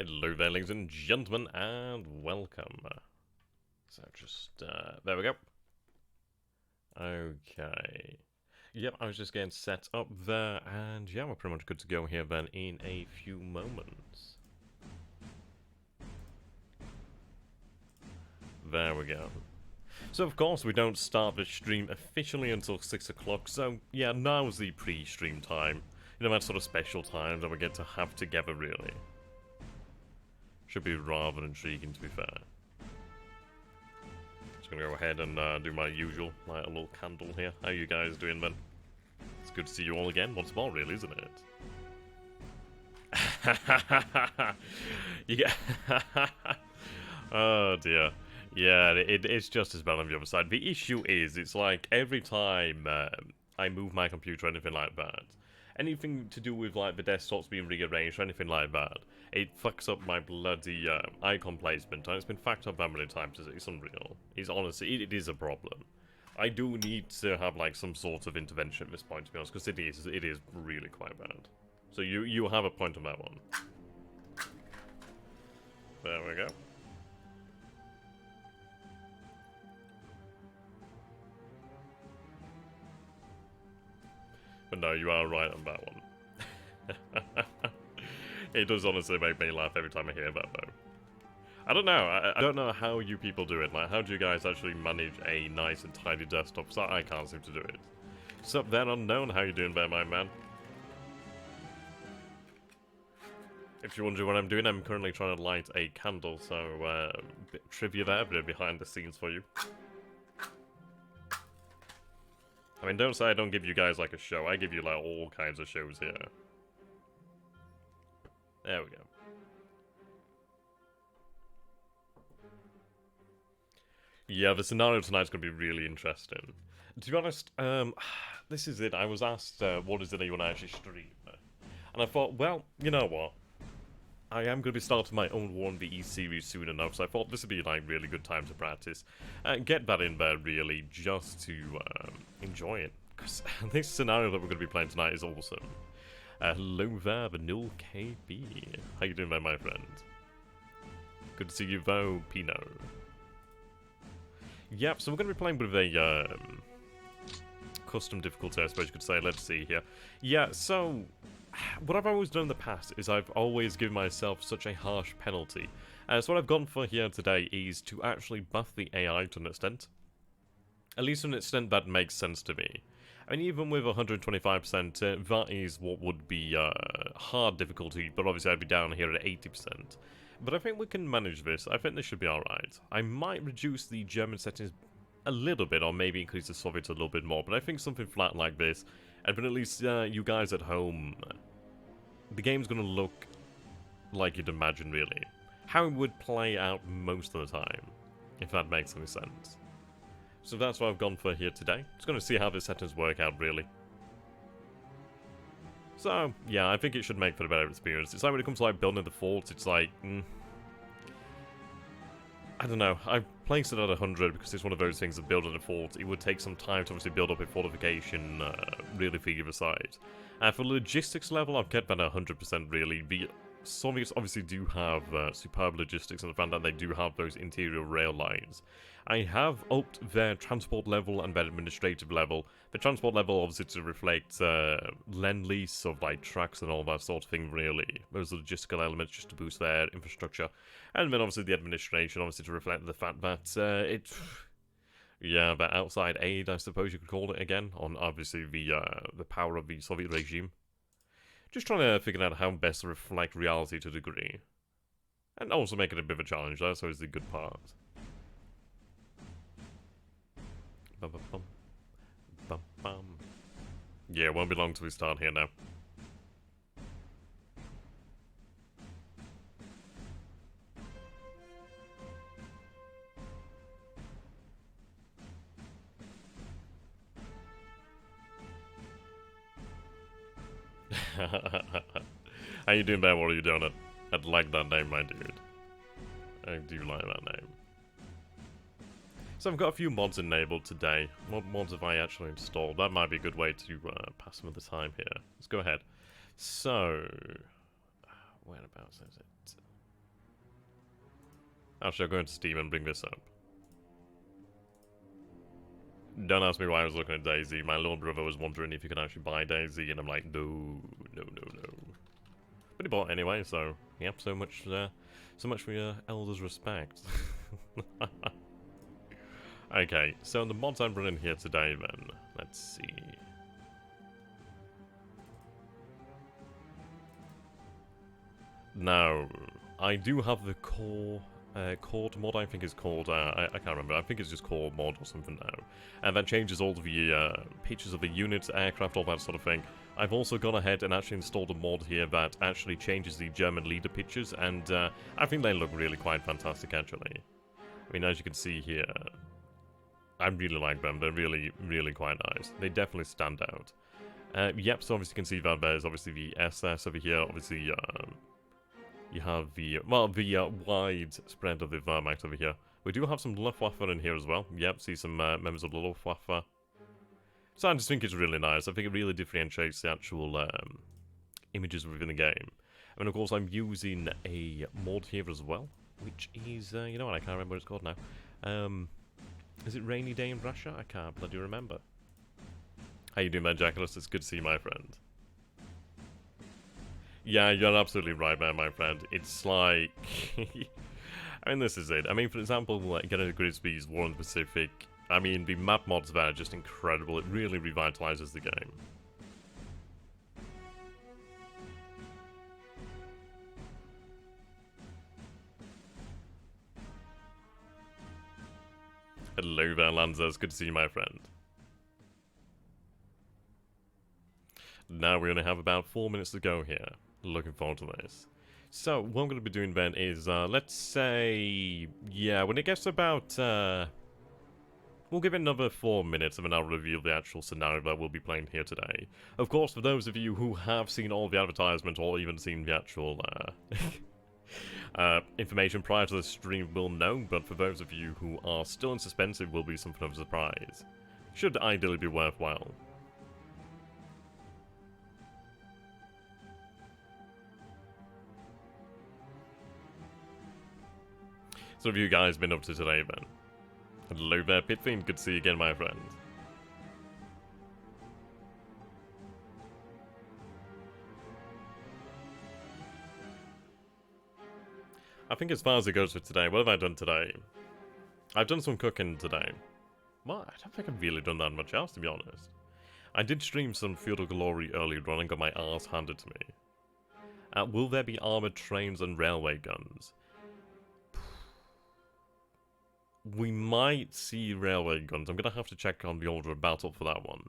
Hello there, ladies and gentlemen, and welcome. So just, there we go. Okay. Yep, I was just getting set up there, and yeah, we're pretty much good to go here then in a few moments. There we go. So of course we don't start the stream officially until 6 o'clock, so yeah, now's the pre-stream time. You know, that sort of special time that we get to have together, really. Should be rather intriguing, to be fair. Just gonna go ahead and do my usual, light a little candle here. How you guys doing, then? It's good to see you all again once more, really, isn't it? Yeah. Oh dear. Yeah, it's just as bad on the other side. The issue is, it's like every time I move my computer or anything like that, anything to do with like the desktops being rearranged or anything like that, it fucks up my bloody icon placement, and it's been fucked up that many times. It's unreal. It's honestly, it is a problem. I do need to have like some sort of intervention at this point, to be honest, because it is really quite bad. So you have a point on that one. There we go. But no, you are right on that one. It does honestly make me laugh every time I hear that, though. I don't know. I don't know how you people do it. Like, how do you guys actually manage a nice and tidy desktop? So I can't seem to do it. What's up there, Unknown? How you doing there, my man? If you're wondering what I'm doing, I'm currently trying to light a candle, so bit trivia there, a bit of behind the scenes for you. I mean, don't say I don't give you guys like a show. I give you like all kinds of shows here. There we go. Yeah, the scenario tonight's going to be really interesting. To be honest, this is it. I was asked, what is it that you want to actually stream? And I thought, well, you know what? I am going to be starting my own 1v series soon enough, so I thought this would be like really good time to practice. Get that in there, really, just to enjoy it. Because this scenario that we're going to be playing tonight is awesome. Hello there, the Null KB. How you doing there, my friend? Good to see you, though, Pino. Yep, so we're going to be playing with a custom difficulty, I suppose you could say. Let's see here. Yeah, so what I've always done in the past is I've always given myself such a harsh penalty. So what I've gone for here today is to actually buff the AI to an extent. At least to an extent that makes sense to me. I mean, even with 125%, that is what would be hard difficulty, but obviously I'd be down here at 80%. But I think we can manage this. I think this should be alright. I might reduce the German settings a little bit, or maybe increase the Soviet a little bit more, but I think something flat like this, and then at least you guys at home, the game's going to look like you'd imagine, really. How it would play out most of the time, if that makes any sense. So that's what I've gone for here today. Just going to see how the settings work out, really. So, yeah, I think it should make for a better experience. It's like when it comes to like building the fort, it's like, I don't know. I've placed it at 100 because it's one of those things of building a fort. It would take some time to obviously build up a fortification, really for either side. For logistics level, I've kept that at 100% really. The Soviets obviously do have superb logistics, and the fact that they do have those interior rail lines. I have upped their transport level and their administrative level. The transport level obviously to reflect lend-lease of like trucks and all that sort of thing, really. Those logistical elements just to boost their infrastructure. And then obviously the administration, obviously to reflect the fact that yeah, that outside aid, I suppose you could call it again, on obviously the power of the Soviet regime. Just trying to figure out how best to reflect reality to a degree. And also make it a bit of a challenge, that's always the good part. Bum, bum, bum. Bum, bum. Yeah, it won't be long till we start here now. How you doing, man? What are you doing? I'd like that name, my dude. I do like that name. So I've got a few mods enabled today. What mods have I actually installed? That might be a good way to pass some of the time here. Let's go ahead. So, whereabouts is it? Actually, I'll go into Steam and bring this up. Don't ask me why I was looking at Daisy. My little brother was wondering if you could actually buy Daisy, and I'm like, no, no, no, no. But he bought it anyway, so yep. So much for your elders' respect. Okay, so the mods I'm running here today, then let's see. Now, I do have the core mod, I think it's called, I can't remember, I think it's just core mod or something now. And that changes all the pictures of the units, aircraft, all that sort of thing. I've also gone ahead and actually installed a mod here that actually changes the German leader pictures, and I think they look really quite fantastic, actually. I mean, as you can see here, I really like them, they're really, really quite nice. They definitely stand out. Yep, so obviously you can see that there's obviously the SS over here, obviously, you have the, well, the wide spread of the Wehrmacht over here. We do have some Luftwaffe in here as well. Yep, see some members of the Luftwaffe. So I just think it's really nice. I think it really differentiates the actual images within the game. And of course I'm using a mod here as well, which is, you know what, I can't remember what it's called now. Is it Rainy Day in Russia? I can't bloody remember. How you doing, man, Jackalus? It's good to see you, my friend. Yeah, you're absolutely right, man, my friend. It's like... I mean, this is it. I mean, for example, like, getting a Grisby's War in the Pacific, I mean, the map mods there are just incredible. It really revitalizes the game. Hello there, Lanza. It's good to see you, my friend. Now we only have about 4 minutes to go here. Looking forward to this. So, what I'm going to be doing then is, let's say, yeah, when it gets about, we'll give it another 4 minutes and then I'll reveal the actual scenario that we'll be playing here today. Of course, for those of you who have seen all the advertisement or even seen the actual, information prior to the stream will know, but for those of you who are still in suspense, it will be something of a surprise. Should ideally be worthwhile. So what have you guys been up to today, then? Hello there, Pitfiend. Good to see you again, my friend. I think as far as it goes for today, what have I done today? I've done some cooking today. Well, I don't think I've really done that much else, to be honest. I did stream some Field of Glory earlier on and got my arse handed to me. Will there be armoured trains and railway guns? We might see railway guns. I'm going to have to check on the order of battle for that one.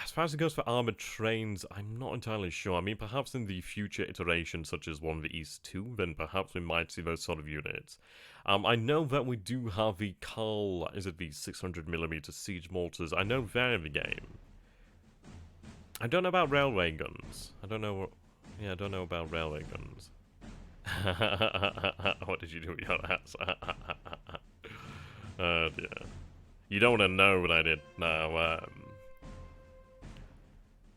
As far as it goes for armoured trains, I'm not entirely sure. I mean, perhaps in the future iterations, such as one of the East 2, then perhaps we might see those sort of units. I know that we do have the Carl, is it the 600mm siege mortars? I know they're in the game. I don't know about railway guns. I don't know what... Yeah, I don't know about railway guns. What did you do with your ass? Oh dear. You don't want to know what I did. No,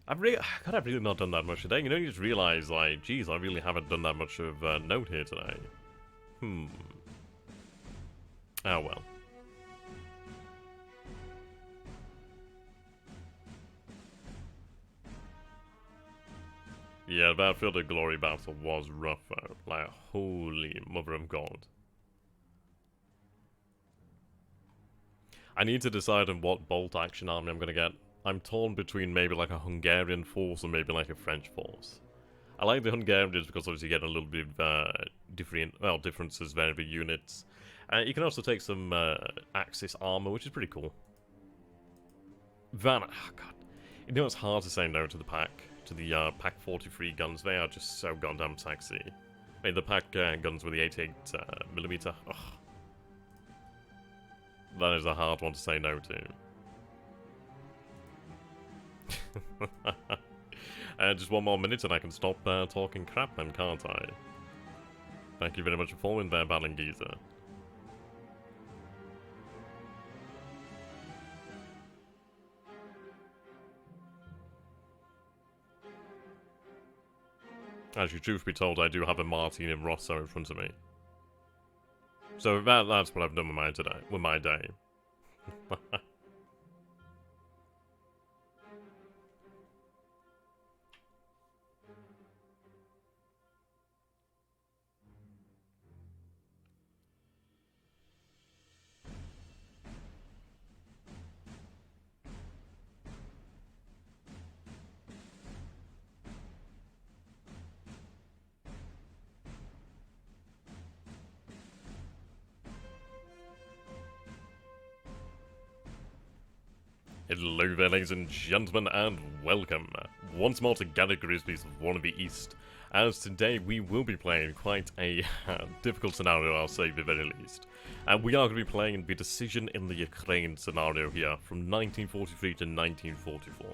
I've really not done that much today. You know, you just realise, like, geez, I really haven't done that much of note here today. Oh well. Yeah, that Field of Glory battle was rough though. Like, holy mother of God. I need to decide on what bolt action army I'm gonna get. I'm torn between maybe like a Hungarian force or maybe like a French force. I like the Hungarians because obviously you get a little bit of differences there in the units. You can also take some Axis armor, which is pretty cool. That, oh god. You know it's hard to say no to the pack. To the Pack 43 guns. They are just so goddamn sexy. I mean, the Pack guns with the 88mm. Ugh. That is a hard one to say no to. Just one more minute and I can stop talking crap then, can't I? Thank you very much for following there, Balangiza. Actually, truth be told, I do have a Martin and Rosso in front of me. So that's what I've done with my day. Hello there, ladies and gentlemen, and welcome once more to Gather Grizzlies of One of the East. As today we will be playing quite a difficult scenario, I'll say the very least. And we are going to be playing the Decision in the Ukraine scenario here from 1943 to 1944.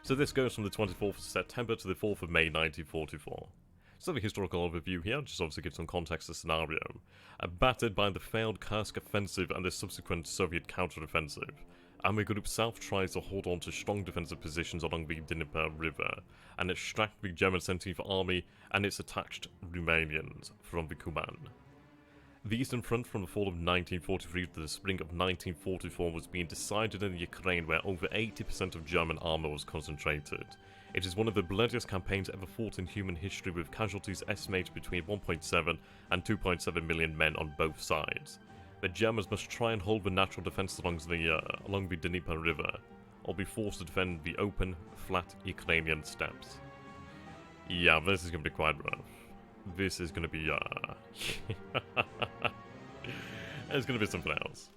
So this goes from the 24th of September to the 4th of May 1944. So the historical overview here, just obviously give some context to the scenario. Battered by the failed Kursk offensive and the subsequent Soviet counter-offensive, Army Group South tries to hold on to strong defensive positions along the Dnieper River and extract the German 17th Army and its attached Romanians from the Kuban. The Eastern Front from the fall of 1943 to the spring of 1944 was being decided in the Ukraine, where over 80% of German armour was concentrated. It is one of the bloodiest campaigns ever fought in human history, with casualties estimated between 1.7 and 2.7 million men on both sides. The Germans must try and hold the natural defences along the Dnieper River, or be forced to defend the open, flat Ukrainian steppes. Yeah, this is going to be quite rough. This is going to be, it's going to be something else.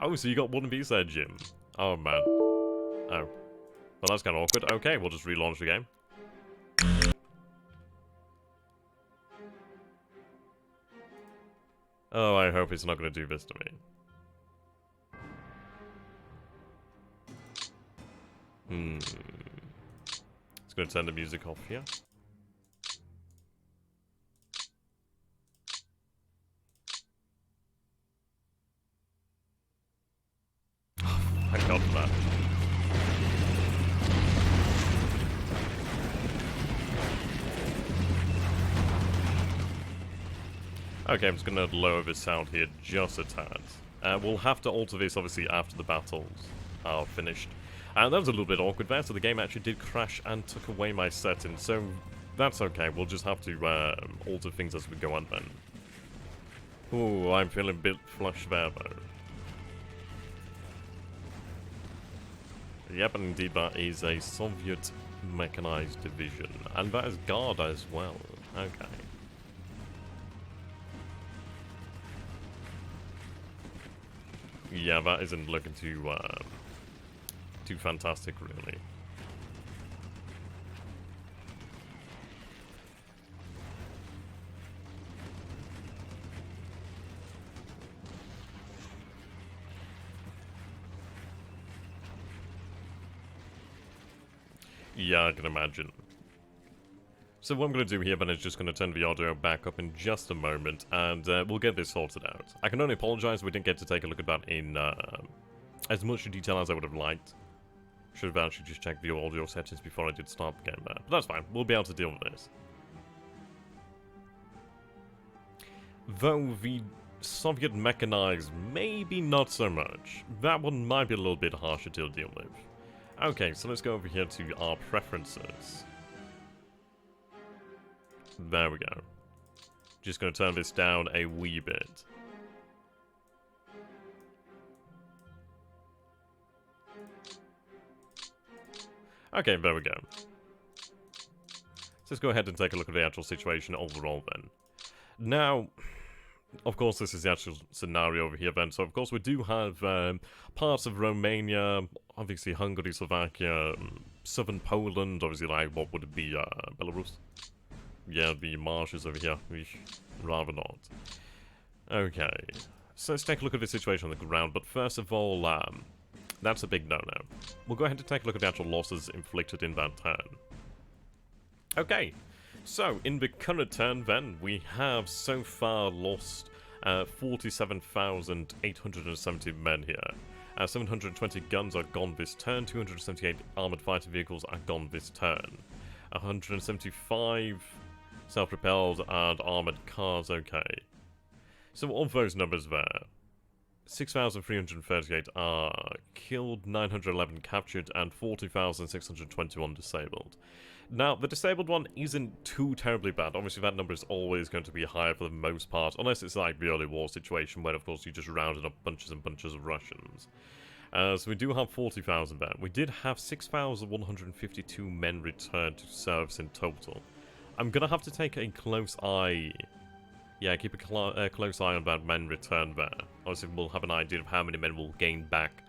Oh, so you got one of these there, Jim. Oh, man. Oh. Well, that's kind of awkward. Okay, we'll just relaunch the game. Oh, I hope it's not going to do this to me. It's going to turn the music off here. Thank God for that. Okay, I'm just going to lower the sound here just a tad. We'll have to alter this, obviously, after the battles are finished. And that was a little bit awkward there, so the game actually did crash and took away my settings, so that's okay. We'll just have to alter things as we go on then. Ooh, I'm feeling a bit flush there, though. Yep, and indeed that is a Soviet mechanized division. And that is Guard as well. Okay. Yeah, that isn't looking too fantastic, really. Yeah, I can imagine. So what I'm going to do here then is just going to turn the audio back up in just a moment, and we'll get this sorted out. I can only apologise we didn't get to take a look at that in as much detail as I would have liked. Should have actually just checked the audio settings before I did start the game there. But that's fine, we'll be able to deal with this. Though the Soviet mechanized, maybe not so much. That one might be a little bit harsher to deal with. Okay, so let's go over here to our preferences. There we go. Just going to turn this down a wee bit. Okay, there we go. Let's go ahead and take a look at the actual situation overall then. Now, of course, this is the actual scenario over here then. So, of course, we do have parts of Romania, obviously Hungary, Slovakia, southern Poland, obviously, like, what would it be, Belarus? Yeah, the marshes over here. Rather not. Okay. So let's take a look at the situation on the ground. But first of all, that's a big no-no. We'll go ahead and take a look at the actual losses inflicted in that turn. Okay. So, in the current turn then, we have so far lost 47,870 men here. 720 guns are gone this turn. 278 armoured fighting vehicles are gone this turn. 175... self-propelled and armoured cars, okay. So of those numbers there, 6,338 are killed, 911 captured, and 40,621 disabled. Now, the disabled one isn't too terribly bad. Obviously, that number is always going to be higher for the most part, unless it's like the early war situation where, of course, you just rounded up bunches and bunches of Russians. So we do have 40,000 there. We did have 6,152 men returned to service in total. I'm going to have to take a close eye. Yeah, keep a close eye on that men returned there. Obviously, we'll have an idea of how many men we'll gain back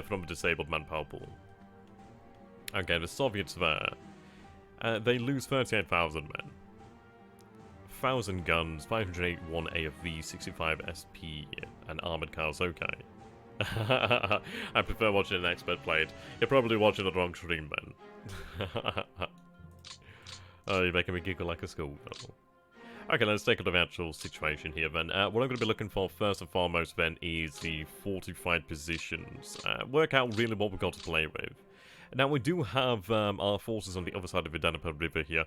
from the disabled manpower pool. Okay, the Soviets there. They lose 38,000 men. 1,000 guns, 581 AFV, 65 SP, and armored cars. Okay. I prefer watching an expert play it. You're probably watching the wrong stream, then. Oh, you're making me giggle like a schoolgirl. Okay, let's take a look at the actual situation here, then. What I'm going to be looking for, first and foremost, then, is the fortified positions. Work out really what we've got to play with. Now, we do have our forces on the other side of the Dnieper River here,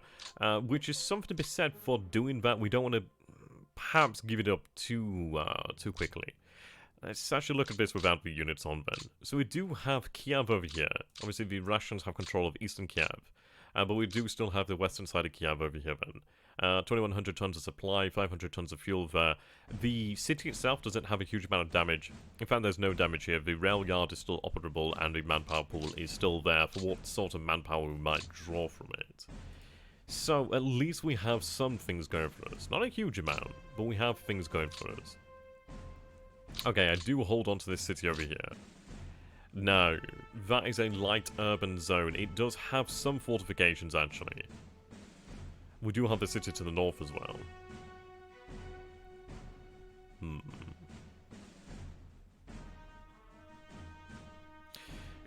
which is something to be said for doing that. We don't want to perhaps give it up too quickly. Let's actually look at this without the units on then. So we do have Kiev over here. Obviously, the Russians have control of eastern Kiev, but we do still have the western side of Kiev over here then. 2,100 tons of supply, 500 tons of fuel there. The city itself doesn't have a huge amount of damage. In fact, there's no damage here. The rail yard is still operable, and the manpower pool is still there for what sort of manpower we might draw from it. So, at least we have some things going for us. Not a huge amount, but we have things going for us. Okay, I do hold on to this city over here. Now, that is a light urban zone. It does have some fortifications, actually. We do have the city to the north as well.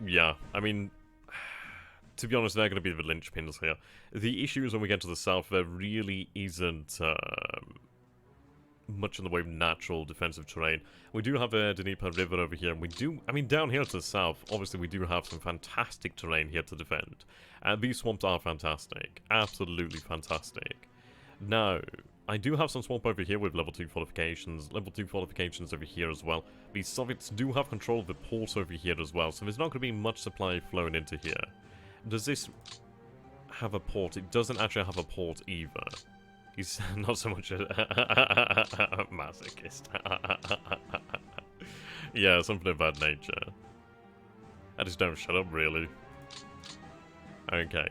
Yeah, I mean, to be honest, they're going to be the linchpins here. The issue is when we get to the south, there really isn't much in the way of natural defensive terrain. We do have the Dnieper River over here, and we do, I mean, down here to the south, obviously we do have some fantastic terrain here to defend. And these swamps are fantastic. Absolutely fantastic. Now, I do have some swamp over here with level 2 fortifications. Level 2 fortifications over here as well. The Soviets do have control of the ports over here as well, so there's not going to be much supply flowing into here. Does this have a port? It doesn't actually have a port either. He's not so much a masochist. Yeah, something of that nature. I just don't shut up, really. Okay.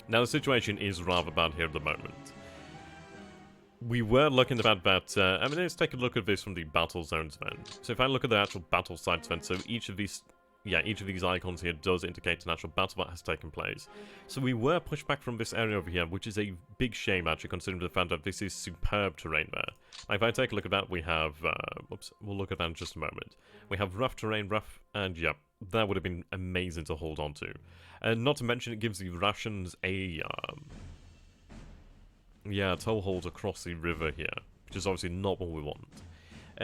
Now, the situation is rather bad here at the moment. We were looking about that, I mean, let's take a look at this from the battle zones then. So if I look at the actual battle sites then, so each of these icons here does indicate an actual battle that has taken place. So we were pushed back from this area over here, which is a big shame, actually, considering the fact that this is superb terrain there. Like, if I take a look at that, we have, whoops, we'll look at that in just a moment. We have rough terrain, and yep, that would have been amazing to hold on to. And not to mention, it gives the Russians a, toehold across the river here, which is obviously not what we want.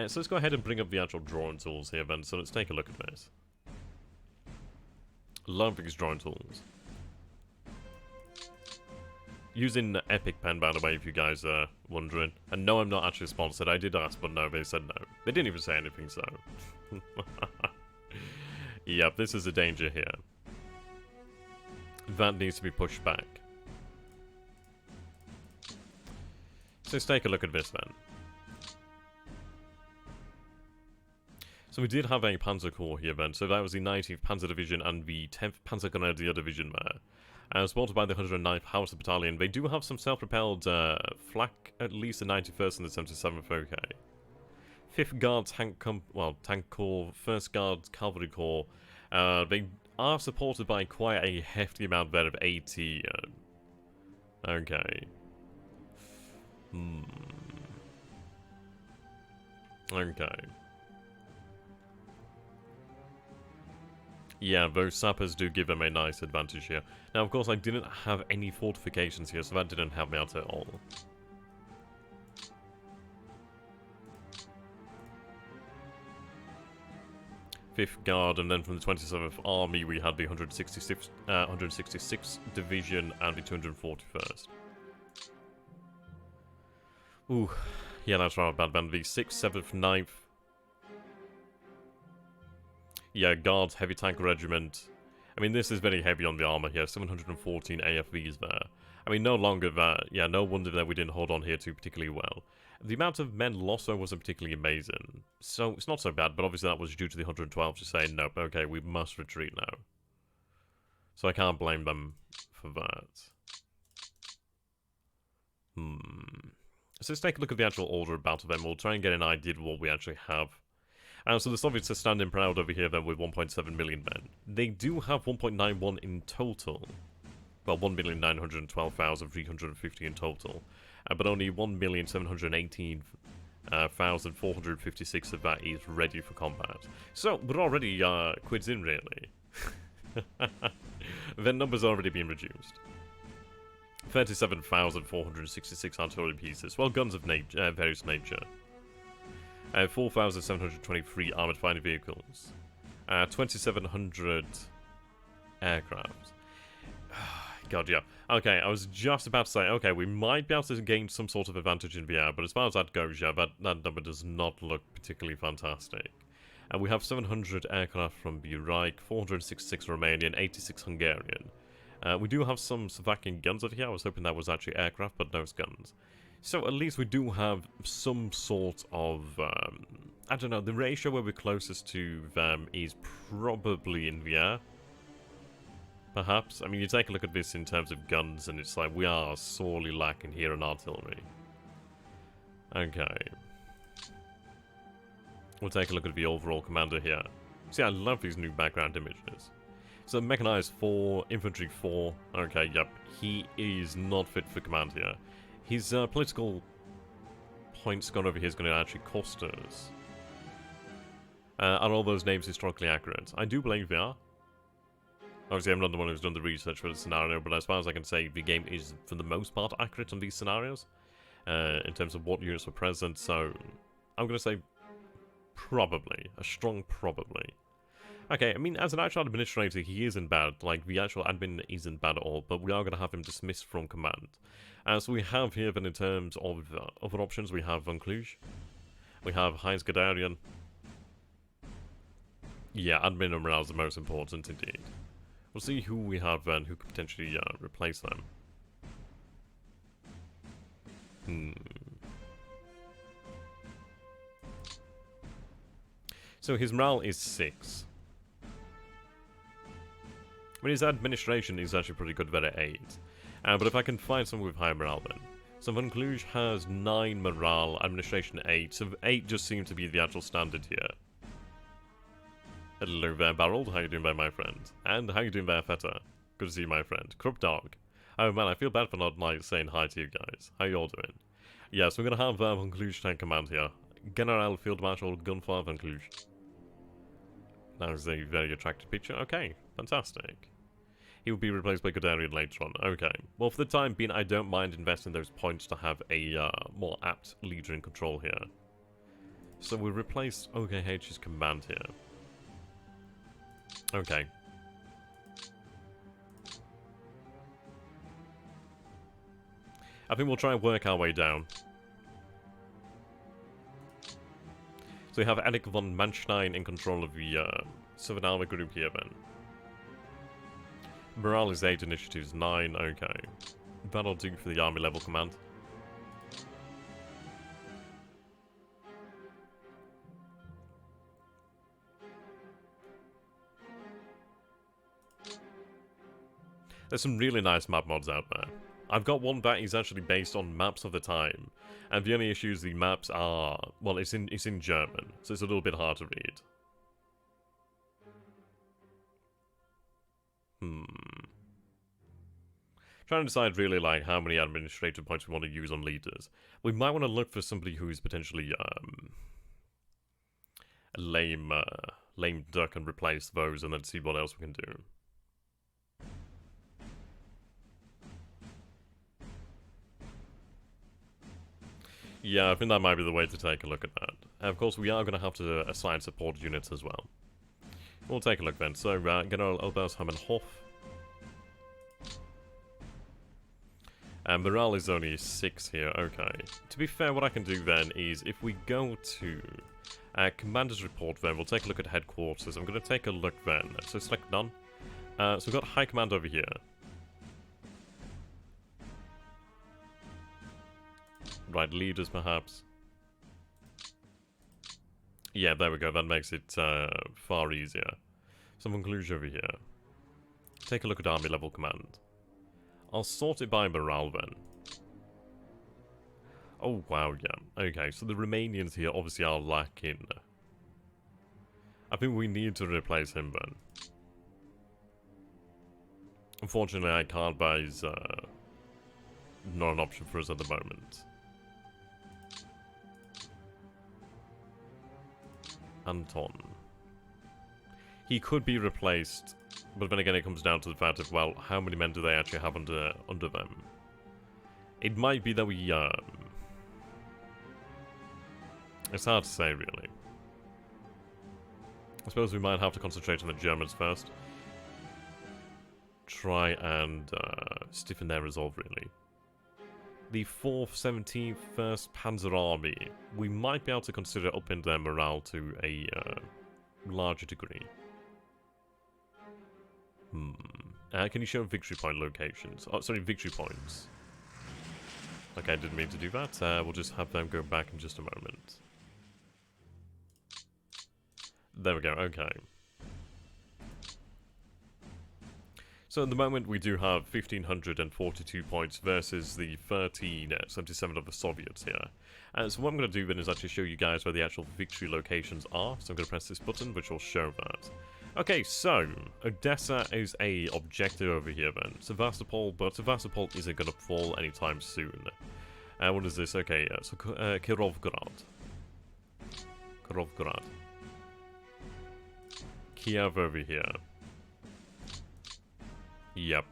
So let's go ahead and bring up the actual drawing tools here then, so let's take a look at this. Love these drawing tools. Using Epic Pen, by the way, if you guys are wondering. And no, I'm not actually sponsored. I did ask, but no, they said no. They didn't even say anything, so. Yep, this is a danger here. That needs to be pushed back. So let's take a look at this then. So we did have a Panzer Corps here then, so that was the 19th Panzer Division and the 10th Panzer Grenadier Division there. Supported by the 109th Howitzer Battalion. They do have some self-propelled flak, at least the 91st and the 77th, okay. 5th Guard Tank Corps, 1st Guard Cavalry Corps. They are supported by quite a hefty amount there of AT. Okay. Okay. Yeah, those sappers do give them a nice advantage here. Now, of course, I didn't have any fortifications here, so that didn't help me out at all. Fifth Guard, and then from the 27th Army, we had the 166th Division and the 241st. Ooh, yeah, that's right, bad band. The 6th, 7th, 9th. Yeah, Guards, Heavy Tank Regiment. I mean, this is very heavy on the armor here. 714 AFVs there. I mean, no longer that. Yeah, no wonder that we didn't hold on here too particularly well. The amount of men lost though wasn't particularly amazing. So, it's not so bad, but obviously that was due to the 112 just saying, nope, okay, we must retreat now. So I can't blame them for that. So let's take a look at the actual order of battle then. We'll try and get an idea of what we actually have. So the Soviets are standing proud over here then with 1.7 million men. They do have 1.91 in total. Well, 1,912,350 in total. But only 1,718,456 of that is ready for combat. So we're already quids in, really. Their numbers are already being reduced. 37,466 artillery pieces. Well, guns of various nature. 4,723 armoured fighting vehicles. 2,700 aircraft. God, yeah. Okay, I was just about to say, okay, we might be able to gain some sort of advantage in the air, but as far as that goes, yeah, that number does not look particularly fantastic. And we have 700 aircraft from the Reich, 466 Romanian, 86 Hungarian. We do have some Slovakian guns over here. I was hoping that was actually aircraft, but no guns. So at least we do have some sort of, I don't know, the ratio where we're closest to them is probably in the air. Perhaps. I mean, you take a look at this in terms of guns, and it's like we are sorely lacking here in artillery. Okay. We'll take a look at the overall commander here. See, I love these new background images. So, Mechanized 4, Infantry 4. Okay, yep. He is not fit for command here. His political points gone over here is going to actually cost us. Are all those names historically accurate? I do believe they are. Obviously, I'm not the one who's done the research for the scenario, but as far as I can say, the game is, for the most part, accurate on these scenarios. In terms of what units were present, so I'm going to say probably. A strong probably. Okay, I mean, as an actual administrator, he isn't bad. Like, the actual admin isn't bad at all, but we are going to have him dismissed from command. So we have here, then, in terms of other options, we have Von Cluj. We have Heinz Guderian. Yeah, admin and morale is the most important, indeed. We'll see who we have then, who could potentially replace them. So his morale is 6. I mean, his administration is actually pretty good, at 8. But if I can find someone with high morale then. So Von Cluj has 9 morale, administration 8. So 8 just seems to be the actual standard here. Hello there, Barold. How you doing there, my friend? And how you doing there, Feta? Good to see you, my friend. Corrupt Dog. Oh man, I feel bad for not like saying hi to you guys. How you all doing? Yeah, so we're gonna have Von Cluj tank command here. General Field Marshal Gunfire Von Cluj. That is a very attractive picture. Okay, fantastic. He will be replaced by Guderian later on. Okay. Well, for the time being, I don't mind investing those points to have a more apt leader in control here. So we replace OKH's command here. Okay. I think we'll try and work our way down. So we have Erich von Manstein in control of the Southern Army group here then. Morale is 8, initiative is 9, okay. That'll do for the army level command. There's some really nice map mods out there. I've got one that is actually based on maps of the time, and the only issue is the maps are, well, it's in German, so it's a little bit hard to read. Trying to decide really like how many administrative points we want to use on leaders. We might want to look for somebody who's potentially a lame duck and replace those, and then see what else we can do. Yeah, I think that might be the way to take a look at that. And of course, we are going to have to assign support units as well. We'll take a look then. So, General Oberst Hermann Hoff. Morale is only 6 here, okay. To be fair, what I can do then is, if we go to Commander's Report then, we'll take a look at Headquarters. I'm going to take a look then. So select none. So we've got High Command over here. Right, leaders perhaps. Yeah, there we go. That makes it far easier. Some conclusion over here. Take a look at Army level command. I'll sort it by morale then. Oh wow, yeah. Okay, so the Romanians here obviously are lacking. I think we need to replace him then. Unfortunately, I can't buy his, not an option for us at the moment. Anton. He could be replaced, but then again it comes down to the fact of, well, how many men do they actually have under them? It might be that we, it's hard to say, really. I suppose we might have to concentrate on the Germans first. Try and stiffen their resolve, really. The 4th, 17th, 1st Panzer Army. We might be able to consider upping their morale to a larger degree. Can you show victory point locations? Oh, sorry, victory points. Okay, I didn't mean to do that. We'll just have them go back in just a moment. There we go, okay. So at the moment we do have 1,542 points versus the 1,377 of the Soviets here. So what I'm going to do then is actually show you guys where the actual victory locations are. So I'm going to press this button which will show that. Okay, so Odessa is a objective over here then. Sevastopol, but Sevastopol isn't going to fall anytime soon. What is this? Okay, so Kirovgrad. Kirovgrad. Kiev over here. Yep.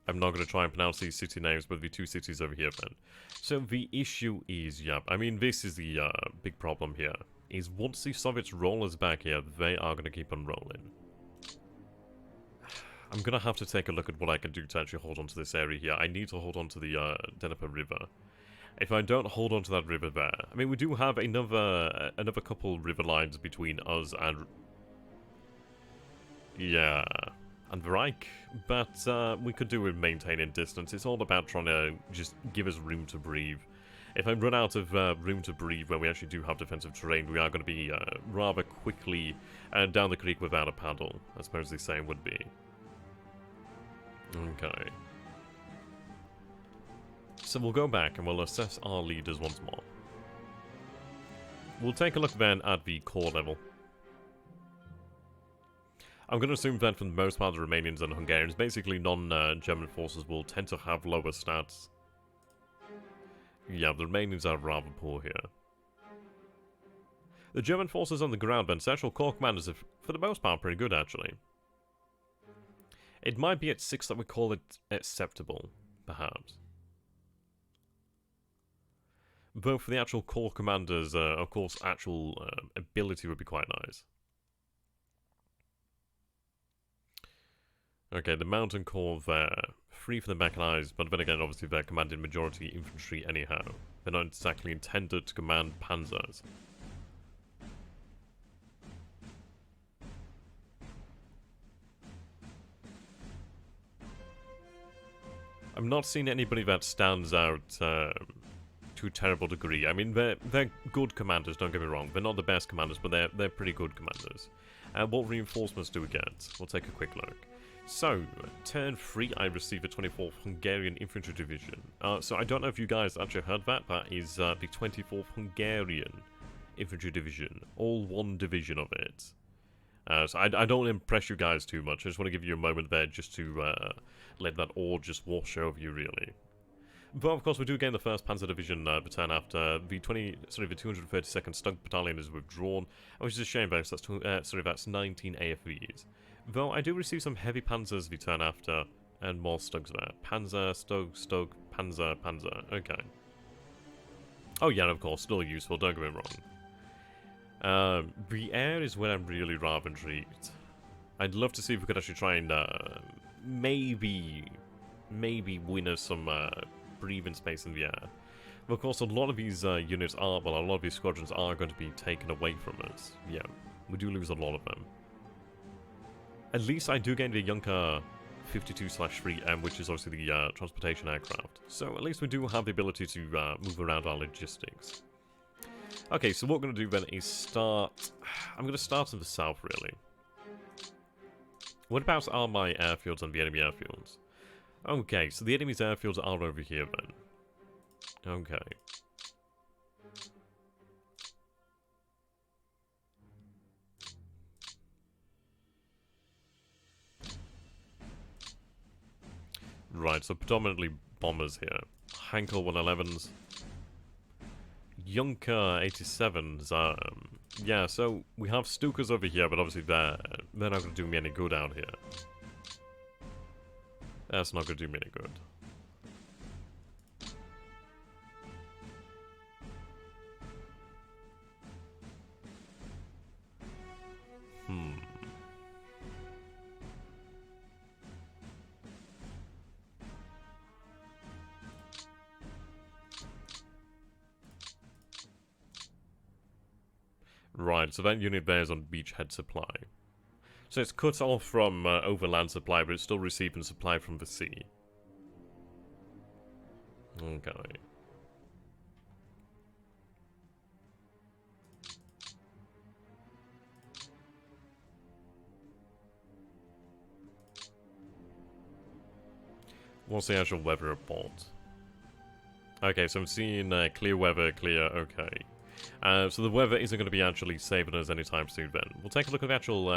I'm not going to try and pronounce these city names, but the two cities over here then. So the issue is, yep, I mean, this is the big problem here, is once the Soviets roll us back here, they are going to keep on rolling. I'm going to have to take a look at what I can do to actually hold on to this area here. I need to hold on to the Dnieper River. If I don't hold on to that river there, I mean, we do have another couple river lines between us and... yeah, and the Reich, but we could do with maintaining distance. It's all about trying to just give us room to breathe. If I run out of room to breathe when we actually do have defensive terrain, we are going to be rather quickly down the creek without a paddle, I suppose the saying would be. Okay. So we'll go back and we'll assess our leaders once more. We'll take a look then at the core level. I'm going to assume that for the most part the Romanians and Hungarians, basically non-German forces, will tend to have lower stats. Yeah, the Romanians are rather poor here. The German forces on the ground, then, actual core commanders are, for the most part, pretty good, actually. It might be at 6 that we call it acceptable, perhaps. Though for the actual core commanders, of course, actual ability would be quite nice. Okay, the Mountain Corps there. Free for the mechanized, but then again, obviously they're commanding majority infantry anyhow. They're not exactly intended to command panzers. I'm not seeing anybody that stands out to a terrible degree. I mean, they're good commanders, don't get me wrong. They're not the best commanders, but they're pretty good commanders. What reinforcements do we get? We'll take a quick look. So, turn 3, I received the 24th Hungarian Infantry Division. So I don't know if you guys actually heard that. That is the 24th Hungarian Infantry Division. All one division of it. So I don't want to impress you guys too much. I just want to give you a moment there just to let that all just wash over you, really. But of course, we do gain the 1st Panzer Division return after the 232nd Stug Battalion is withdrawn, which is a shame, because that's 19 AFVs. Though I do receive some heavy panzers the turn after, and more stugs there. Panzer, stug, panzer, okay. Oh yeah, and of course, still useful, don't get me wrong. The air is where I'm really rather intrigued. I'd love to see if we could actually try and maybe win us some breathing space in the air. But of course, a lot of these units are, well, a lot of these squadrons are going to be taken away from us. Yeah, we do lose a lot of them. At least I do gain the Junker 52/3M, which is obviously the transportation aircraft. So at least we do have the ability to move around our logistics. Okay, so what we're going to do then is start... I'm going to start in the south, really. What about are my airfields and the enemy airfields? Okay, so the enemy's airfields are over here then. Okay. Right, so predominantly bombers here. Hankel 111s. Junker 87s. Yeah, so we have Stukas over here, but obviously they're not going to do me any good out here. That's not going to do me any good. Right, so that unit there is on beachhead supply. So it's cut off from overland supply, but it's still receiving supply from the sea. Okay. What's the actual weather report? Okay, so I'm seeing clear weather, clear, okay. So the weather isn't going to be actually saving us anytime soon then. We'll take a look at the actual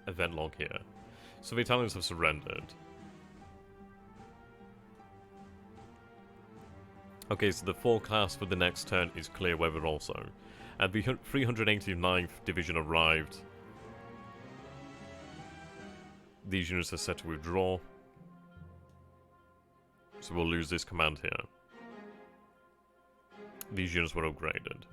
event log here. So the Italians have surrendered. Okay, so the forecast for the next turn is clear weather also. And the 389th Division arrived. These units are set to withdraw. So we'll lose this command here. These units were upgraded.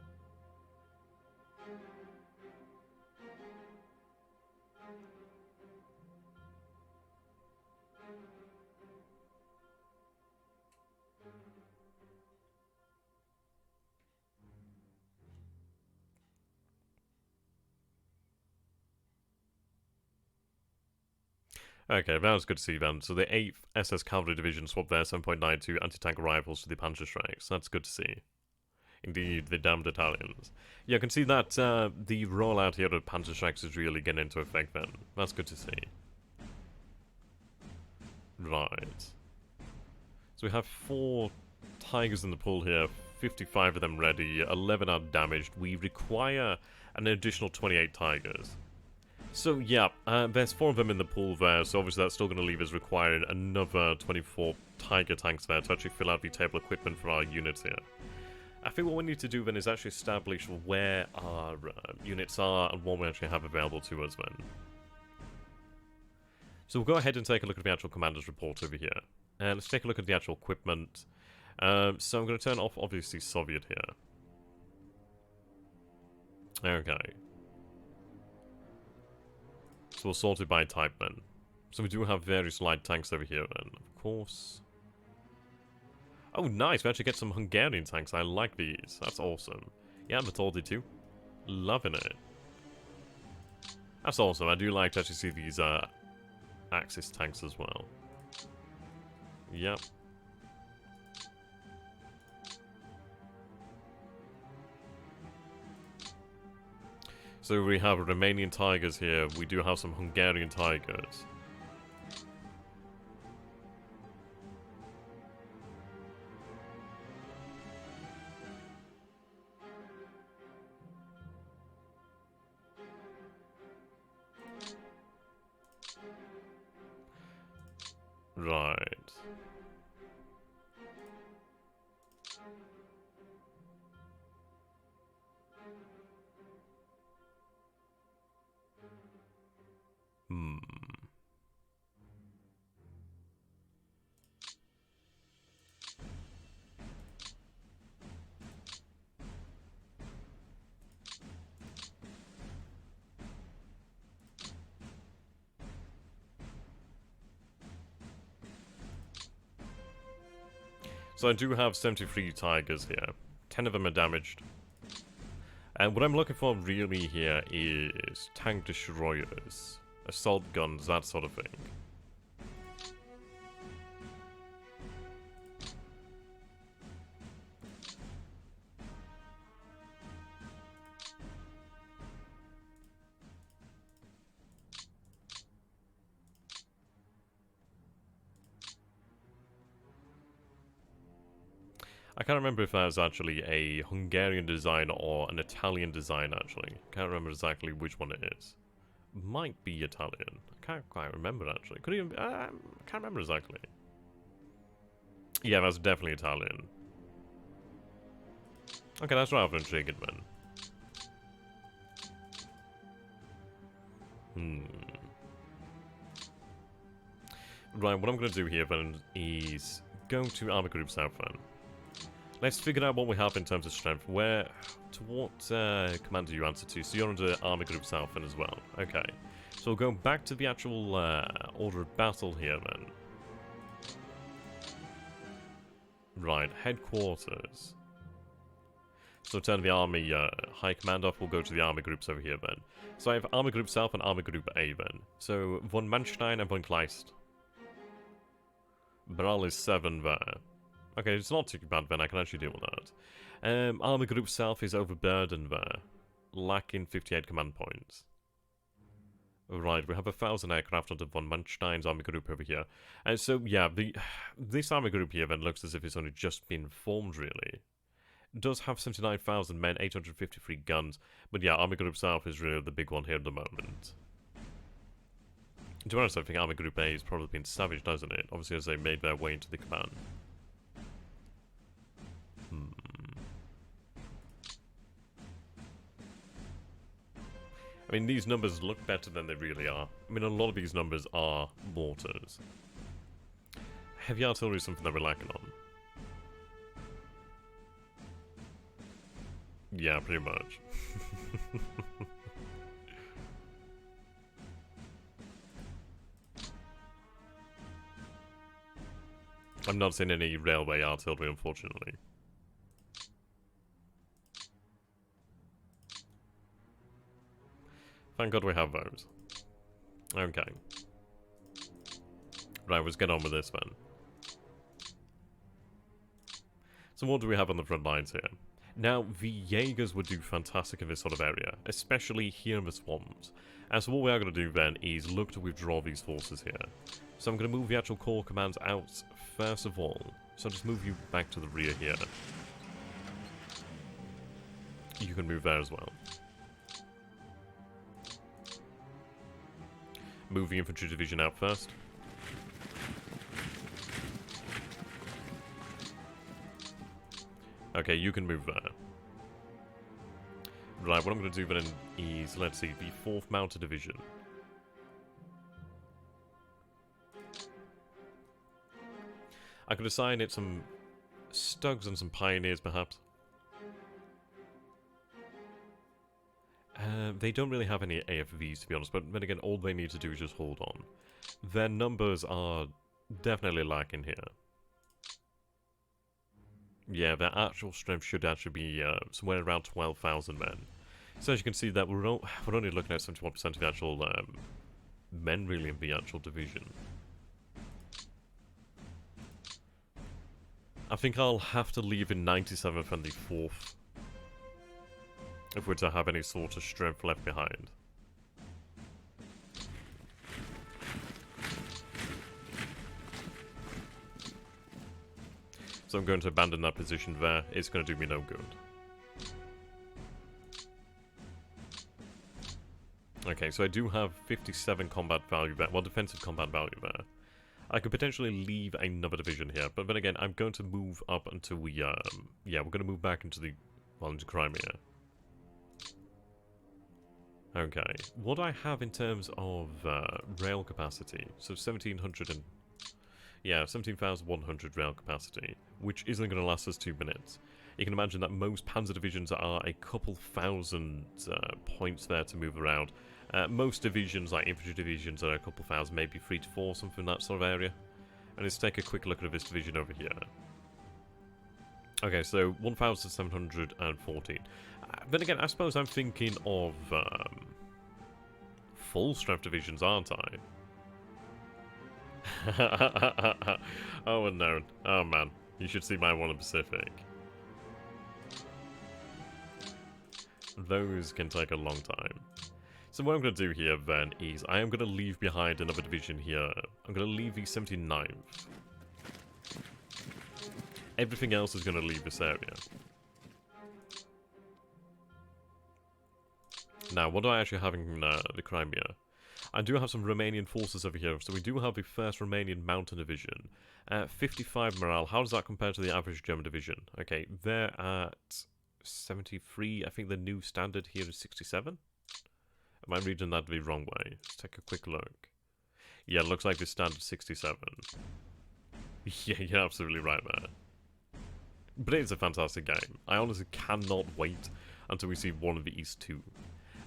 Okay, that was good to see then. So the 8th SS Cavalry Division swapped their 7.92 anti-tank rifles to the Panzerschrecks. That's good to see. Indeed, the damned Italians. Yeah, I can see that the rollout here of Panzerschrecks is really getting into effect then. That's good to see. Right. So we have 4 Tigers in the pool here, 55 of them ready, 11 are damaged. We require an additional 28 Tigers. So yeah, there's 4 of them in the pool there, so obviously that's still going to leave us requiring another 24 Tiger tanks there to actually fill out the table equipment for our units here. I think what we need to do then is actually establish where our units are and what we actually have available to us then. So we'll go ahead and take a look at the actual commander's report over here. And let's take a look at the actual equipment. So I'm going to turn off, obviously, Soviet here. Okay. So we'll sort it by type then. So we do have various light tanks over here then, of course. Oh, nice. We actually get some Hungarian tanks. I like these. That's awesome. Yeah, Mataldi too. Loving it. That's awesome. I do like to actually see these Axis tanks as well. Yep. So we have Romanian Tigers here. We do have some Hungarian Tigers. Right. So I do have 73 Tigers here. 10 of them are damaged. And what I'm looking for really here is tank destroyers, assault guns, that sort of thing. I can't remember if that was actually a Hungarian design or an Italian design, actually. Can't remember exactly which one it is. Might be Italian. I can't quite remember, actually. Could even... I can't remember exactly. Yeah, that's definitely Italian. Okay, that's rather intriguing, man. Right, what I'm going to do here, then, is go to Army Group South, then. Let's figure out what we have in terms of strength. To what command do you answer to? So you're under Army Group South then as well. Okay. So we'll go back to the actual order of battle here then. Right, headquarters. So turn the Army High Command off, we'll go to the Army Groups over here then. So I have Army Group South and Army Group A then. So von Manstein and von Kleist. Morale is 7 there. Okay, it's not too bad then, I can actually deal with that. Army Group South is overburdened there. Lacking 58 command points. Right, we have 1,000 aircraft under von Manstein's army group over here. And so, yeah, this army group here then looks as if it's only just been formed, really. It does have 79,000 men, 853 guns, but yeah, Army Group South is really the big one here at the moment. To be honest, I think Army Group A has probably been savaged, hasn't it? Obviously, as they made their way into the command. I mean, these numbers look better than they really are. I mean, a lot of these numbers are mortars. Heavy artillery is something that we're lacking on. Yeah, pretty much. I'm not seeing any railway artillery, unfortunately. Thank God we have those. Okay. Right, let's get on with this then. So what do we have on the front lines here? Now, the Jaegers would do fantastic in this sort of area, especially here in the swamps. And so what we are going to do then is look to withdraw these forces here. So I'm going to move the actual core commands out first of all. So I'll just move you back to the rear here. You can move there as well. Move the infantry division out first. Okay, you can move there. Right, what I'm going to do then is, let's see, the 4th Mounted Division. I could assign it some Stugs and some Pioneers, perhaps. They don't really have any AFVs, to be honest, but then again, all they need to do is just hold on. Their numbers are definitely lacking here. Yeah, their actual strength should actually be somewhere around 12,000 men. So as you can see, that we're only looking at 71% of the actual men, really, in the actual division. I think I'll have to leave in 97th and the 4th. If we're to have any sort of strength left behind. So I'm going to abandon that position there. It's going to do me no good. Okay, so I do have 57 combat value there. Well, defensive combat value there. I could potentially leave another division here, but then again, I'm going to move up until we, yeah, we're going to move back into the, well, into Crimea. Okay, what I have in terms of rail capacity, so 1,700 and... yeah, 17,100 rail capacity, which isn't going to last us 2 minutes. You can imagine that most panzer divisions are a couple thousand points there to move around. Most divisions, like infantry divisions, are a couple thousand, maybe 3 to 4, something in that sort of area. And let's take a quick look at this division over here. Okay, so 1,714. Then again, I suppose I'm thinking of full strength divisions, aren't I? Oh, unknown. Oh, man. You should see my one in Pacific. Those can take a long time. So what I'm going to do here, then, is I am going to leave behind another division here. I'm going to leave the 79th. Everything else is going to leave this area. Now, what do I actually have in the Crimea? I do have some Romanian forces over here. So we do have the 1st Romanian Mountain Division. 55 morale. How does that compare to the average German division? Okay, they're at 73. I think the new standard here is 67. Am I reading that the wrong way? Let's take a quick look. Yeah, it looks like the standard 67. Yeah, you're absolutely right there. But it is a fantastic game. I honestly cannot wait until we see one of these two.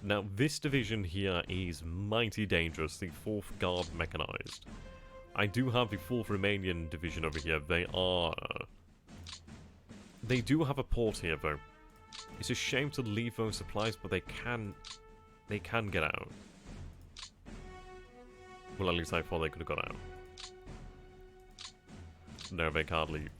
Now, this division here is mighty dangerous, the 4th Guard Mechanized. I do have the 4th Romanian division over here. They do have a port here, though. It's a shame to leave those supplies, but they can get out. Well, at least I thought they could have got out. No, they can't leave.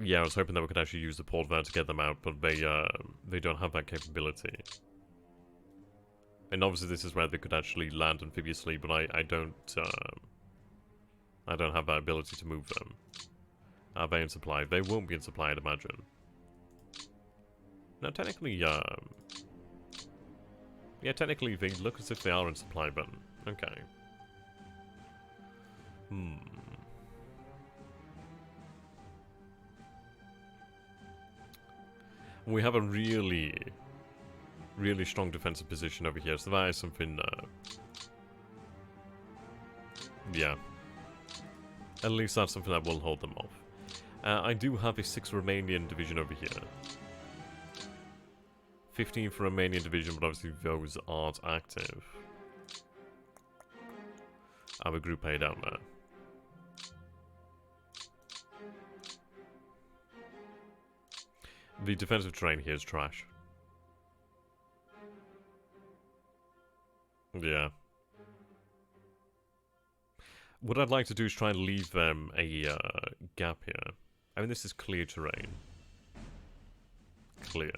Yeah, I was hoping that we could actually use the port there to get them out, but they don't have that capability. And obviously this is where they could actually land amphibiously, but I don't have that ability to move them. Are they in supply? They won't be in supply, I'd imagine. Now, technically, yeah, technically they look as if they are in supply, but okay. We have a really strong defensive position over here, so that is something, yeah. At least that's something that will hold them off. I do have a 6th Romanian division over here. 15th Romanian division, but obviously those aren't active. I have a group A down there. The defensive terrain here is trash. Yeah. What I'd like to do is try and leave them a gap here. I mean, this is clear terrain. Clear.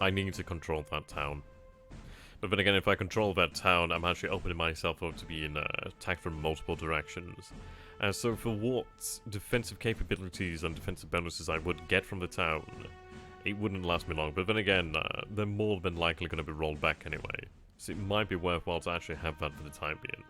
I need to control that town. But then again, if I control that town, I'm actually opening myself up to being attacked from multiple directions. So for what defensive capabilities and defensive bonuses I would get from the town, it wouldn't last me long. But then again, they're more than likely going to be rolled back anyway. So it might be worthwhile to actually have that for the time being.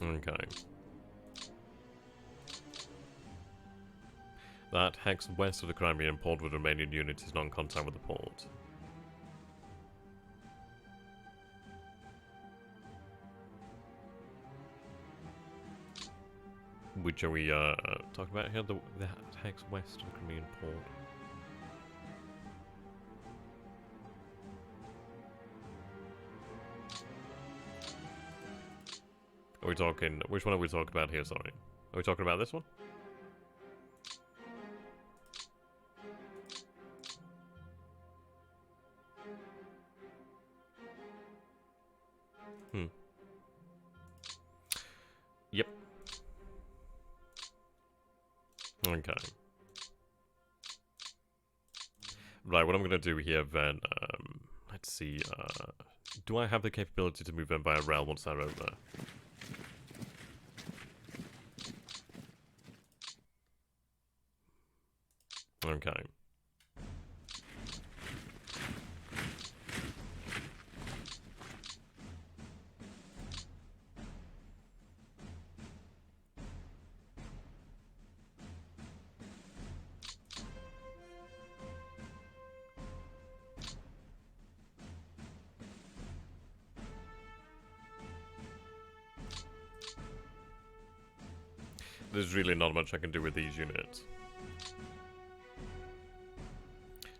Okay. That hex west of the Crimean port with Romanian units is not in contact with the port. Which are we talking about here? The hex west of the Crimean port. Are we talking... Which one are we talking about here, sorry? Are we talking about this one? Yep. Okay. Right, what I'm going to do here then... let's see... do I have the capability to move them via rail once they're over? Okay. There's really not much I can do with these units.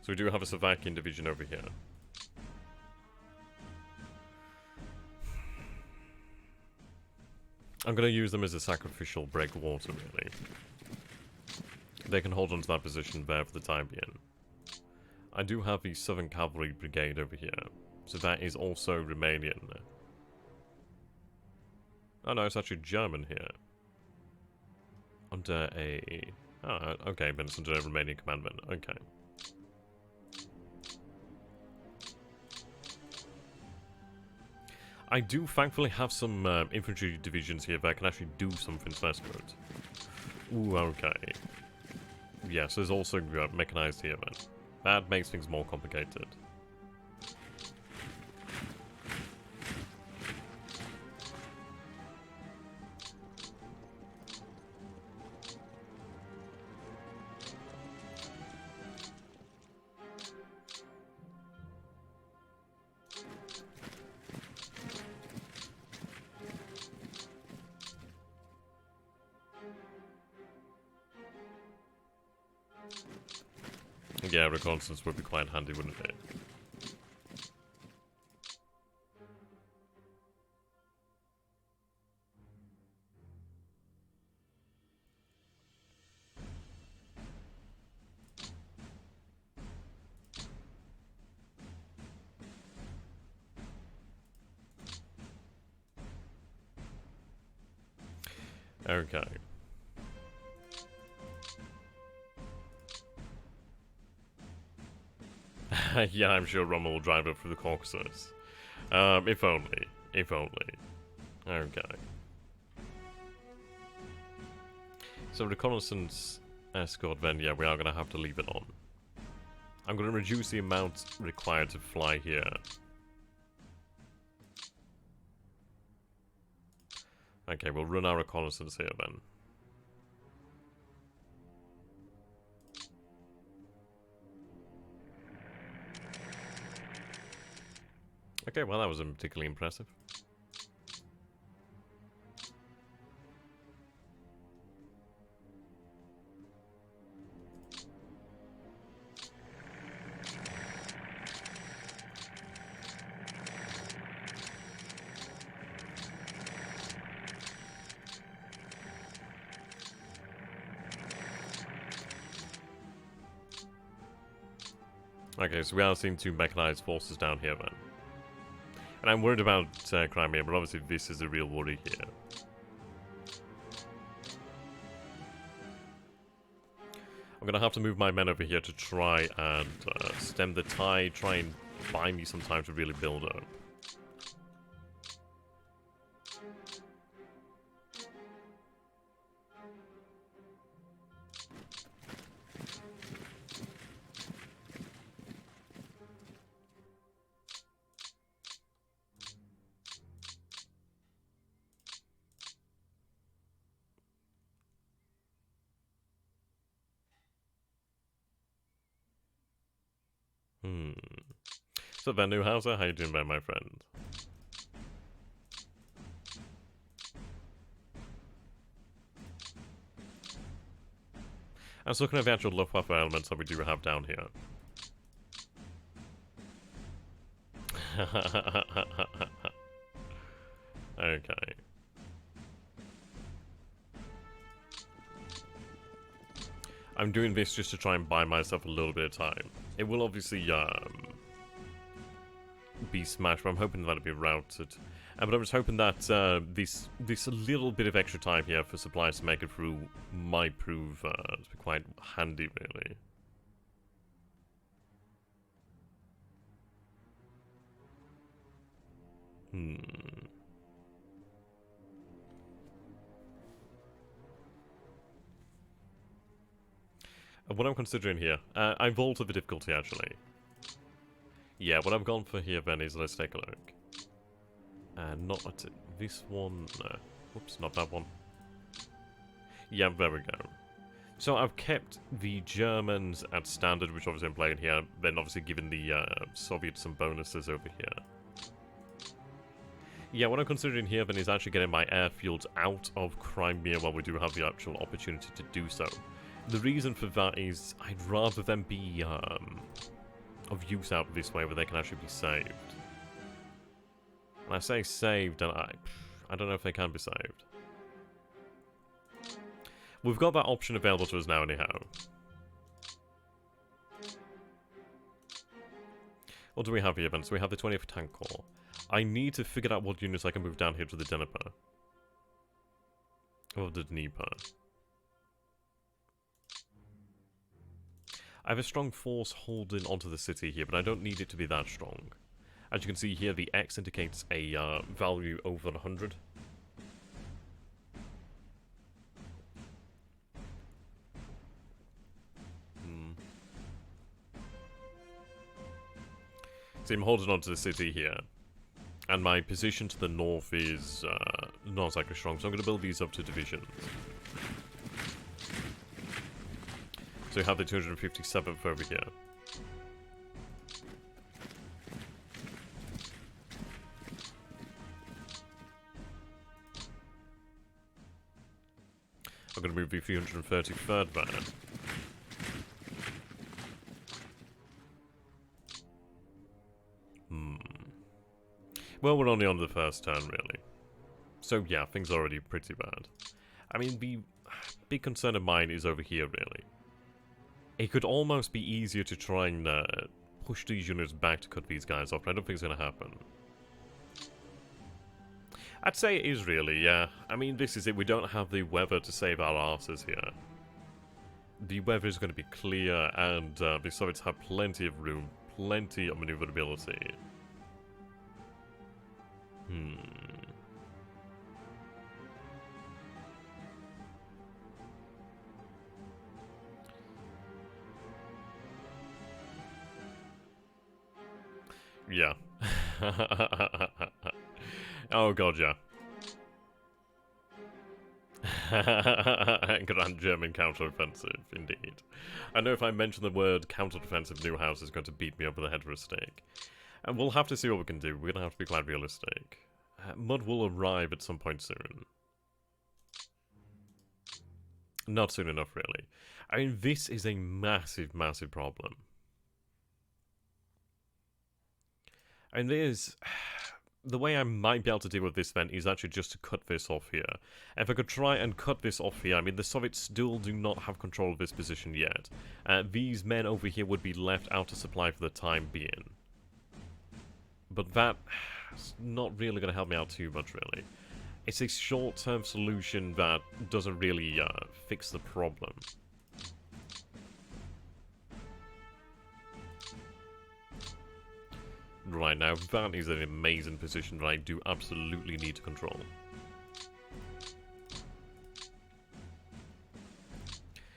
So we do have a Slovakian division over here. I'm going to use them as a sacrificial breakwater, really. They can hold on to that position there for the time being. I do have the Southern Cavalry Brigade over here, so that is also Romanian. Oh no, it's actually German here. Under a... Oh, okay, but it's under a Romanian commandment. Okay. I do thankfully have some infantry divisions here that can actually do something westward. Ooh, okay. Yes, there's also mechanized here then. That makes things more complicated. Yeah, reconnaissance would be quite handy, wouldn't it? Okay. Yeah, I'm sure Rommel will drive up through the Caucasus. If only. If only. Okay. So reconnaissance escort then, yeah, we are going to have to leave it on. I'm going to reduce the amount required to fly here. Okay, we'll run our reconnaissance here then. Okay, well that wasn't particularly impressive. Okay, so we are seeing two mechanized forces down here then. And I'm worried about Crimea, but obviously this is a real worry here. I'm going to have to move my men over here to try and stem the tide, try and buy me some time to really build up. So Ben Newhouser, how you doing there, my friend? I was looking at the actual Luftwaffe elements that we do have down here. Okay. I'm doing this just to try and buy myself a little bit of time. It will obviously be smashed, but I'm hoping that'll be routed. But I was hoping that this little bit of extra time here for supplies to make it through might prove to be quite handy, really. What I'm considering here, I've altered the difficulty actually. Yeah, what I've gone for here then is, let's take a look. Not this one, whoops, not that one. Yeah, there we go. So I've kept the Germans at standard, which obviously I'm playing here, then obviously given the Soviets some bonuses over here. Yeah, what I'm considering here then is actually getting my airfields out of Crimea while we do have the actual opportunity to do so. The reason for that is I'd rather them be of use out this way where they can actually be saved. When I say saved, I don't know if they can be saved. We've got that option available to us now anyhow. What do we have here then? So we have the 20th Tank Corps. I need to figure out what units I can move down here to the Dnieper. Or the Dnieper. I have a strong force holding onto the city here, but I don't need it to be that strong. As you can see here, the X indicates a value over 100. So I'm holding onto the city here. And my position to the north is not exactly strong, so I'm going to build these up to divisions. So we have the 257th over here. I'm going to move the 333rd there. Well, we're only on the first turn, really. So, yeah, things are already pretty bad. I mean, the big concern of mine is over here, really. It could almost be easier to try and push these units back to cut these guys off, but I don't think it's going to happen. I'd say it is, really, yeah. I mean, this is it. We don't have the weather to save our asses here. The weather is going to be clear, and the Soviets have plenty of room, plenty of maneuverability. Yeah. Oh god, yeah. Grand German counteroffensive, indeed. I know if I mention the word counteroffensive, Neuhaus is going to beat me over the head with a stick. And we'll have to see what we can do. We're going to have to be quite realistic. Mud will arrive at some point soon. Not soon enough, really. I mean, this is a massive, massive problem. And there's... The way I might be able to deal with this then is actually just to cut this off here. If I could try and cut this off here, I mean, the Soviets still do not have control of this position yet. These men over here would be left out of supply for the time being. But that's not really going to help me out too much, really. It's a short-term solution that doesn't really fix the problem. Right, now that is an amazing position that I do absolutely need to control.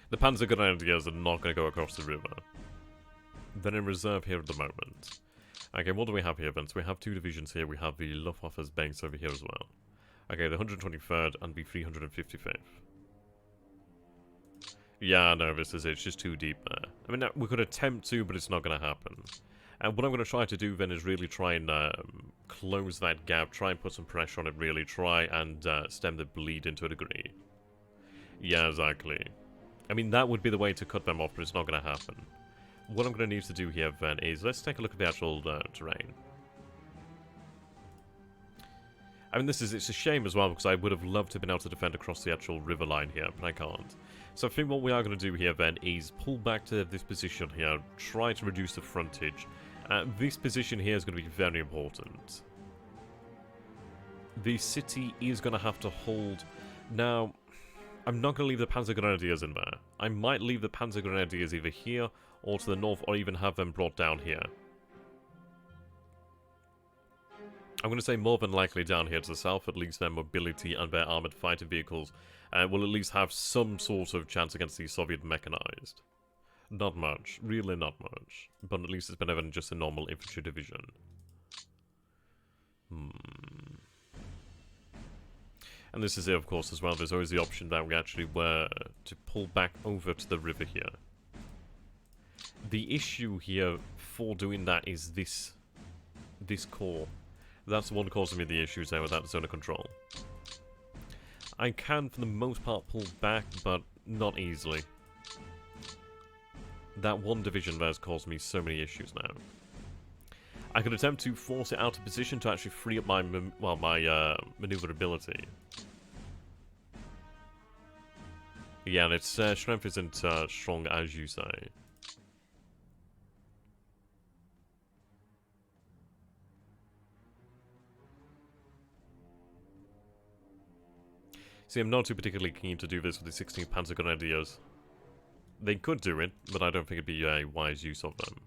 The Panzer Grenadiers are not going to go across the river. They're in reserve here at the moment. Okay, what do we have here then? So we have two divisions here. We have the Luftwaffe's base over here as well. Okay, the 123rd and the 355th. Yeah, no, this is it. It's just too deep there. I mean, we could attempt to, but it's not going to happen. And what I'm going to try to do then is really try and close that gap, try and put some pressure on it, really try and stem the bleed into a degree. Yeah, exactly. I mean, that would be the way to cut them off, but it's not going to happen. What I'm going to need to do here then is, let's take a look at the actual terrain. I mean, it's a shame as well, because I would have loved to have been able to defend across the actual river line here, but I can't. So I think what we are going to do here then is pull back to this position here, try to reduce the frontage. This position here is going to be very important. The city is going to have to hold. Now, I'm not going to leave the Panzer Grenadiers in there. I might leave the Panzer Grenadiers either here or to the north, or even have them brought down here. I'm going to say more than likely down here to the south. At least their mobility and their armoured fighting vehicles will at least have some sort of chance against the Soviet mechanized. Not much. Really not much. But at least it's better than just a normal infantry division. And this is it, of course, as well. There's always the option that we actually were to pull back over to the river here. The issue here for doing that is this corps. That's the one causing me the issues there with that zone of control. I can, for the most part, pull back, but not easily. That one division there has caused me so many issues now. I could attempt to force it out of position to actually free up my, maneuverability. Yeah, and its strength isn't strong, as you say. See, I'm not too particularly keen to do this with the 16th Panzer Grenadiers. They could do it, but I don't think it'd be a wise use of them.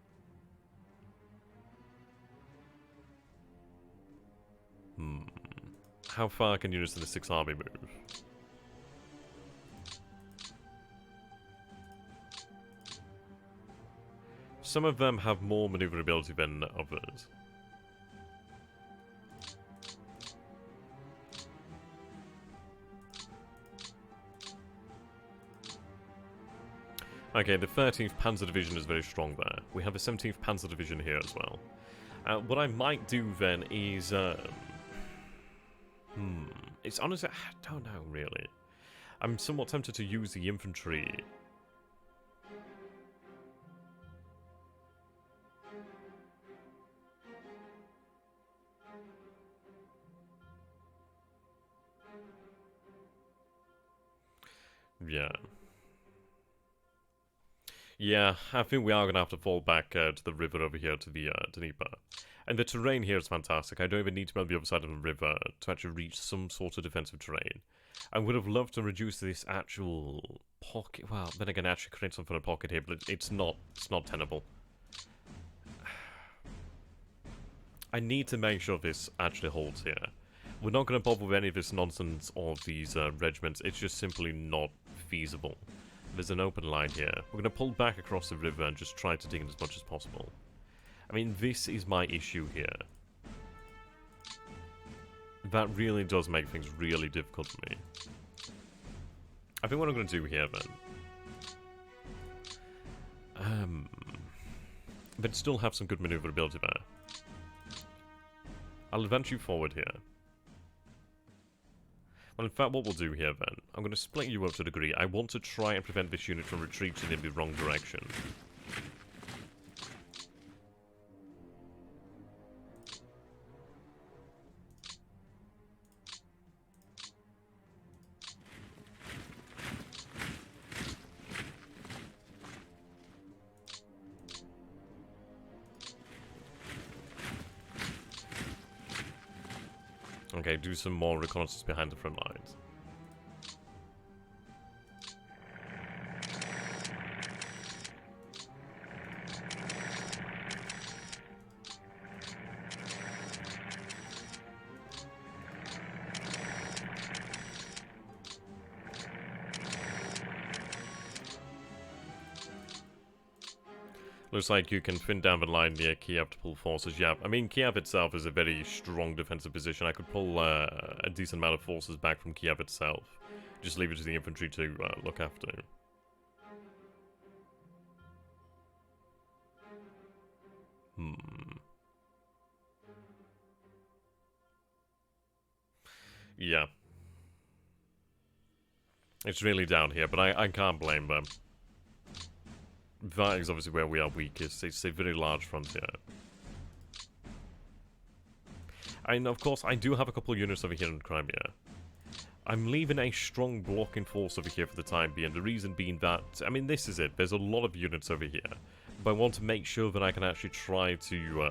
How far can units in the 6th Army move? Some of them have more maneuverability than others. Okay, the 13th Panzer Division is very strong there. We have the 17th Panzer Division here as well. What I might do then is... It's honestly... I don't know, really. I'm somewhat tempted to use the infantry. Yeah. Yeah, I think we are going to have to fall back to the river over here, to the Dnieper. And the terrain here is fantastic. I don't even need to be on the other side of the river to actually reach some sort of defensive terrain. I would have loved to reduce this actual pocket. Well, then again, actually create some kind of pocket here, but it's not tenable. I need to make sure this actually holds here. We're not going to bother with any of this nonsense of these regiments. It's just simply not feasible. There's an open line here. We're going to pull back across the river and just try to dig in as much as possible. I mean, this is my issue here. That really does make things really difficult for me. I think what I'm going to do here, then... but still have some good maneuverability there. I'll advance you forward here. Well, in fact, what we'll do here, then, I'm going to split you up to a degree. I want to try and prevent this unit from retreating in the wrong direction. Okay, do some more reconnaissance behind the front lines. Looks like you can thin down the line near Kiev to pull forces. Yeah, I mean, Kiev itself is a very strong defensive position. I could pull a decent amount of forces back from Kiev itself. Just leave it to the infantry to look after. Yeah. It's really down here, but I can't blame them. That is obviously where we are weakest. It's a very large frontier. And of course, I do have a couple of units over here in Crimea. I'm leaving a strong blocking force over here for the time being. The reason being that, I mean, this is it. There's a lot of units over here. But I want to make sure that I can actually try to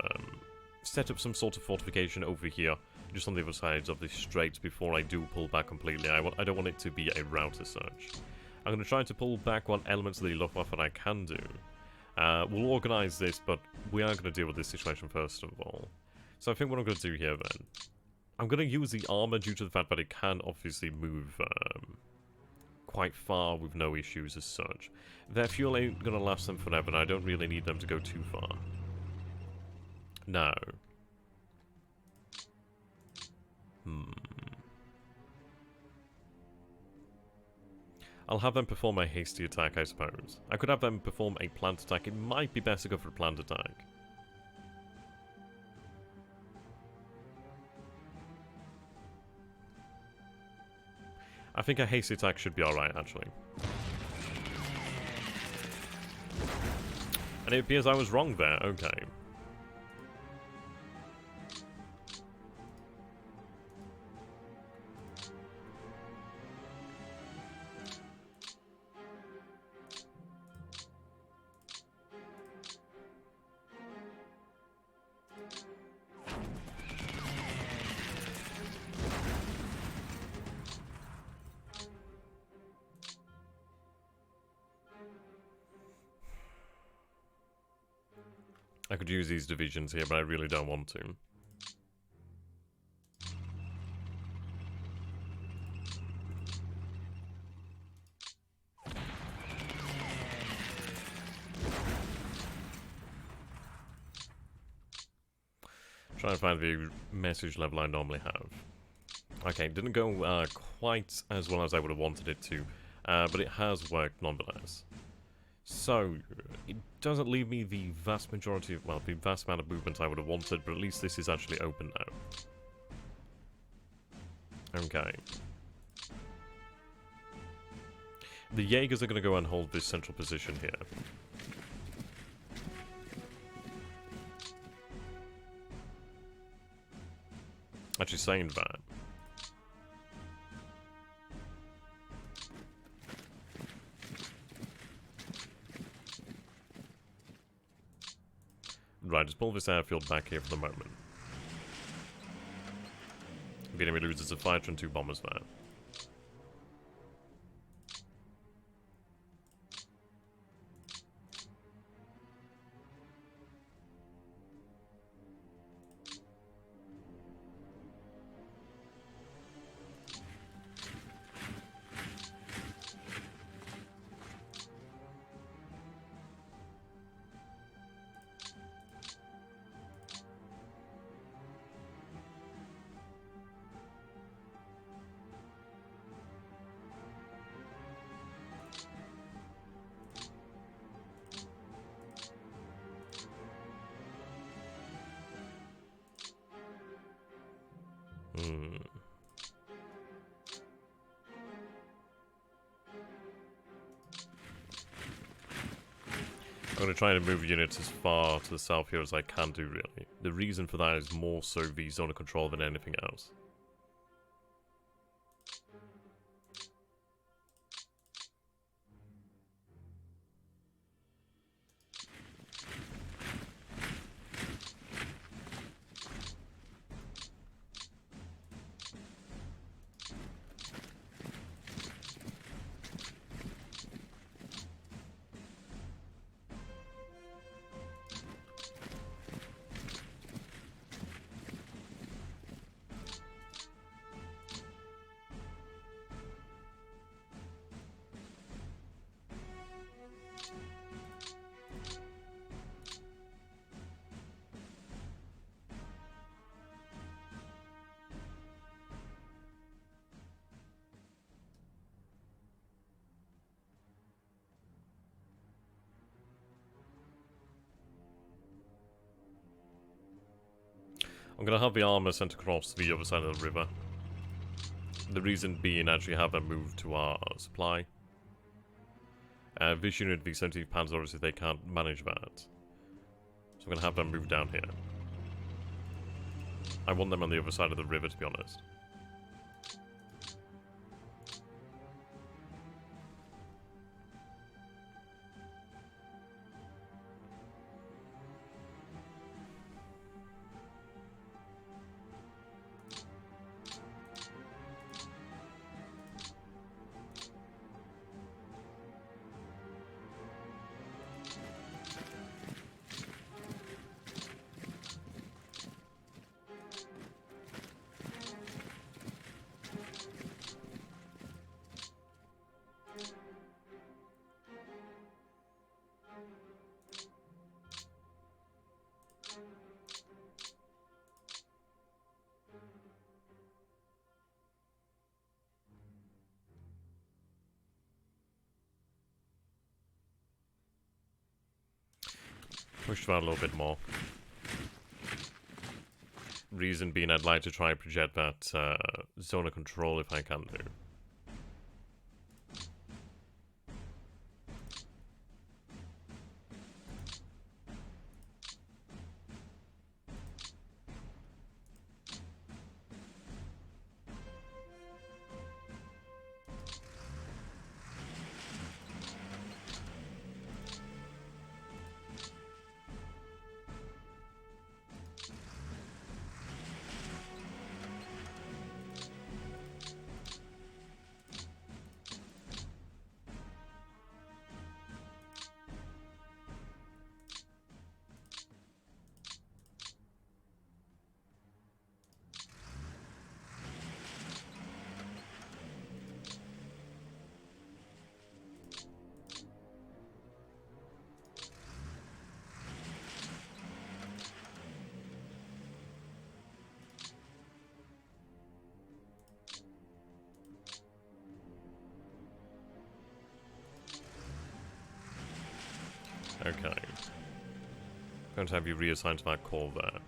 set up some sort of fortification over here, just on the other sides of the straits before I do pull back completely. I don't want it to be a rout as such. I'm going to try to pull back what elements of the Luftwaffe that I can do. We'll organise this, but we are going to deal with this situation first of all. So I think what I'm going to do here then, I'm going to use the armour due to the fact that it can obviously move quite far with no issues as such. Their fuel ain't going to last them forever, and I don't really need them to go too far. Now. I'll have them perform a hasty attack, I suppose. I could have them perform a plant attack. It might be best to go for a plant attack. I think a hasty attack should be alright, actually. And it appears I was wrong there, okay. I could use these divisions here, but I really don't want to. Try and find the message level I normally have. Okay, didn't go quite as well as I would have wanted it to, but it has worked nonetheless. So, it doesn't leave me the vast majority of, well, the vast amount of movement I would have wanted, but at least this is actually open now. Okay. The Jaegers are going to go and hold this central position here. Actually saying that. Right, just pull this airfield back here for the moment. The enemy loses a fighter and 2 bombers there. I'm going to try and move units as far to the south here as I can do, really. The reason for that is more so the zone of control than anything else. I'm going to have the armor sent across to the other side of the river. The reason being, actually have them move to our supply. This unit, the 17th Panzer, obviously they can't manage that. So I'm going to have them move down here. I want them on the other side of the river, to be honest. Push that a little bit more. Reason being, I'd like to try and project that zone of control if I can do. Okay. Going to have you reassigned to that core there.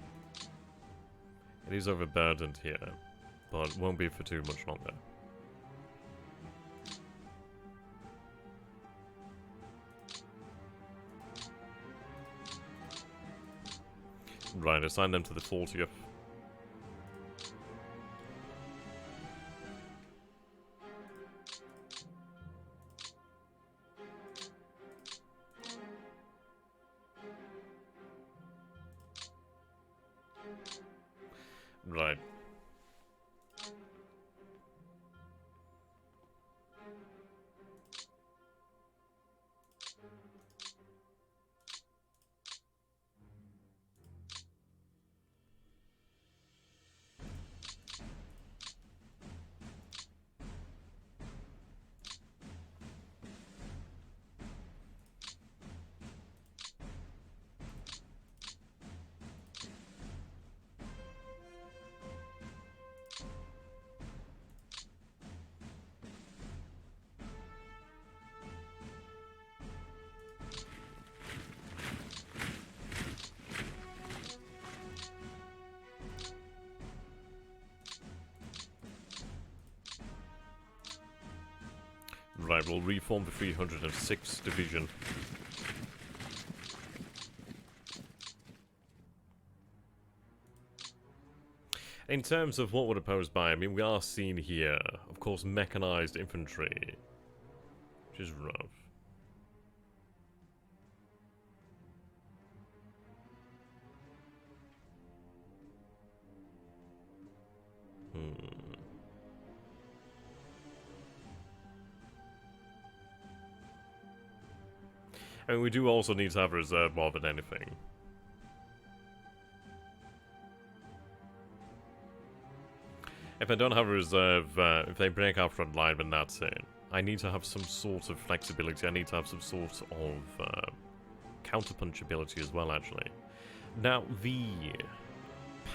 It is overburdened here, but won't be for too much longer. Right, assign them to the 40th. Right. Right, we'll reform the 306th Division. In terms of what we're opposed by, I mean, we are seeing here, of course, mechanized infantry, which is rough. I mean, we do also need to have a reserve more than anything. If I don't have a reserve, if they break our front line, then that's it. I need to have some sort of flexibility. I need to have some sort of counterpunch ability as well, actually. Now, the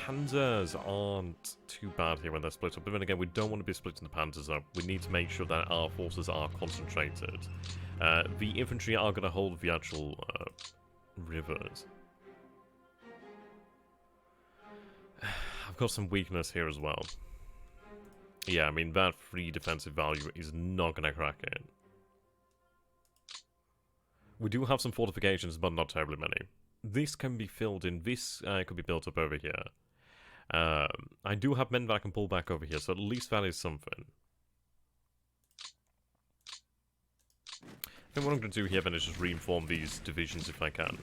Panzers aren't too bad here when they're split up. But then again, we don't want to be splitting the Panzers up. We need to make sure that our forces are concentrated. The infantry are going to hold the actual rivers. I've got some weakness here as well. Yeah, I mean, that free defensive value is not going to crack it. We do have some fortifications, but not terribly many. This can be filled in. This could be built up over here. I do have men that I can pull back over here, so at least that is something. I think what I'm going to do here then is just reinform these divisions if I can.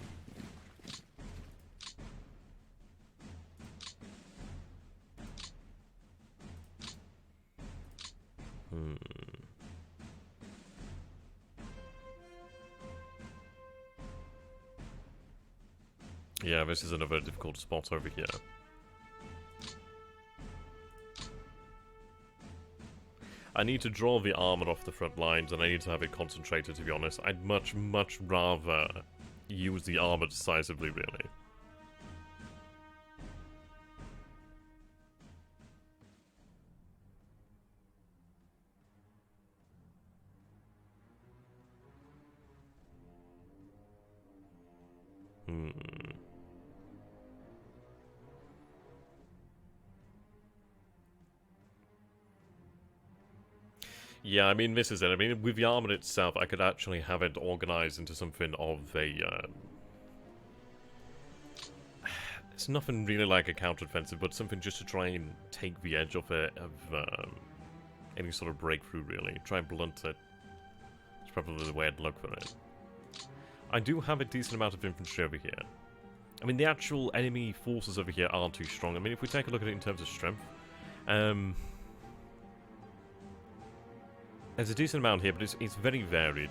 Yeah, this is another difficult spot over here. I need to draw the armor off the front lines, and I need to have it concentrated, to be honest. I'd much, much rather use the armor decisively, really. Yeah, I mean, this is it. I mean, with the armor itself, I could actually have it organized into something of a... it's nothing really like a counter-offensive, but something just to try and take the edge off it, of any sort of breakthrough, really. Try and blunt it. It's probably the way I'd look for it. I do have a decent amount of infantry over here. I mean, the actual enemy forces over here aren't too strong. I mean, if we take a look at it in terms of strength, there's a decent amount here, but it's very varied.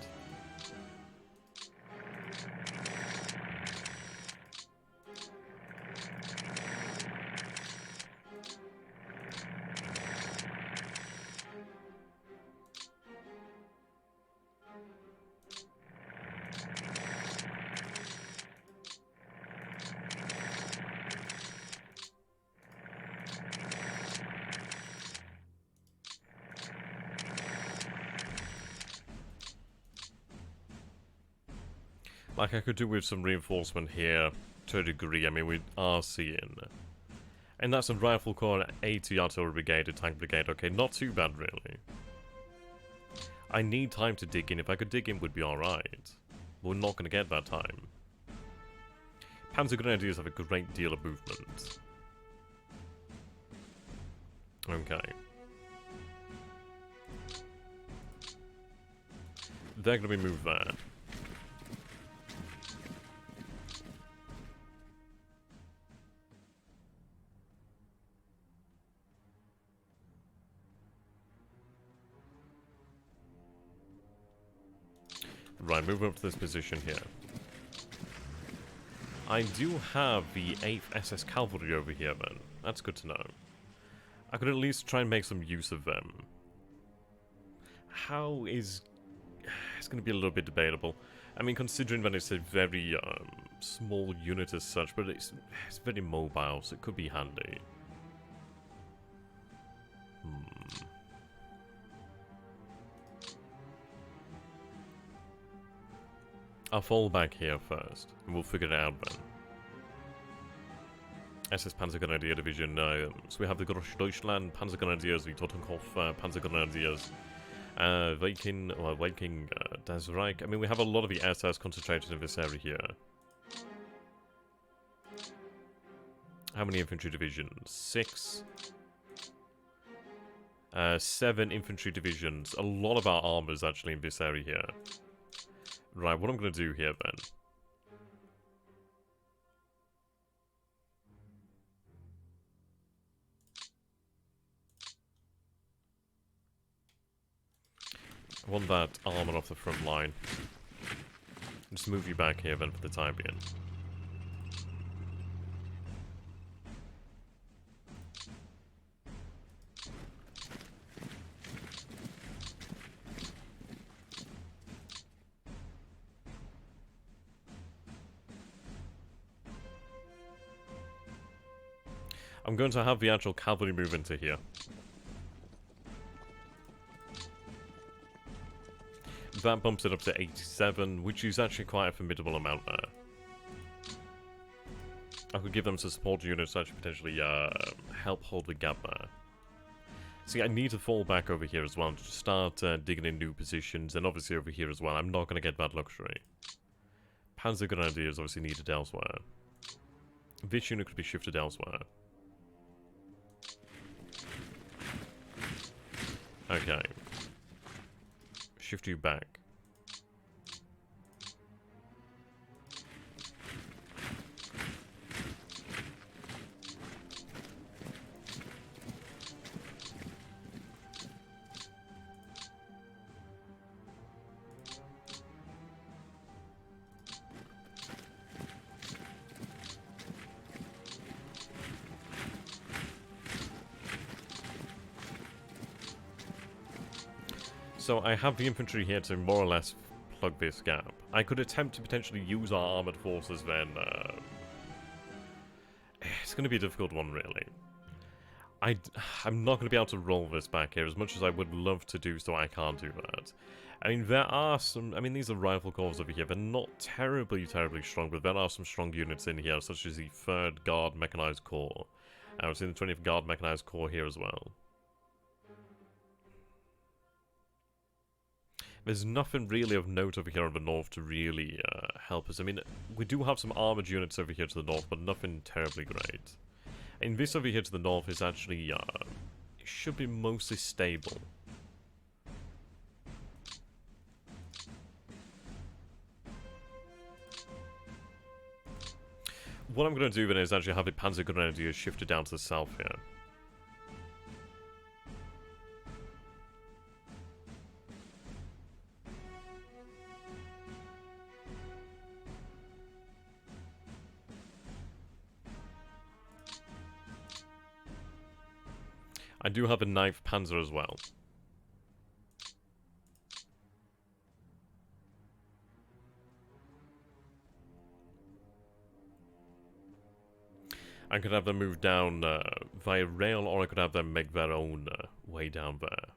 Like, I could do with some reinforcement here to a degree. I mean, we are seeing. And that's a rifle corps, 80 artillery brigade, a tank brigade. Okay, not too bad, really. I need time to dig in. If I could dig in, would be alright. We're not going to get that time. Panzer Grenadiers have a great deal of movement. Okay. They're going to be moved there. Right, move up to this position here. I do have the 8th SS Cavalry over here, then. That's good to know. I could at least try and make some use of them. How is... It's going to be a little bit debatable. I mean, considering that it's a very small unit as such, but it's very mobile, so it could be handy. I'll fall back here first, and we'll figure it out then. SS Panzergrenadier Division, so we have the Deutschland Panzergrenadiers, the Totenkopf Panzergrenadiers, Viking Das Reich. I mean, we have a lot of the SS concentrated in this area here. How many infantry divisions? 6. 7 infantry divisions. A lot of our armor is actually in this area here. Right, what I'm going to do here then. I want that armor off the front line. Just move you back here then for the time being. I'm going to have the actual cavalry move into here. That bumps it up to 87, which is actually quite a formidable amount there. I could give them some support units to actually potentially help hold the gap there. See, I need to fall back over here as well to start digging in new positions, and obviously over here as well. I'm not going to get that luxury. Panzer Grenadiers obviously needed elsewhere. This unit could be shifted elsewhere. Okay. Shift you back. So I have the infantry here to more or less plug this gap. I could attempt to potentially use our armoured forces then. It's going to be a difficult one, really. I'm not going to be able to roll this back here as much as I would love to do so. I can't do that. I mean, there are some... I mean, these are rifle corps over here. They're not terribly strong, but there are some strong units in here, such as the 3rd Guard Mechanized Corps. I've seen the 20th Guard Mechanized Corps here as well. There's nothing really of note over here on the north to really help us. I mean, we do have some armoured units over here to the north, but nothing terribly great. And this over here to the north is actually, it should be mostly stable. What I'm going to do then is actually have the Panzer Grenadiers shifted down to the south here. I do have a 9th Panzer as well. I could have them move down via rail, or I could have them make their own way down there.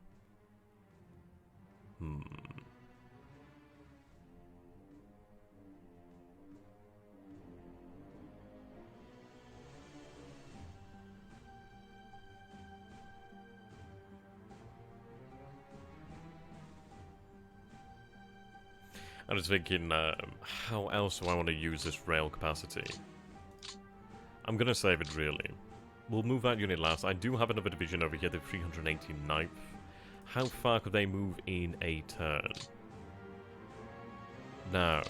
I'm just thinking, how else do I want to use this rail capacity? I'm gonna save it, really. We'll move that unit last. I do have another division over here, the 389th. How far could they move in a turn? Now,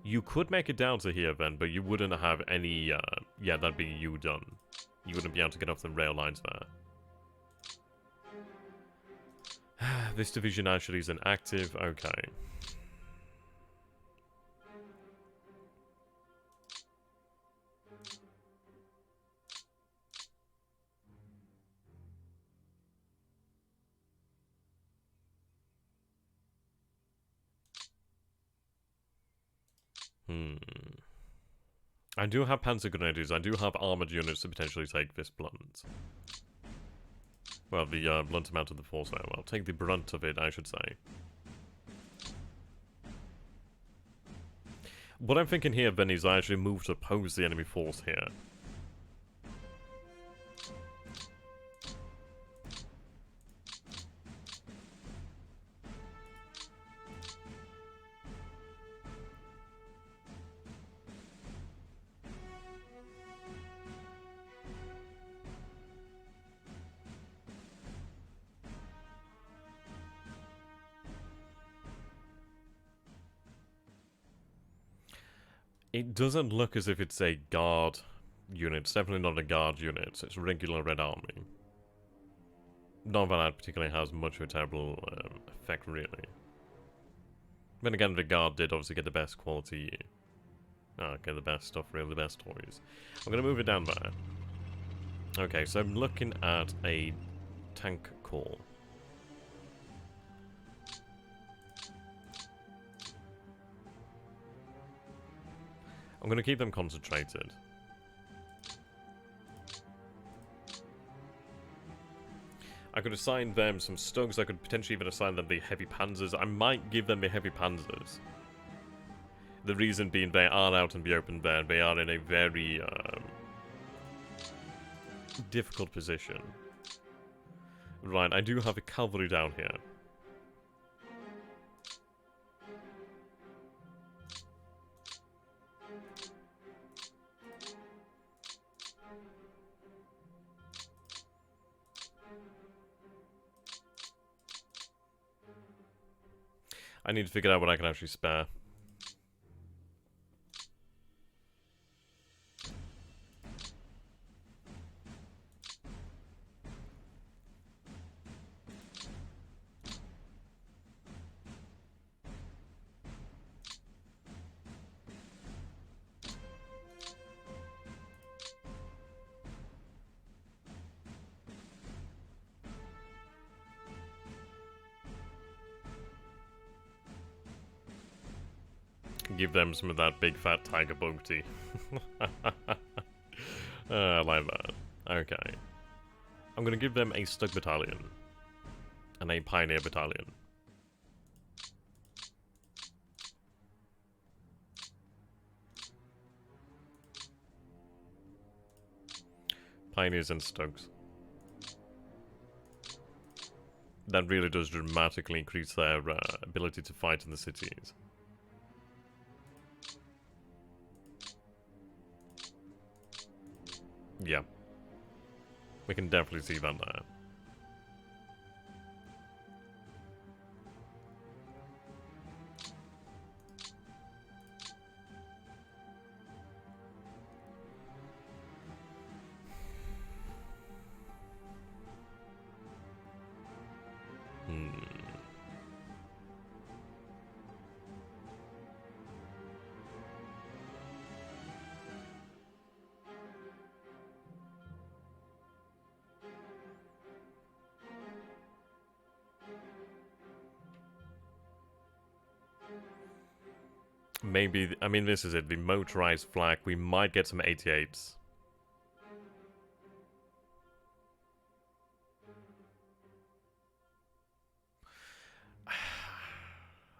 you could make it down to here then, but you wouldn't have any, yeah, that'd be you done. You wouldn't be able to get off the rail lines there. This division actually is inactive, okay. I do have panzer grenadiers. I do have armored units to potentially take this blunt. Well, the blunt amount of the force there. Well, take the brunt of it, I should say. What I'm thinking here, then, is I actually move to oppose the enemy force here. It doesn't look as if it's a guard unit. It's definitely not a guard unit. It's a regular Red Army. Not that particularly has much of a terrible effect, really. Then again, the guard did obviously get the best quality. Okay, the best stuff, really, the best toys. I'm going to move it down there. Okay, so I'm looking at a tank corps. I'm going to keep them concentrated. I could assign them some Stugs. I could potentially even assign them the heavy panzers. I might give them the heavy panzers. The reason being they are out in the open there. They are in a very difficult position. Right, I do have a cavalry down here. I need to figure out what I can actually spare. Give them some of that big fat tiger bug tea. I like that. Okay. I'm gonna give them a Stug Battalion. And a Pioneer Battalion. Pioneers and Stugs. That really does dramatically increase their ability to fight in the cities. Yeah. We can definitely see that there. Maybe, I mean, this is it, the motorized flak. We might get some 88s.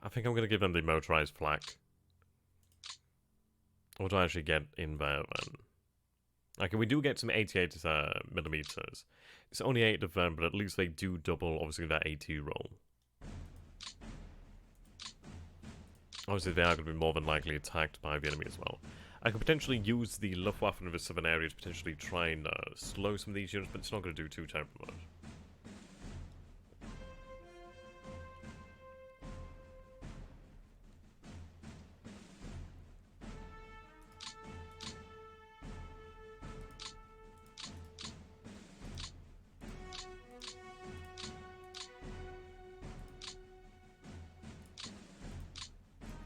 I think I'm going to give them the motorized flak. What do I actually get in there, then? Okay, we do get some 88 millimeters. It's only 8 of them, but at least they do double, obviously, that AT roll. Obviously, they are going to be more than likely attacked by the enemy as well. I could potentially use the Luftwaffe in the southern area to potentially try and slow some of these units, but it's not going to do too terribly much.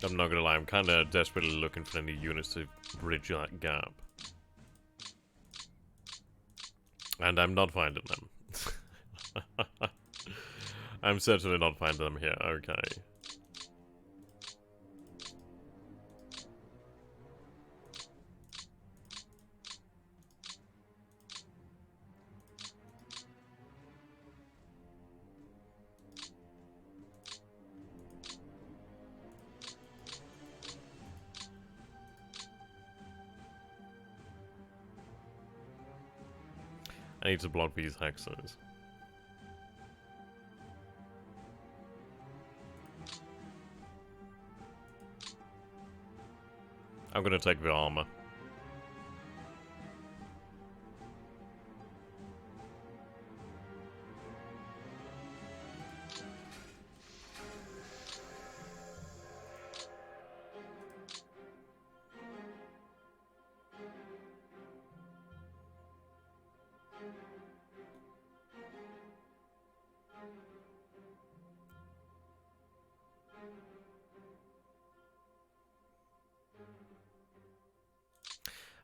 I'm not gonna lie, I'm kinda desperately looking for any units to bridge that gap. And I'm not finding them. I'm certainly not finding them here, okay. I need to block these hexes. I'm gonna take the armor.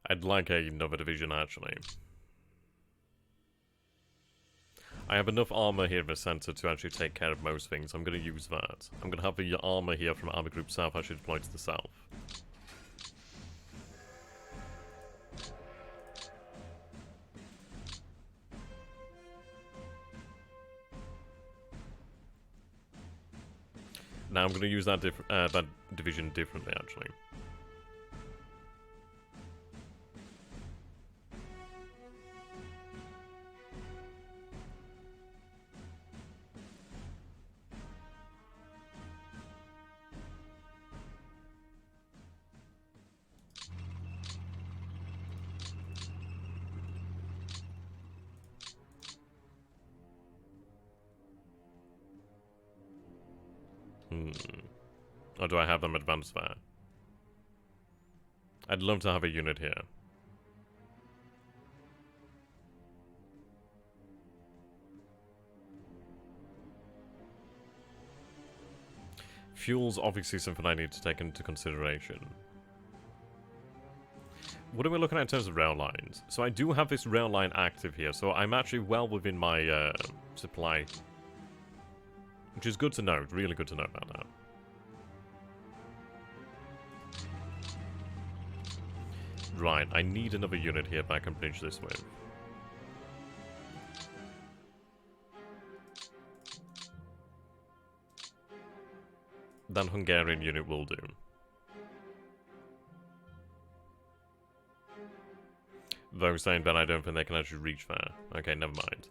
I'd like another division, actually. I have enough armor here in the center to actually take care of most things. I'm going to use that. I'm going to have the armor here from Army Group South actually deployed to the south. Now I'm going to use that division differently, actually. Or do I have them advanced there? I'd love to have a unit here. Fuel's obviously something I need to take into consideration. What are we looking at in terms of rail lines? So I do have this rail line active here, so I'm actually well within my supply. Which is good to know, really good to know about that. Right, I need another unit here that I can bridge this with. That Hungarian unit will do. Though saying that I don't think they can actually reach there. Okay, never mind.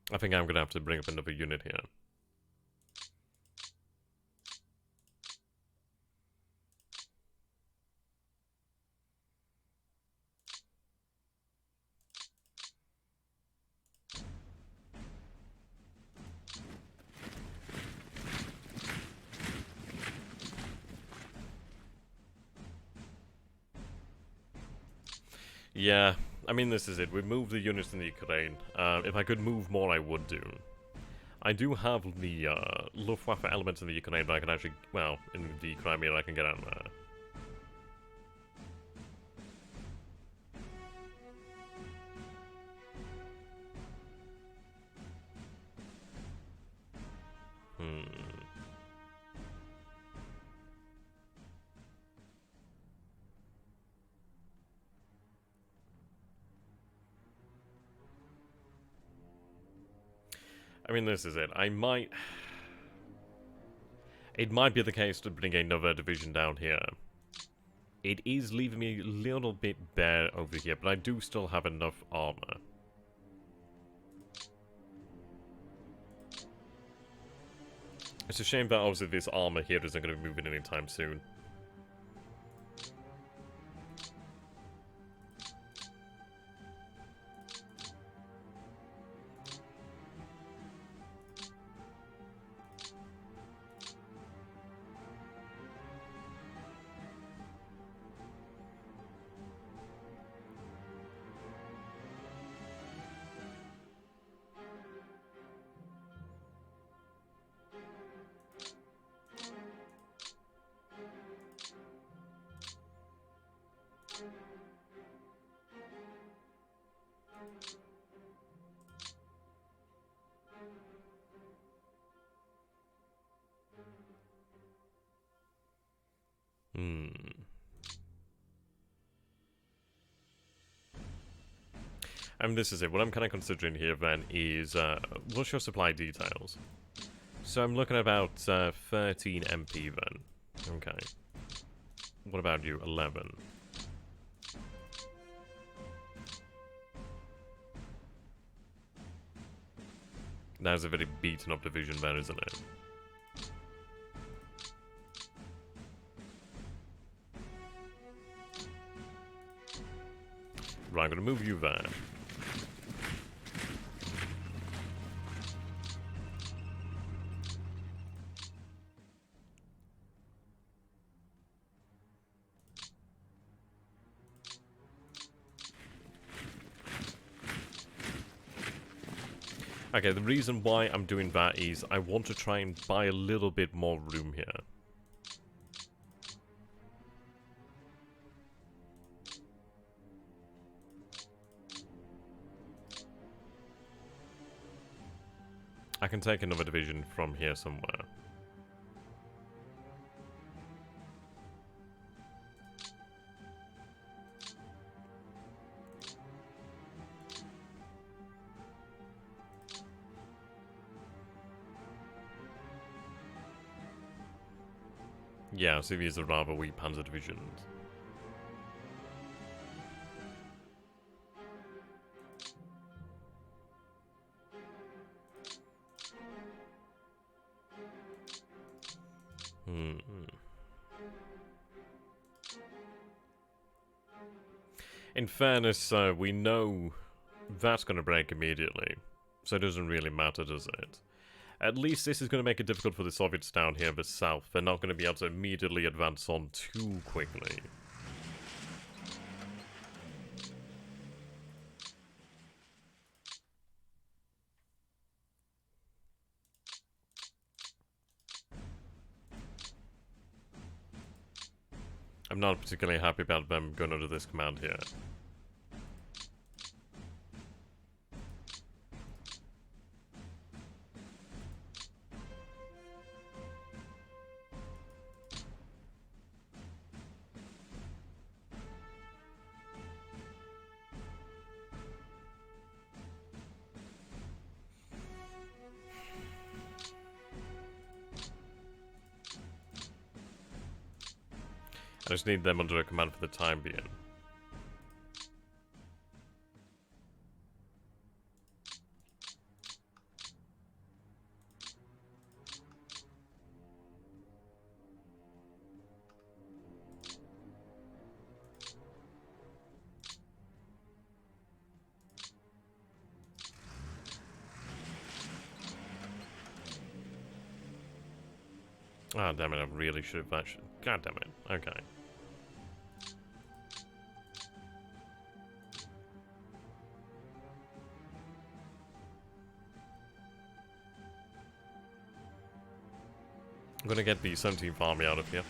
I think I'm going to have to bring up another unit here. Yeah, I mean, this is it. We've moved the units in the Ukraine. If I could move more, I would do. I do have the Luftwaffe elements in the Ukraine, but I can actually, well, in the Crimea, I can get out of there. I mean, this is it. I might... It might be the case to bring another division down here. It is leaving me a little bit bare over here, but I do still have enough armor. It's a shame that obviously this armor here isn't going to be moving anytime soon. And this is it. What I'm kind of considering here then is, what's your supply details? So I'm looking at about 13 MP then. Okay. What about you? 11. That's a very beaten up division then, isn't it? Right, I'm going to move you there. Okay, the reason why I'm doing that is I want to try and buy a little bit more room here. I can take another division from here somewhere. Yeah, so these are rather weak panzer divisions. In fairness, we know that's going to break immediately, so it doesn't really matter, does it? At least this is going to make it difficult for the Soviets down here in the south. They're not going to be able to immediately advance on too quickly. I'm not particularly happy about them going under this command here. I just need them under a command for the time being. Ah, damn it, I really should have actually... God damn it. Okay. I'm gonna get the 17th Army out of here.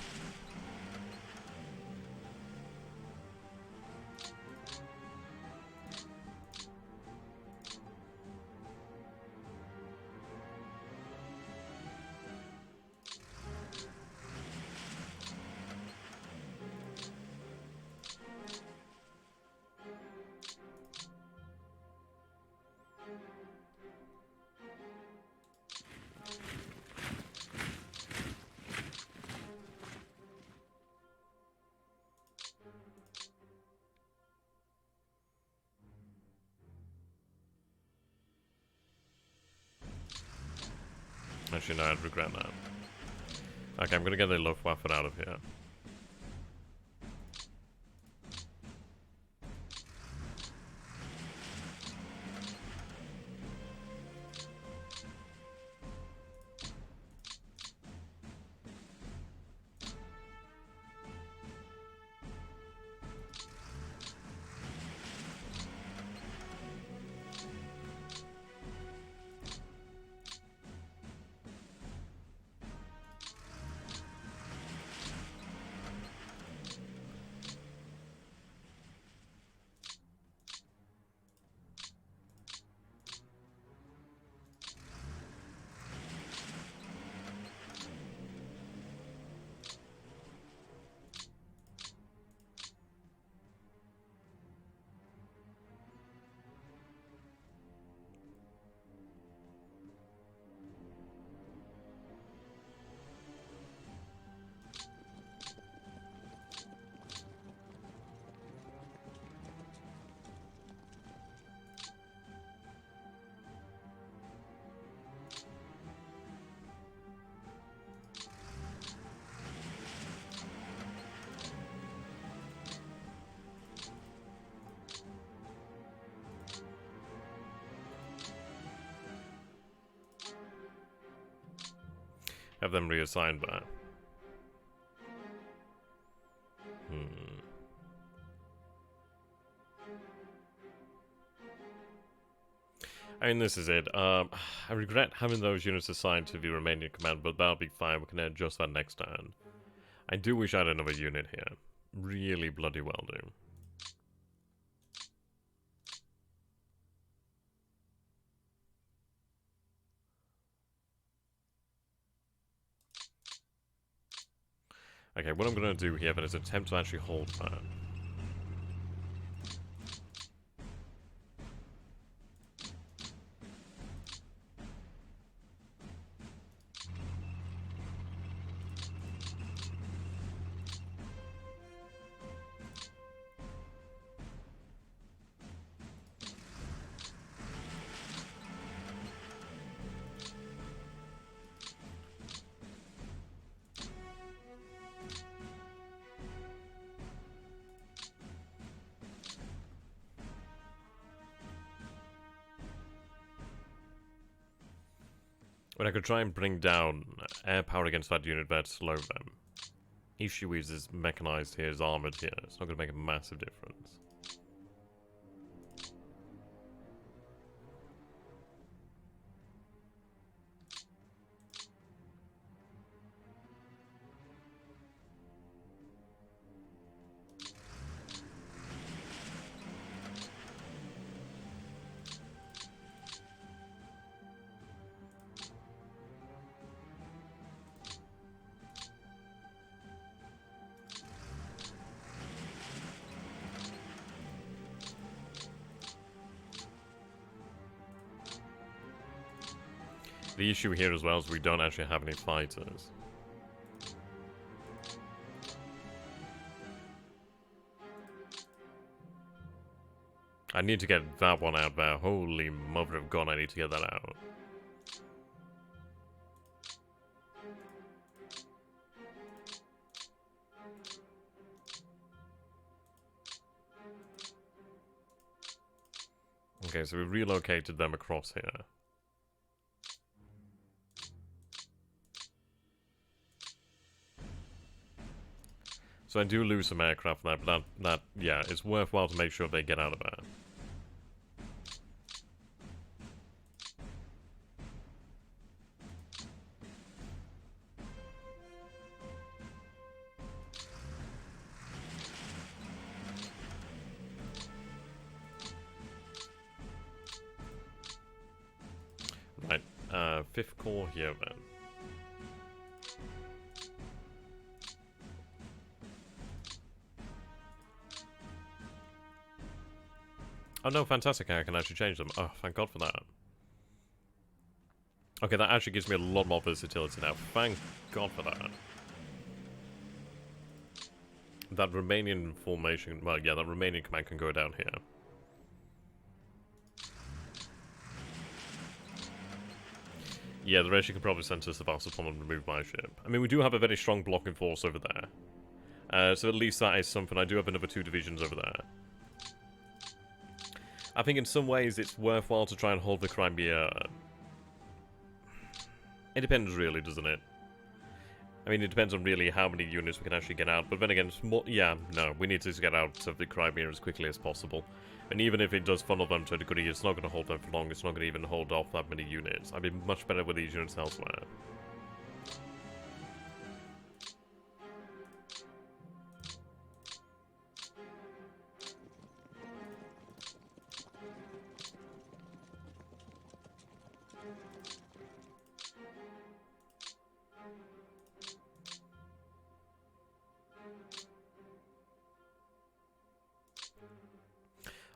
Actually, no, I'd regret that. Okay, I'm gonna get the Luftwaffe out of here. Have them reassigned back. I mean, this is it. I regret having those units assigned to the Romanian command, but that'll be fine. We can adjust that next turn. I do wish I had another unit here. Really bloody well do. Okay, what I'm going to do here then is attempt to actually hold that. When I could try and bring down air power against that unit, but slow them. Issue is his mechanized here, is armored here. It's not going to make a massive difference. The issue here as well is we don't actually have any fighters. I need to get that one out there. Holy mother of God, I need to get that out. Okay, so we relocated them across here. So I do lose some aircraft there, but that yeah, it's worthwhile to make sure they get out of there. Right, 5th Corps here then. Oh no, fantastic, I can actually change them. Oh, thank God for that. Okay, that actually gives me a lot more versatility now. Thank God for that. That Romanian formation, well, yeah, that Romanian command can go down here. Yeah, the rest you can probably send to Sevastopol and remove my ship. I mean, we do have a very strong blocking force over there. So at least that is something. I do have another 2 divisions over there. I think in some ways it's worthwhile to try and hold the Crimea. It depends really, doesn't it? I mean, it depends on really how many units we can actually get out. But then again, it's more, yeah, no, we need to get out of the Crimea as quickly as possible. And even if it does funnel them to a degree, it's not going to hold them for long. It's not going to even hold off that many units. I'd be much better with these units elsewhere.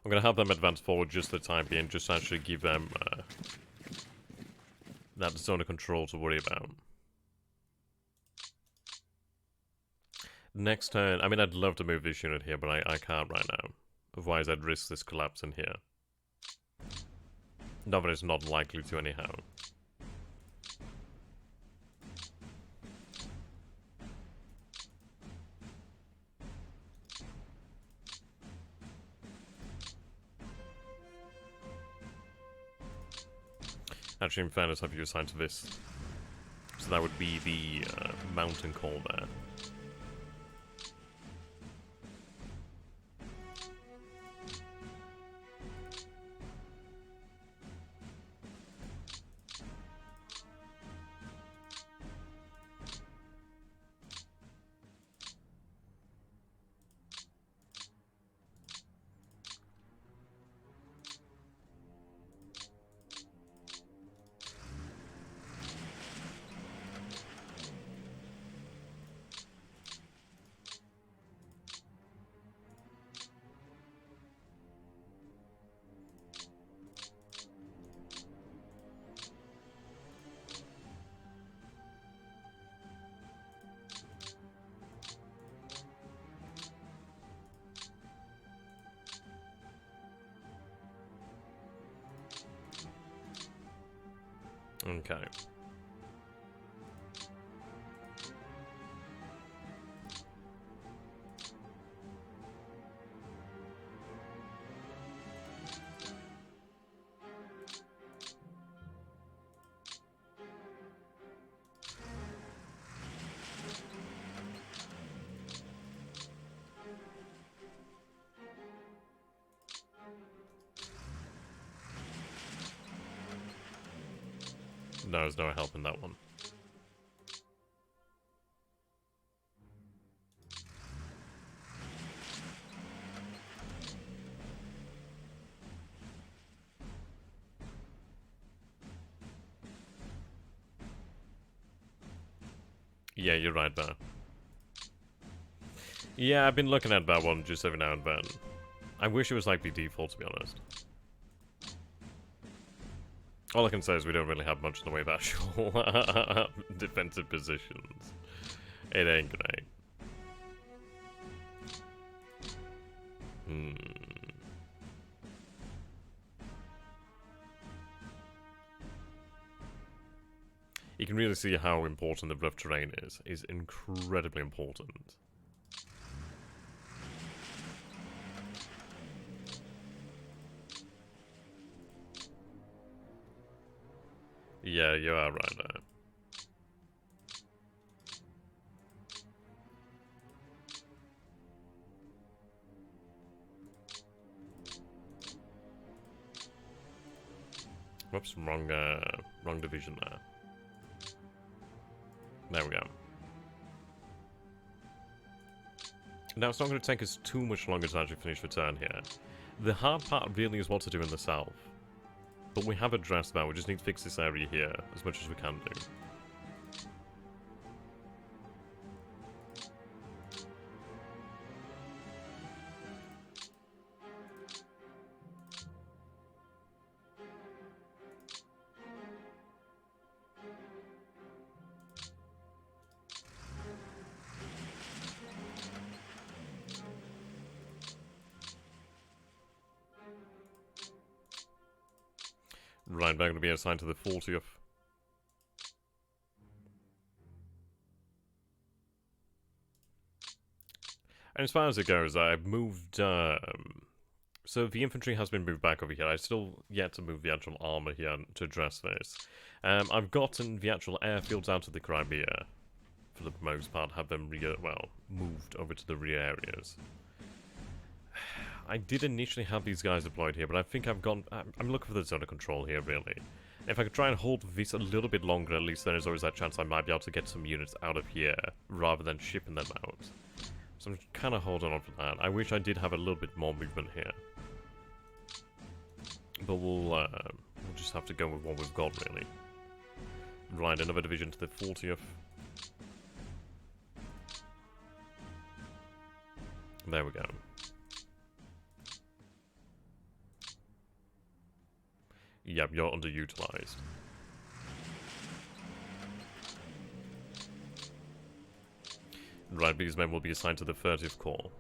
I'm going to have them advance forward just for the time being, just to actually give them that zone of control to worry about. Next turn, I mean, I'd love to move this unit here, but I can't right now. Otherwise, I'd risk this collapse in here. No, but it's not likely to anyhow. Actually, in fairness, have you assigned to this? So that would be the mountain call there. Okay. No, there's no help in that one. Yeah, you're right there. Yeah, I've been looking at that one just every now and then. I wish it was like the default, to be honest. All I can say is we don't really have much in the way of actual defensive positions. It ain't great. You can really see how important the rough terrain is. It's incredibly important. Yeah, you are right there. Whoops, wrong division there. There we go. Now, it's not going to take us too much longer to actually finish the turn here. The hard part really is what to do in the south. But we have addressed that, we just need to fix this area here as much as we can do. Right, they're going to be assigned to the 40th. as far as it goes, I've moved, so the infantry has been moved back over here. I still yet to move the actual armor here to address this. I've gotten the actual airfields out of the Crimea, for the most part, have them, moved over to the rear areas. I did initially have these guys deployed here, but I think I'm looking for the zone of control here, really. If I could try and hold this a little bit longer, at least there's always that chance I might be able to get some units out of here, rather than shipping them out. So I'm kind of holding on for that. I wish I did have a little bit more movement here. But we'll just have to go with what we've got, really. Right, another division to the 40th. There we go. Yep, you're underutilized. Right, these men will be assigned to the 30th Corps.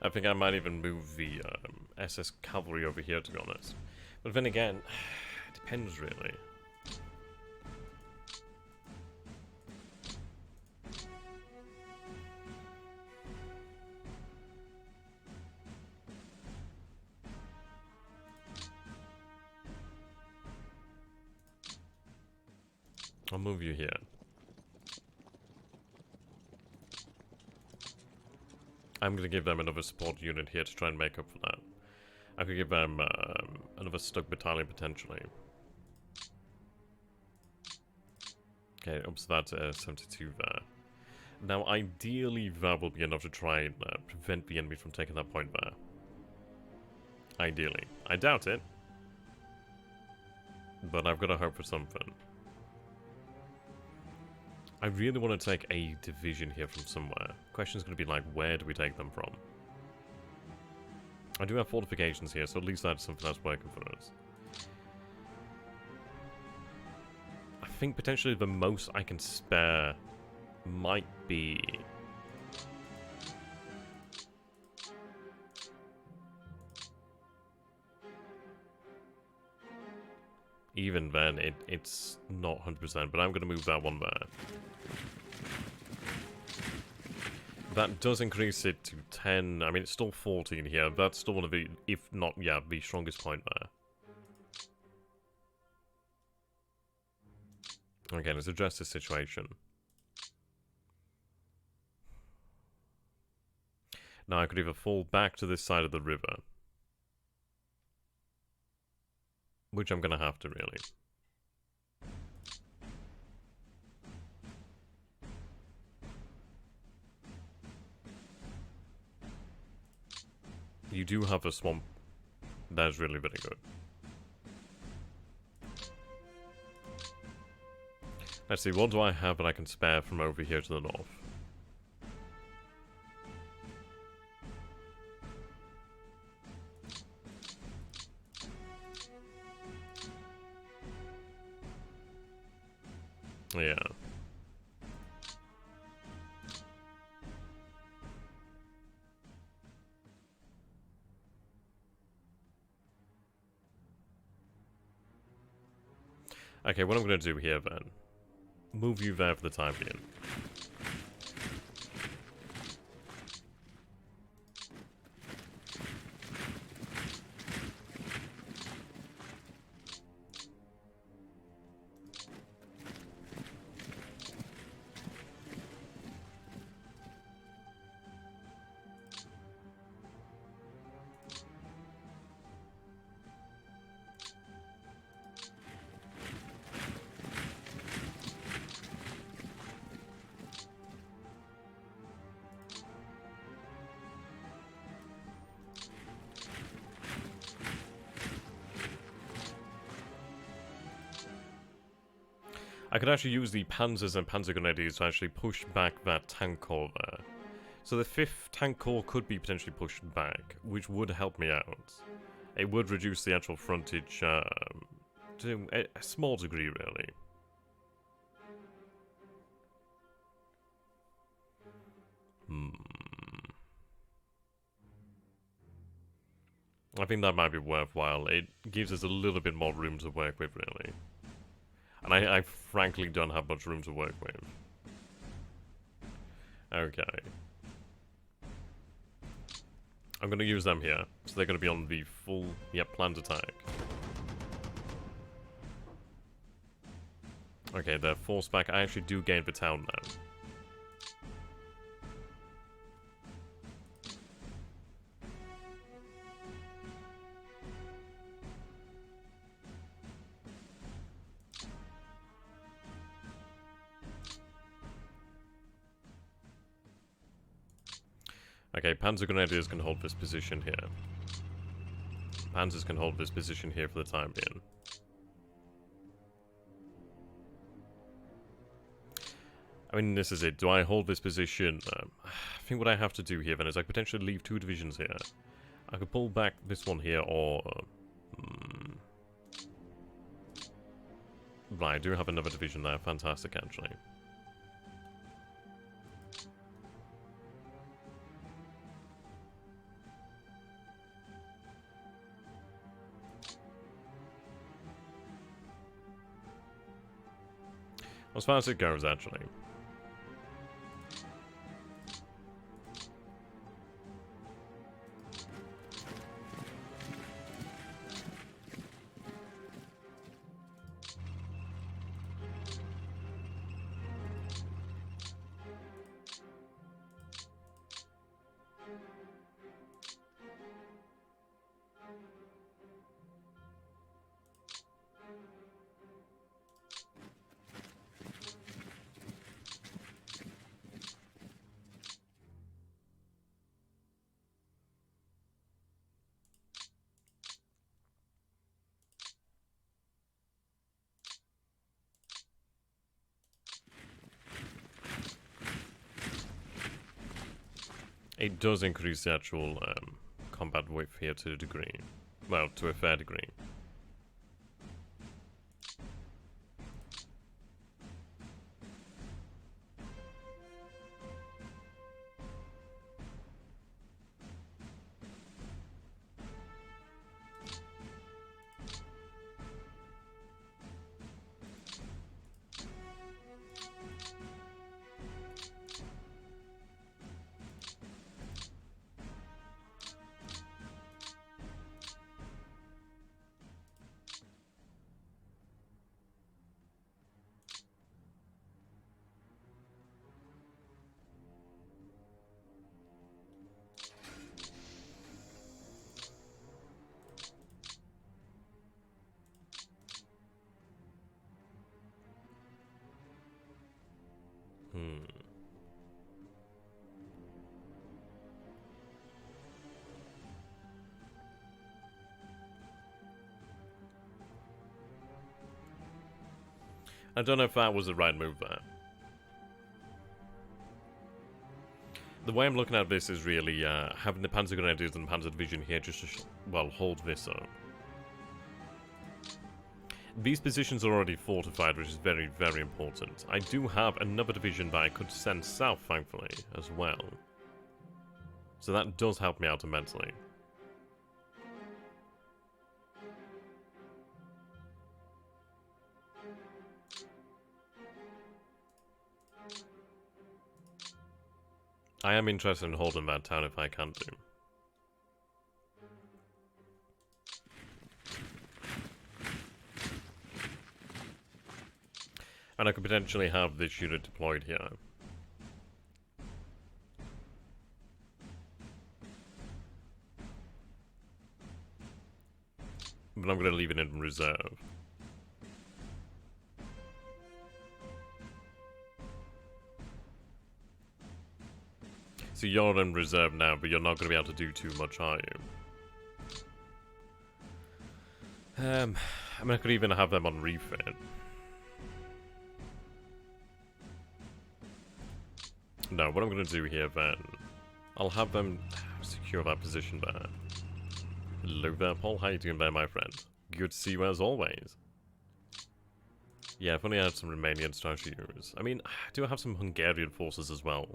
I think I might even move the SS Cavalry over here, to be honest. But then again, it depends, really. I'll move you here. I'm going to give them another support unit here to try and make up for that. I could give them another Stug battalion, potentially. Okay, up to that 72 there. Now, ideally, that will be enough to try and prevent the enemy from taking that point there. Ideally. I doubt it. But I've got to hope for something. I really want to take a division here from somewhere. Question's going to be like, where do we take them from? I do have fortifications here, so at least that's something that's working for us. I think potentially the most I can spare might be... Even then, it's not 100%, but I'm going to move that one there. That does increase it to 10. I mean, it's still 14 here. That's still one of the, if not, yeah, the strongest point there. Okay, let's address this situation. Now, I could either fall back to this side of the river, which I'm going to have to, really. You do have a swamp. That is really, really good. Let's see, what do I have that I can spare from over here to the north? Yeah. Okay, what I'm going to do here then, move you there for the time being. I could actually use the Panzers and Panzer Grenadiers to actually push back that tank corps there. So the 5th tank corps could be potentially pushed back, which would help me out. It would reduce the actual frontage to a small degree, really. I think that might be worthwhile. It gives us a little bit more room to work with, really. And I frankly don't have much room to work with. Okay. I'm going to use them here. So they're going to be on the full, planned attack. Okay, they're forced back. I actually do gain the town now. Okay, Panzer Grenadiers can hold this position here. Panzers can hold this position here for the time being. I mean, this is it. Do I hold this position? I think what I have to do here then is I potentially leave 2 divisions here. I could pull back this one here, or... Right, I do have another division there. Fantastic, actually. As far as it goes, actually. It does increase the actual combat width here to a degree. Well, to a fair degree. I don't know if that was the right move there. The way I'm looking at this is really having the Panzer Grenadiers and Panzer Division here just to, well, hold this up. These positions are already fortified, which is very, very important. I do have another division that I could send south, thankfully, as well. So that does help me out immensely. I am interested in holding that town if I can do. And I could potentially have this unit deployed here. But I'm going to leave it in reserve. So you're in reserve now, but you're not going to be able to do too much, are you? I mean, I could even have them on refit. No, what I'm going to do here then, I'll have them secure that position there. Hello there, Paul. How you doing there, my friend? Good to see you as always. Yeah, I've only had some Romanian statues. I mean, I do have some Hungarian forces as well.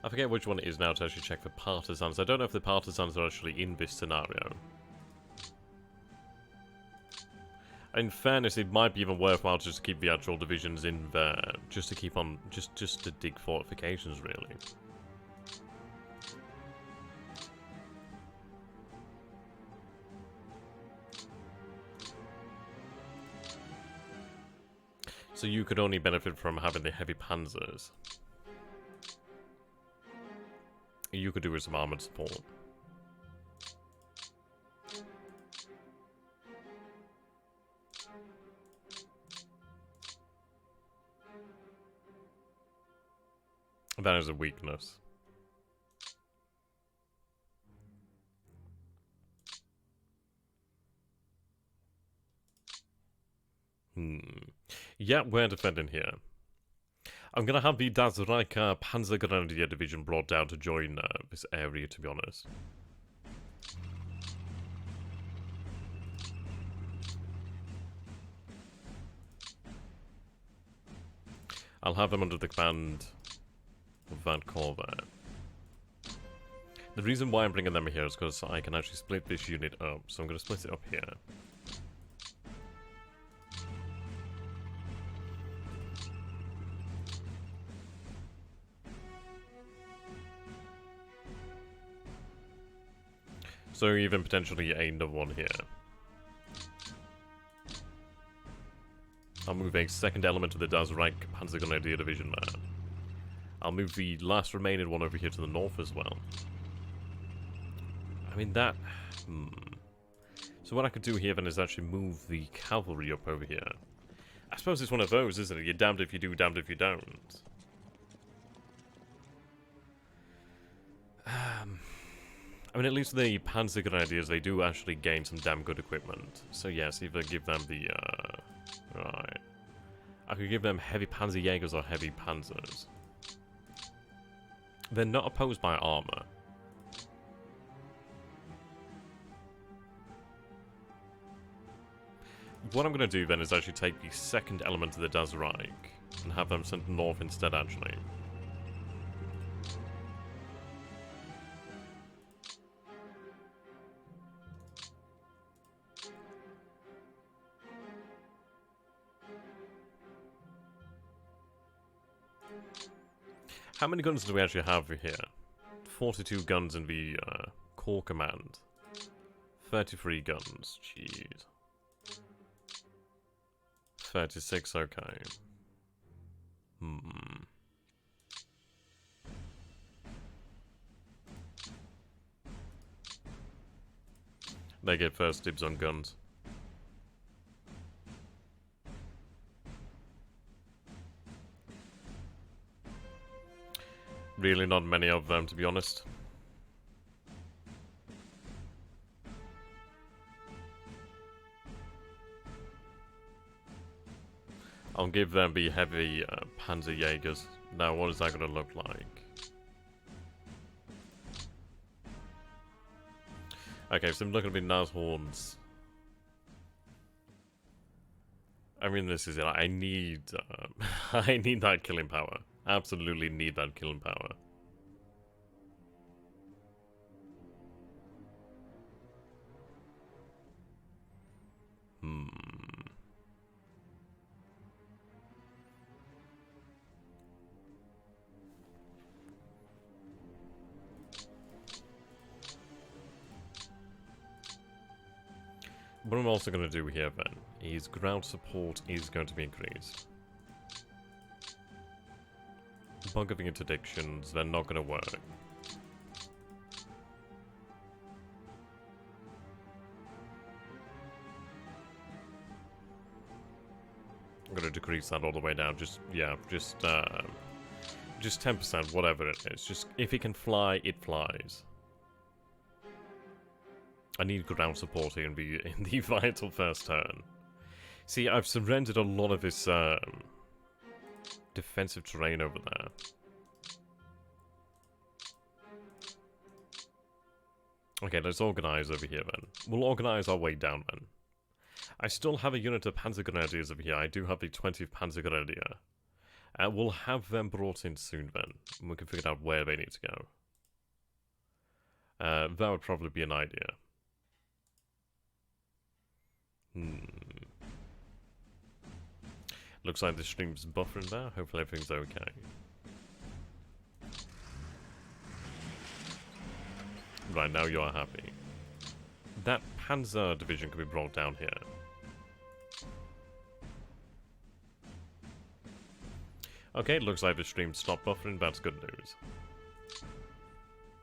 I forget which one it is now to actually check for partisans. I don't know if the partisans are actually in this scenario. In fairness, it might be even worthwhile just to keep the actual divisions in there, just to keep on, just to dig fortifications, really. So you could only benefit from having the heavy panzers. You could do with some armored support. That is a weakness. Yeah, we're defending here. I'm gonna have the Das Reich Panzer Grenadier Division brought down to join this area, to be honest. I'll have them under the command of that corps there. The reason why I'm bringing them here is because I can actually split this unit up, so I'm gonna split it up here. So even potentially another one here. I'll move a second element of the Das Reich Panzer Grenadier Division there. I'll move the last remaining one over here to the north as well. I mean that... So what I could do here then is actually move the cavalry up over here. I suppose it's one of those, isn't it? You're damned if you do, damned if you don't. I mean, at least the Panzer Grenadiers, they do actually gain some damn good equipment. So yes, either give them the, right. I could give them heavy Panzer Jaegers or heavy Panzers. They're not opposed by armor. What I'm going to do then is actually take the second element of the Das Reich and have them sent north instead, actually. How many guns do we actually have here? 42 guns in the Corps Command. 33 guns, jeez. 36, okay. They get first dibs on guns. Really not many of them, to be honest. I'll give them the heavy Panzer Jaegers. Now, what is that going to look like? Okay, so I'm looking at the Nashorns. I mean, this is it. I need, I need that killing power. Absolutely need that killing power. What I'm also going to do here then is ground support is going to be increased. Bug of interdictions, they're not going to work. I'm going to decrease that all the way down, just 10%, whatever it is. Just, if it can fly, it flies. I need ground support here in the vital first turn. See, I've surrendered a lot of this defensive terrain over there. Okay, let's organize over here then. We'll organize our way down then. I still have a unit of Panzergrenadiers over here. I do have the 20th Panzergrenadier. We'll have them brought in soon then. And we can figure out where they need to go. That would probably be an idea. Looks like the stream's buffering there. Hopefully everything's okay. Right, now you are happy. That Panzer division can be brought down here. Okay, looks like the stream stopped buffering. That's good news.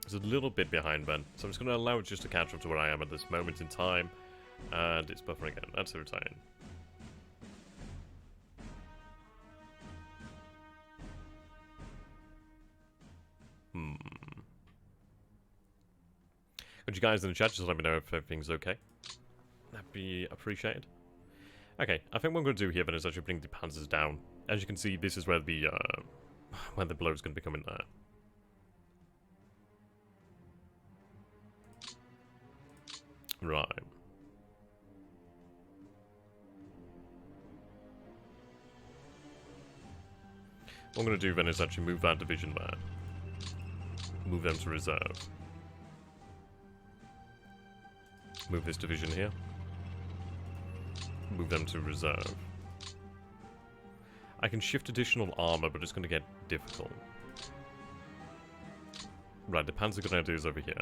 It's a little bit behind then, so I'm just going to allow it just to catch up to where I am at this moment in time. And it's buffering again. That's irritating. Could you guys in the chat just let me know if everything's okay? That'd be appreciated. Okay, I think what I'm going to do here then is actually bring the panzers down. As you can see, this is where the blow's going to be coming there. Right. What I'm going to do then is actually move that division there. Move them to reserve. Move this division here. Move them to reserve. I can shift additional armor, but it's going to get difficult. Right, the Panzergrenadiers over here.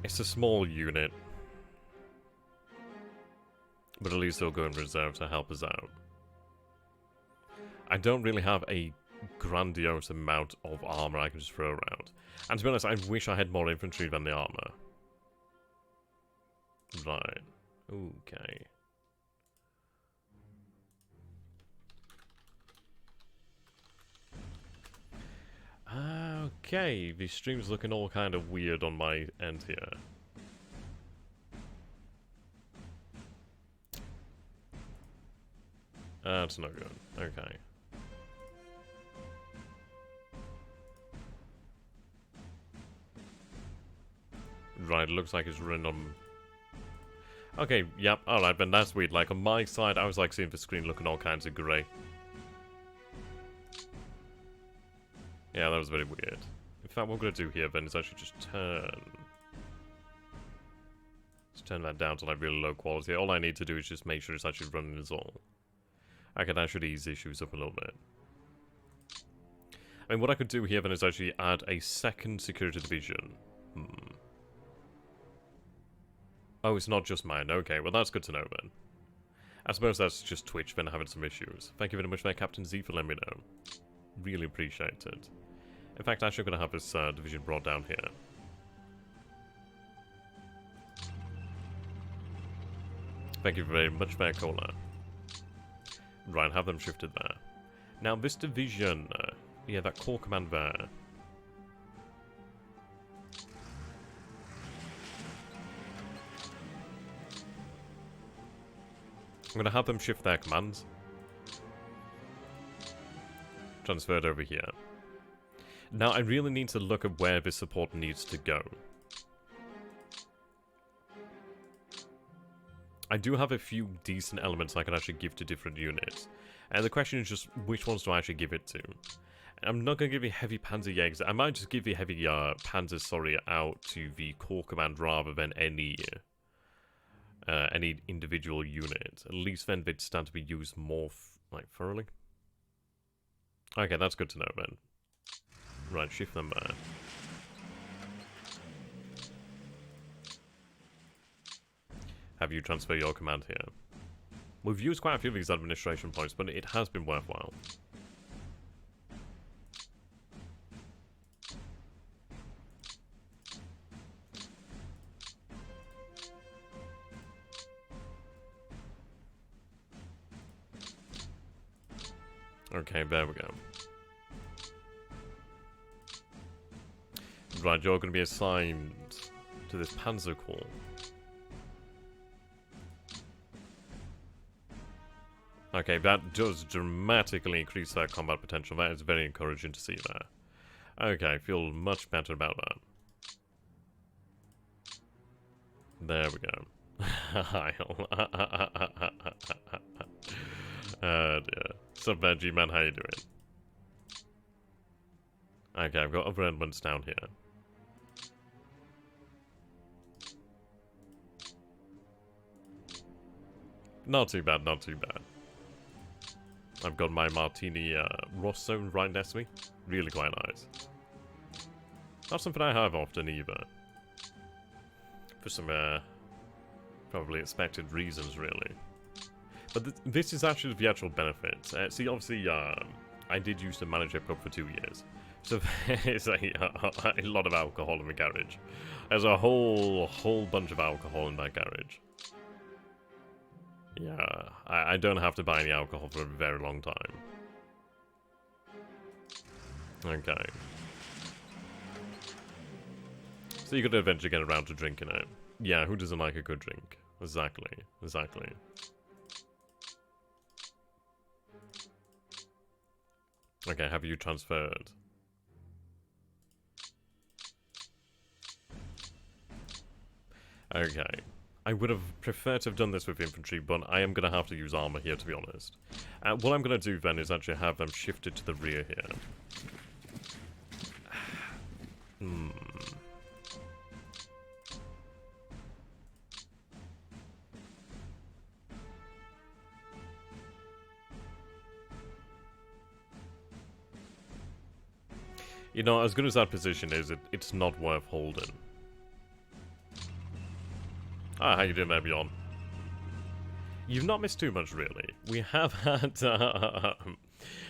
It's a small unit. But at least they'll go in reserve to help us out. I don't really have a grandiose amount of armor I can just throw around. And to be honest, I wish I had more infantry than the armor. Right. Okay. Okay, the stream's looking all kind of weird on my end here. That's no good. Okay. Right, looks like it's running on... Okay, yep, alright, then that's weird. Like, on my side, I was like seeing the screen looking all kinds of grey. Yeah, that was very weird. In fact, what we're going to do here then is actually just turn... Let's turn that down to like really low quality. All I need to do is just make sure it's actually running as all. I can actually ease issues up a little bit. I mean, what I could do here then is actually add a second security division. Oh, it's not just mine. Okay, well that's good to know then. I suppose that's just Twitch then having some issues. Thank you very much there, Captain Z, for letting me know. Really appreciate it. In fact, actually I'm going to have this division brought down here. Thank you very much there, caller. Right, have them shifted there. Now this division, yeah, that core command there. I'm going to have them shift their commands. Transferred over here. Now I really need to look at where this support needs to go. I do have a few decent elements I can actually give to different units. And the question is just, which ones do I actually give it to? I'm not going to give you heavy Panzerjäger. I might just give you heavy Panzers, sorry, out to the Corps Command rather than any individual unit. At least then they'd stand to be used more, like, thoroughly. Okay, that's good to know, then. Right, shift them there. Have you transfer your command here? We've used quite a few of these administration points, but it has been worthwhile. Okay, there we go. Right, you're going to be assigned to this Panzer Corps. Okay, that does dramatically increase their combat potential. That is very encouraging to see there. Okay, I feel much better about that. There we go. Oh dear. Sup, Veggie Man, how you doing? Okay, I've got other elements down here. Not too bad, not too bad. I've got my Martini Rosso right next to me. Really quite nice. Not something I have often either. For some probably expected reasons, really. But this is actually the actual benefits. See, obviously, I did use to manage a pub for 2 years. So there's a lot of alcohol in the garage. There's a whole bunch of alcohol in that garage. Yeah, I don't have to buy any alcohol for a very long time. Okay. So you could eventually get around to drinking it. Yeah, who doesn't like a good drink? Exactly, exactly. Okay, have you transferred? Okay. I would have preferred to have done this with infantry, but I am going to have to use armor here, to be honest. What I'm going to do then is actually have them shifted to the rear here. You know, as good as that position is, it's not worth holding. Ah, how you doing there, Bjorn? You've not missed too much, really. We have had,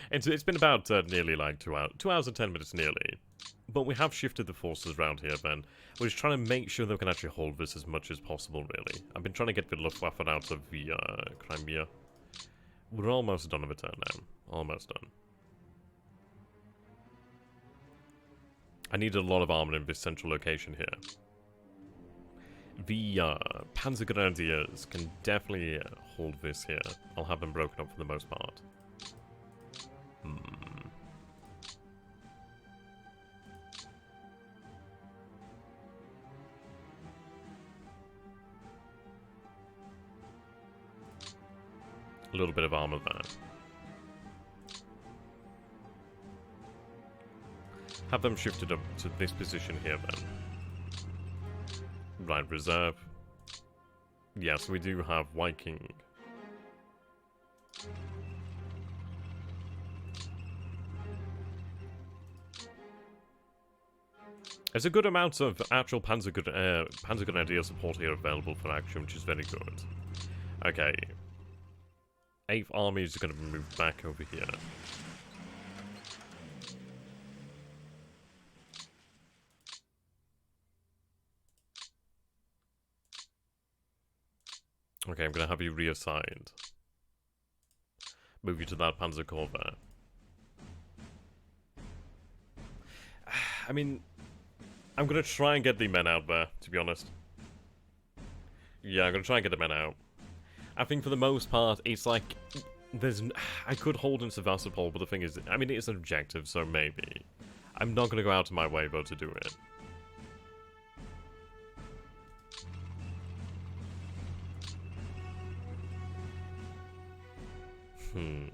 it's been about nearly like 2 hours, 2 hours and 10 minutes nearly. But we have shifted the forces around here, Ben. We're just trying to make sure that we can actually hold this as much as possible, really. I've been trying to get the Luftwaffe out of the Crimea. We're almost done with a turn now. Almost done. I need a lot of armor in this central location here. The Panzer Grenadiers can definitely hold this here. I'll have them broken up for the most part. A little bit of armor there. Have them shifted up to this position here then. Right, reserve. Yes, we do have Viking. There's a good amount of actual Panzer Grenadier support here available for action, which is very good. Okay. 8th Army is going to move back over here. Okay, I'm going to have you reassigned. Move you to that Panzer Corps there. I mean, I'm going to try and get the men out there, to be honest. Yeah, I'm going to try and get the men out. I think for the most part, it's like, I could hold in Sevastopol, but the thing is, I mean, it's an objective, so maybe. I'm not going to go out of my way, though, to do it. Hmm.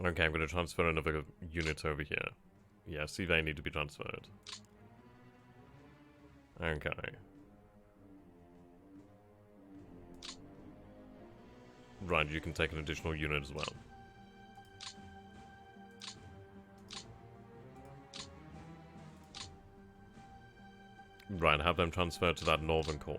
Okay, I'm going to transfer another unit over here. Yeah, see, they need to be transferred. Okay. Right, you can take an additional unit as well. Right, have them transferred to that northern core.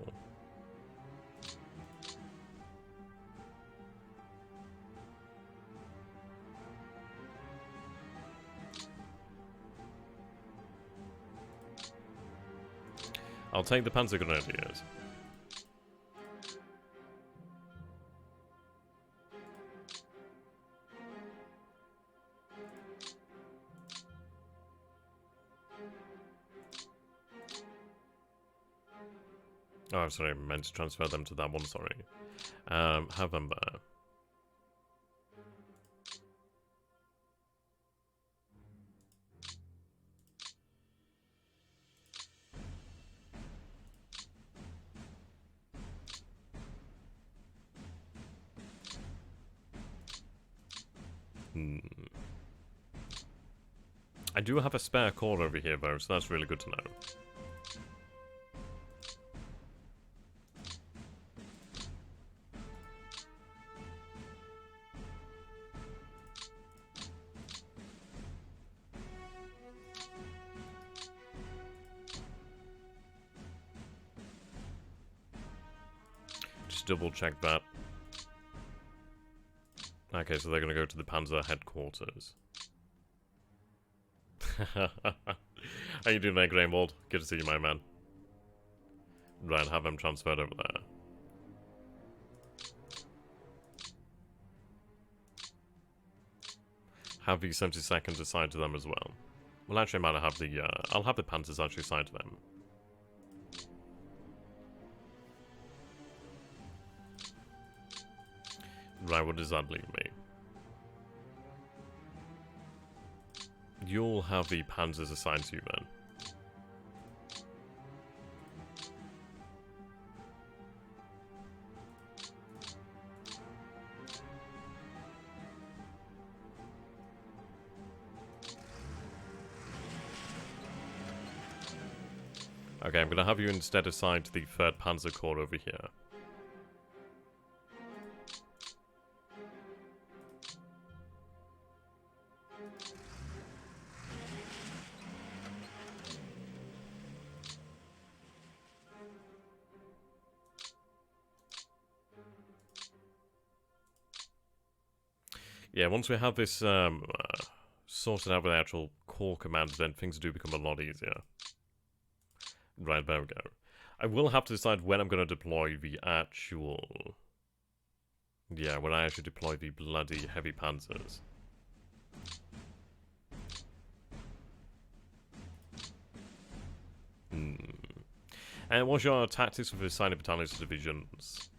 I'll take the Panzer Grenadiers. Oh, I'm sorry, I meant to transfer them to that one, sorry. Have them there. I do have a spare core over here, though, so that's really good to know. Just double check that. Okay, so they're going to go to the Panzer headquarters. How you doing there, Grainwald? Good to see you, my man. Right, have them transferred over there. Have the 72nd assigned to them as well. Well, actually, I might have the, I'll have the Panthers actually assigned to them. Right, what does that leave me? You'll have the Panzers assigned to you then. Okay, I'm going to have you instead assigned to the 3rd Panzer Corps over here. Yeah, once we have this sorted out with the actual core commands, then things do become a lot easier. Right, there we go. I will have to decide when I'm going to deploy the actual... Yeah, when I actually deploy the bloody heavy panzers. And what's your tactics for assigning battalions to divisions?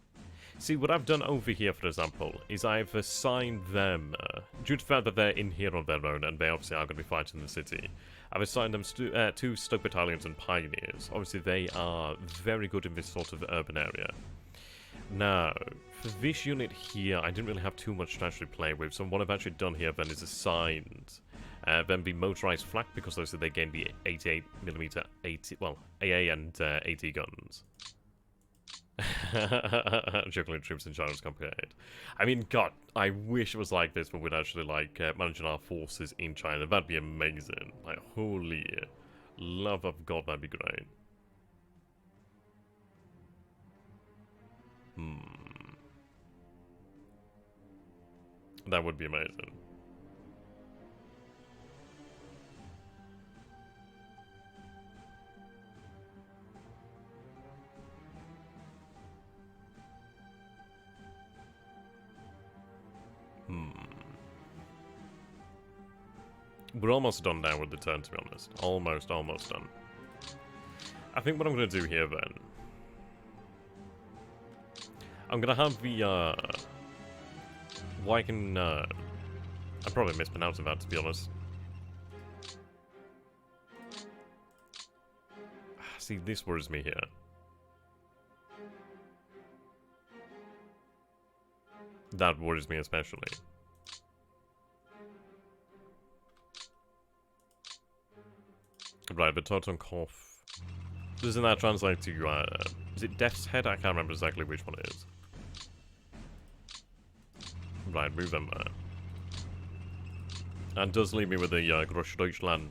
See, what I've done over here, for example, is I've assigned them, due to the fact that they're in here on their own, and they obviously are going to be fighting in the city, I've assigned them 2 Stoke Battalions and Pioneers. Obviously, they are very good in this sort of urban area. Now, for this unit here, I didn't really have too much to actually play with, so what I've actually done here then is assigned them the motorized flak, because obviously they gain the 88mm, AA and AT guns. Juggling troops in China is complicated. I mean, God, I wish it was like this, but we'd actually, like, managing our forces in China. That'd be amazing. Like, holy love of God, that'd be great. That would be amazing. We're almost done now with the turn, to be honest. Almost done. I think what I'm going to do here, then, I'm gonna have the, I probably mispronouncing that, to be honest. See, this worries me here. That worries me especially. Right, but Totem Cough. Doesn't that translate to, is it Death's Head? I can't remember exactly which one it is. Right, move them there. And does leave me with the, Grosch Deutschland.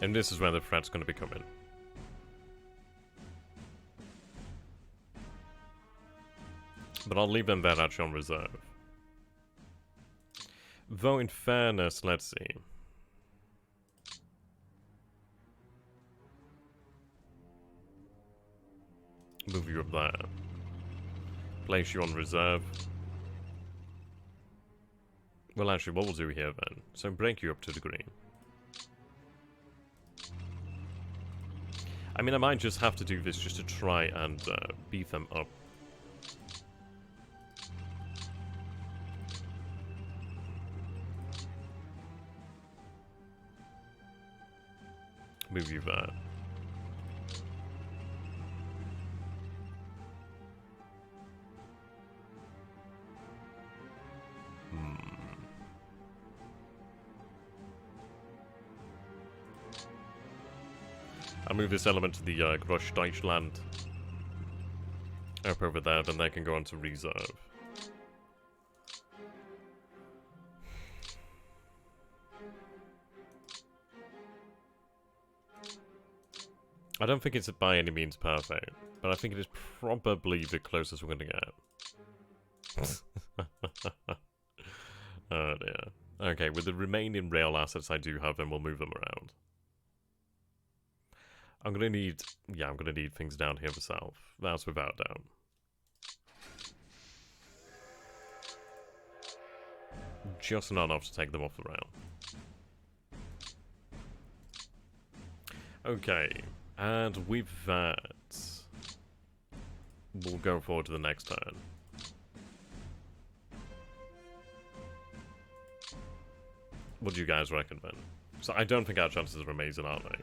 And this is where the threat's going to be coming. But I'll leave them there actually on reserve. Though in fairness, let's see. Move you up there. Place you on reserve. Well actually, what we'll do here then. So break you up to the green. I mean, I might just have to do this just to try and beat them up. Move you there. I'll move this element to the Grosch Deutschland. Up over there, then they can go on to reserve. I don't think it's by any means perfect, but I think it is probably the closest we're going to get. Oh dear. Okay, with the remaining rail assets I do have, then we'll move them around. I'm gonna need, I'm gonna need things down here for south. That's without doubt. Just not enough to take them off the rail. Okay, and with that, we'll go forward to the next turn. What do you guys reckon then? So I don't think our chances are amazing, are they?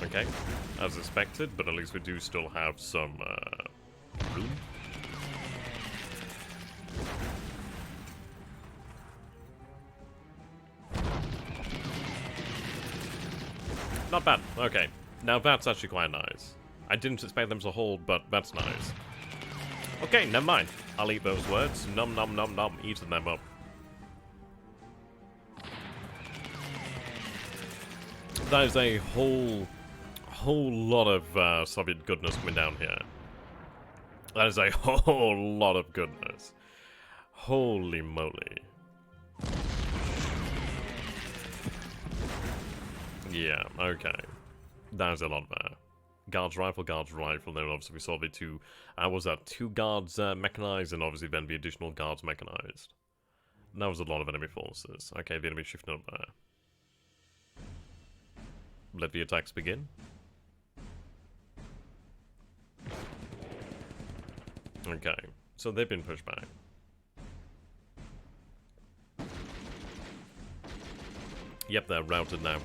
Okay, as expected, but at least we do still have some room. Not bad. Okay, now that's actually quite nice. I didn't expect them to hold, but that's nice. Okay, never mind. I'll eat those words. Nom nom nom nom, eating them up. That is a whole lot of Soviet goodness coming down here. That is a whole lot of goodness. Holy moly. Yeah, okay. That is a lot there. Guards rifle, then obviously we saw the two, was that two guards mechanized, and obviously then the additional guards mechanized. That was a lot of enemy forces. Okay, the enemy shifting up there. Let the attacks begin. Okay, so they've been pushed back. Yep, they're routed now.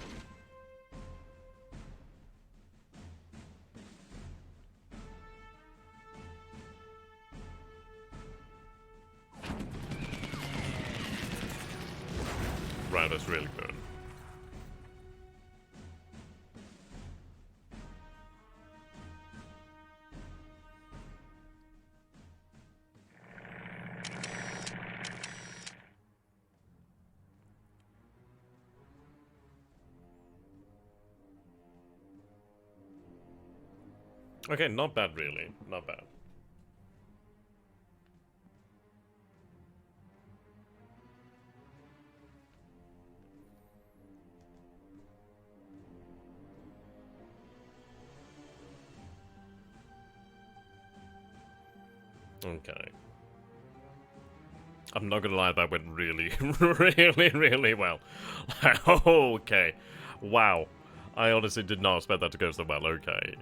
that's really good. Okay, not bad really. Not bad. Okay. I'm not gonna lie, that went really, really well. Okay. Wow. I honestly did not expect that to go so well, okay.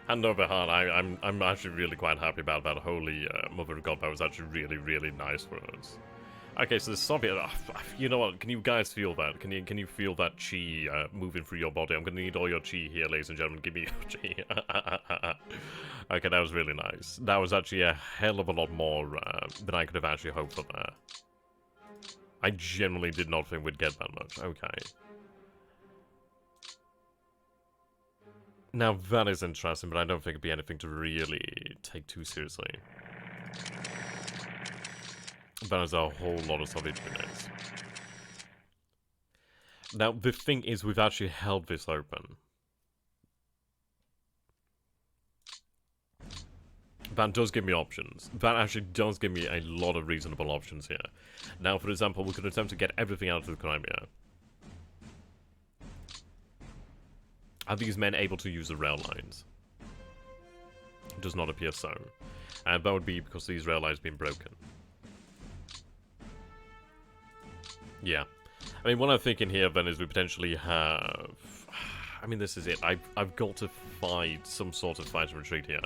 Hand over heart, I'm actually really quite happy about that. Holy Mother of God, that was actually really nice for us. Okay, so the Soviet, you know what, can you guys feel that? Can you feel that chi moving through your body? I'm gonna need all your chi here, ladies and gentlemen. Give me your chi. Okay, that was really nice. That was actually a hell of a lot more than I could have actually hoped for there. I genuinely did not think we'd get that much. Okay. Now, that is interesting, but I don't think it'd be anything to really take too seriously. That is a whole lot of Soviet units. Now, the thing is, we've actually held this open. That does give me options. That actually does give me a lot of reasonable options here. Now, for example, we could attempt to get everything out of the Crimea. Are these men able to use the rail lines? It does not appear so. And that would be because these rail lines have been broken. Yeah. I mean, what I'm thinking here, then, is we potentially have... I mean, this is it. I've got to find some sort of fight and retreat here.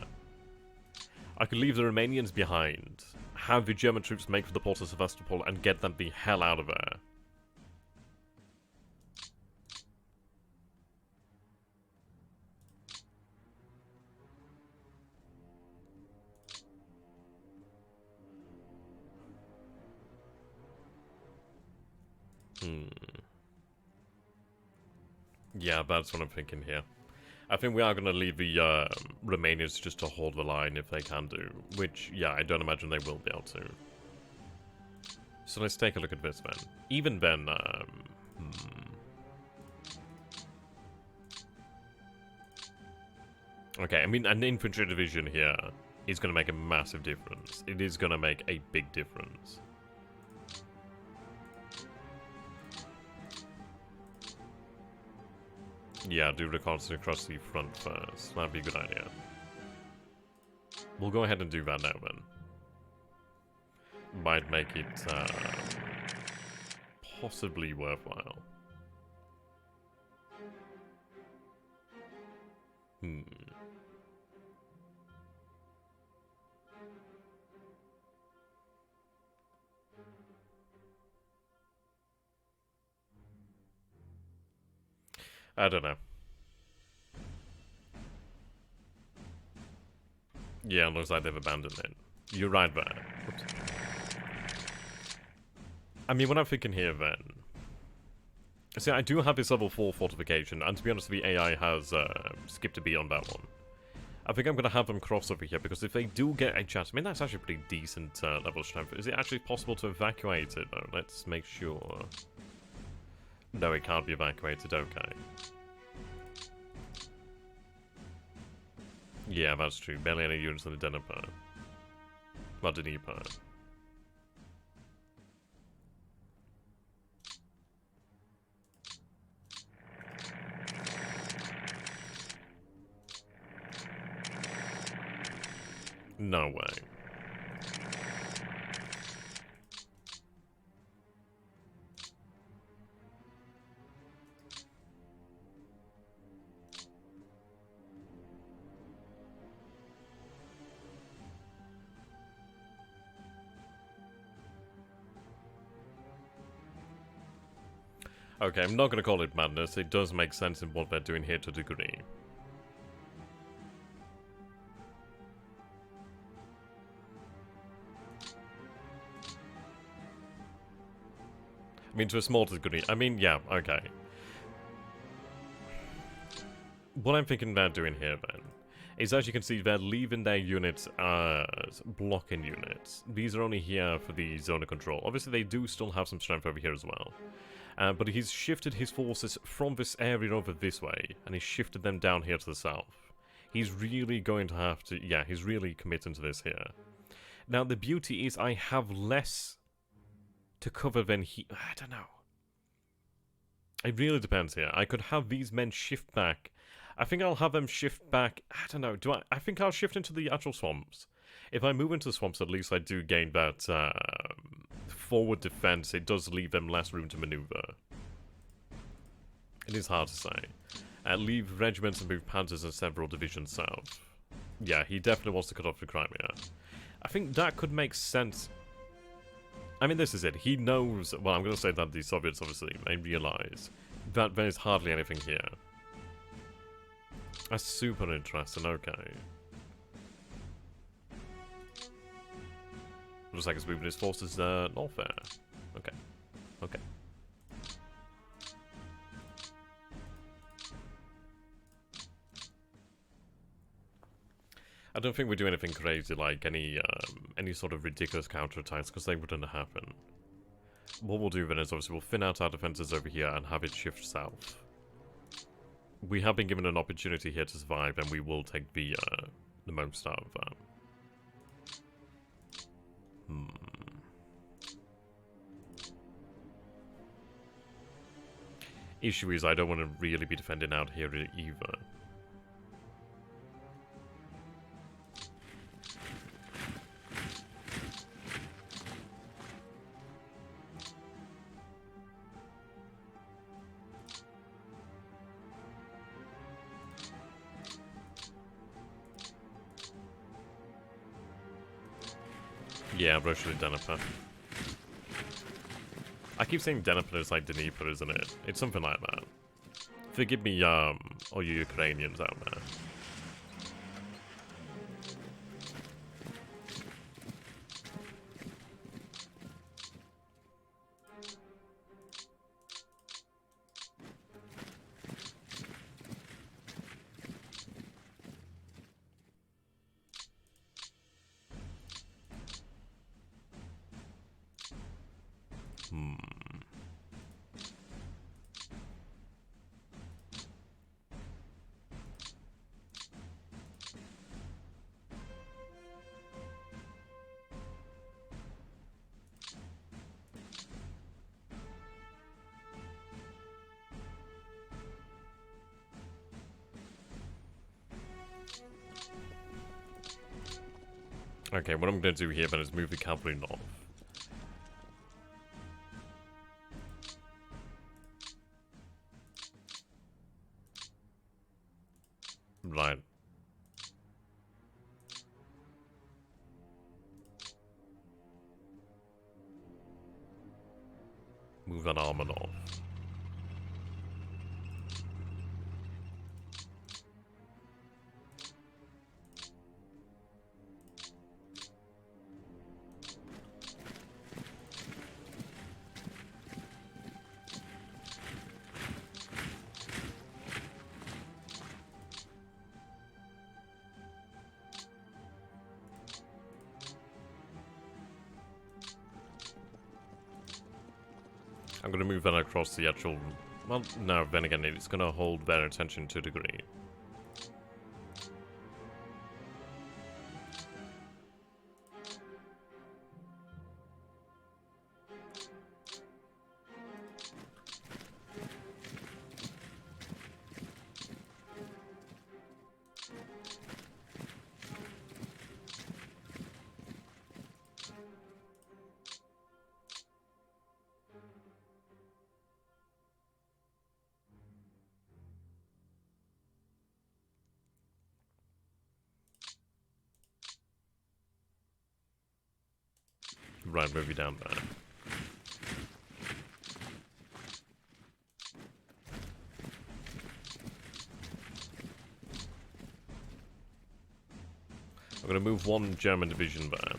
I could leave the Romanians behind, have the German troops make for the port of Sevastopol, and get them the hell out of there. Yeah, that's what I'm thinking here. I think we are going to leave the Romanians just to hold the line if they can do. Which, yeah, I don't imagine they will be able to. So let's take a look at this then. Even then, Okay, I mean, an infantry division here is going to make a massive difference. It is going to make a big difference. Yeah, do reconnaissance across the front first. That'd be a good idea. We'll go ahead and do that now, then. Might make it, possibly worthwhile. I don't know. Yeah, it looks like they've abandoned it. You're right there. Oops. I mean, what I'm thinking here then... See, I do have this level 4 fortification, and to be honest, the AI has skipped a beat on that one. I think I'm going to have them cross over here, because if they do get a chance... I mean, that's actually a pretty decent level of strength. Is it actually possible to evacuate it, though? Let's make sure. No, it can't be evacuated, okay. Yeah, that's true. Barely any units in the Dnieper. Well, Dnieper. No way. Okay, I'm not going to call it madness. It does make sense in what they're doing here to a degree. I mean, to a small degree. I mean, yeah, okay. What I'm thinking about doing here, then, is as you can see, they're leaving their units as blocking units. These are only here for the zone of control. Obviously, they do still have some strength over here as well. But he's shifted his forces from this area over this way, and he's shifted them down here to the south. He's really going to have to... Yeah, he's really committing to this here. Now, the beauty is I have less to cover than he... I don't know. It really depends here. I could have these men shift back. I think I'll have them shift back... I don't know. I think I'll shift into the actual swamps. If I move into the swamps, at least I do gain that forward defense. It does leave them less room to maneuver. It is hard to say. Leave regiments and move panzers and several divisions south. Yeah, he definitely wants to cut off the Crimea. I think that could make sense. I mean, this is it. He knows... Well, I'm going to say that the Soviets, obviously, may realize that there is hardly anything here. That's super interesting, okay. Looks like he's moving his forces north there. Okay. Okay. I don't think we do anything crazy like any sort of ridiculous counterattacks, because they wouldn't happen. What we'll do then is obviously we'll thin out our defenses over here and have it shift south. We have been given an opportunity here to survive, and we will take the most out of that. Issue is I don't want to really be defending out here either. Yeah, Russia Dnieper. I keep saying Dnieper is like Dnieper, isn't it? It's something like that. Forgive me, all you Ukrainians out there. Okay, what I'm going to do here then is move the cavalry north. Right. Move that armor north. I'm going to move that across the actual... Well, no, then again, it's going to hold their attention to a degree. Right, move you down there. I'm going to move one German division there.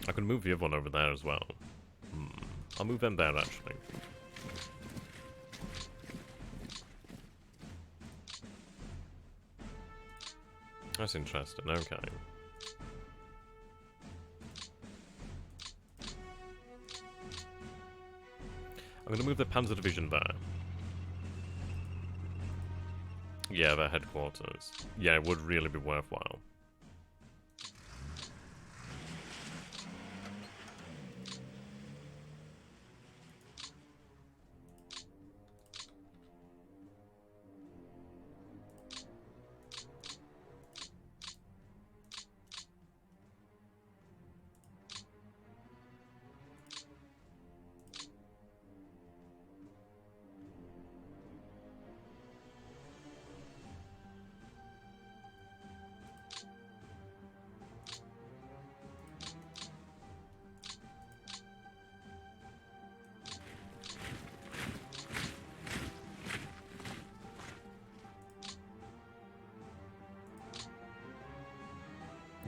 I can move the other one over there as well. I'll move them there, actually. That's interesting, okay. I'm going to move the Panzer Division there. Yeah, their headquarters. Yeah, it would really be worthwhile.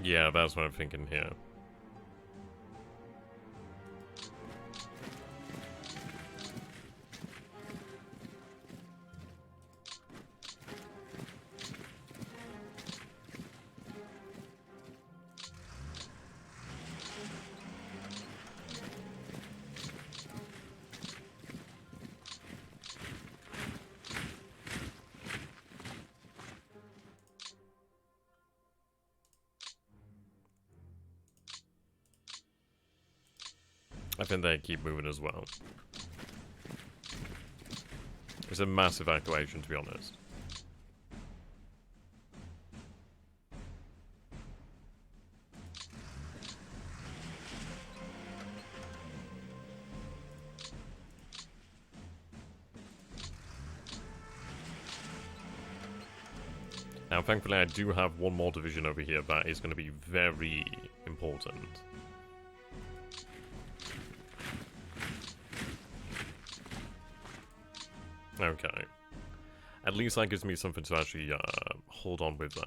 Yeah, that's what I'm thinking here. I think they keep moving as well. It's a mass evacuation, to be honest. Now, thankfully, I do have one more division over here that is going to be very important. Okay. At least that gives me something to actually hold on with there.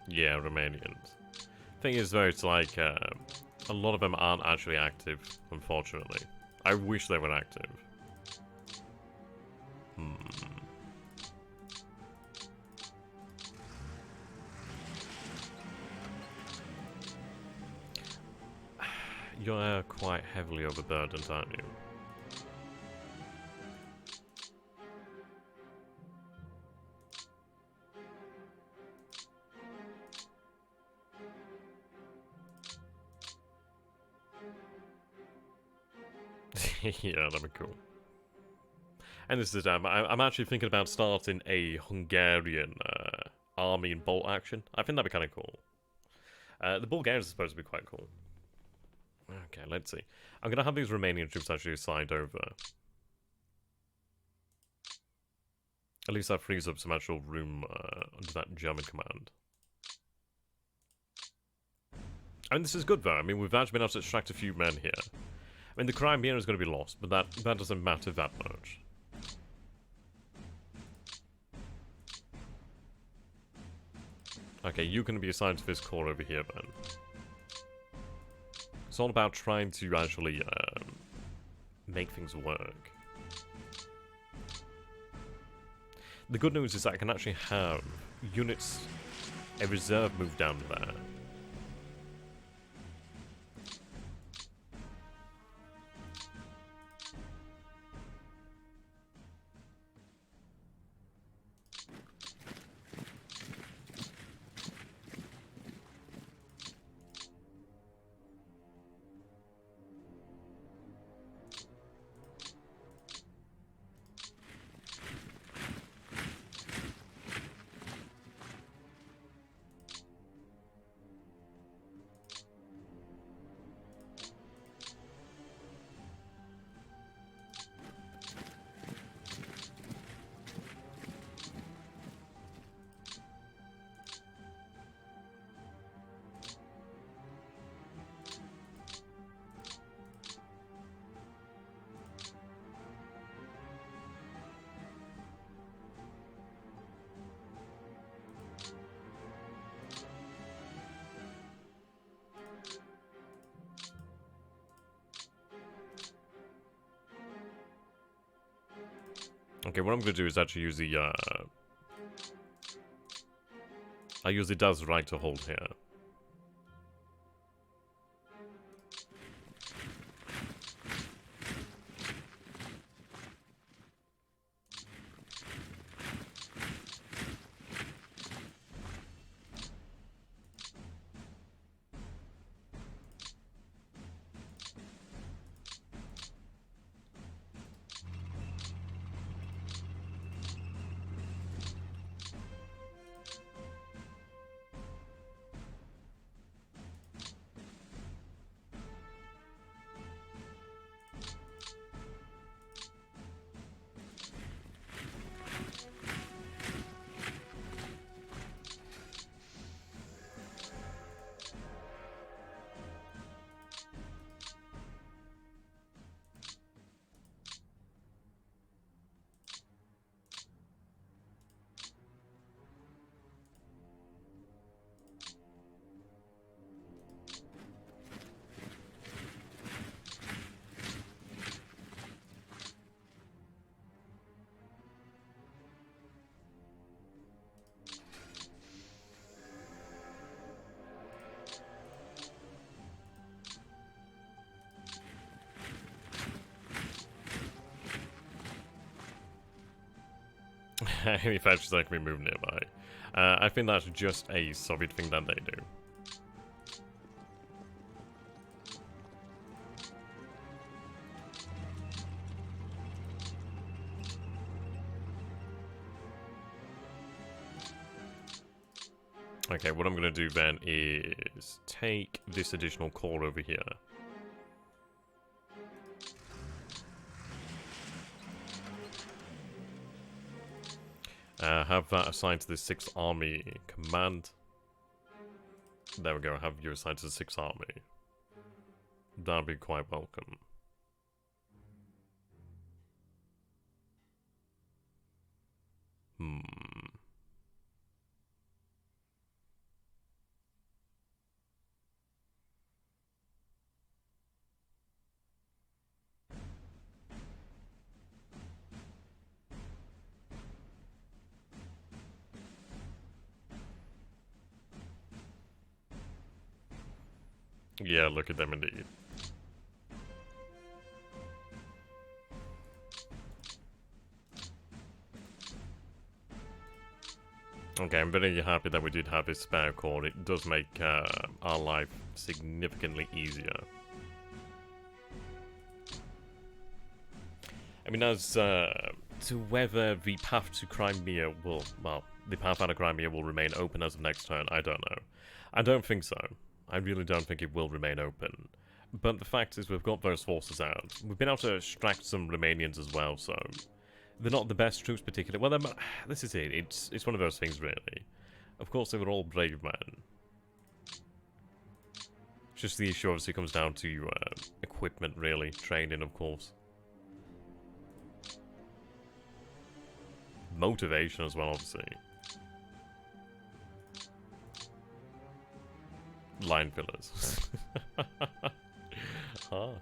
Yeah, Romanians. Thing is, though, it's like, a lot of them aren't actually active, unfortunately. I wish they were active. You're quite heavily overburdened, aren't you? Yeah, that'd be cool. And this is I'm actually thinking about starting a Hungarian army in bolt action. I think that'd be kind of cool. The Bulgarians are supposed to be quite cool. Okay, let's see. I'm gonna have these Romanian troops actually assigned over. At least that frees up some actual room under that German command. I mean, this is good though. I mean, we've actually been able to extract a few men here. I mean, the Crimea is going to be lost, but that doesn't matter that much. Okay, you can be assigned to this corps over here, then. It's all about trying to actually make things work. The good news is that I can actually have units, a reserve move down there. Okay, what I'm going to do is actually use the, I use the does right to hold here. Any factions that can be moved nearby. I think that's just a Soviet thing that they do. Okay, what I'm going to do then is take this additional core over here. Have that assigned to the 6th Army Command. There we go, have you assigned to the 6th Army. That'd be quite welcome. Yeah, look at them indeed. Okay, I'm very happy that we did have this spare core. It does make our life significantly easier. I mean, as to whether the path to Crimea will, well, the path out of Crimea will remain open as of next turn, I don't know. I don't think so. I really don't think it will remain open. But the fact is, we've got those forces out. We've been able to extract some Romanians as well, so they're not the best troops particularly. Well, this is it. It's one of those things, really. Of course, they were all brave men. Just the issue obviously comes down to equipment, really. Training, of course. Motivation as well, obviously. Line fillers. Harsh.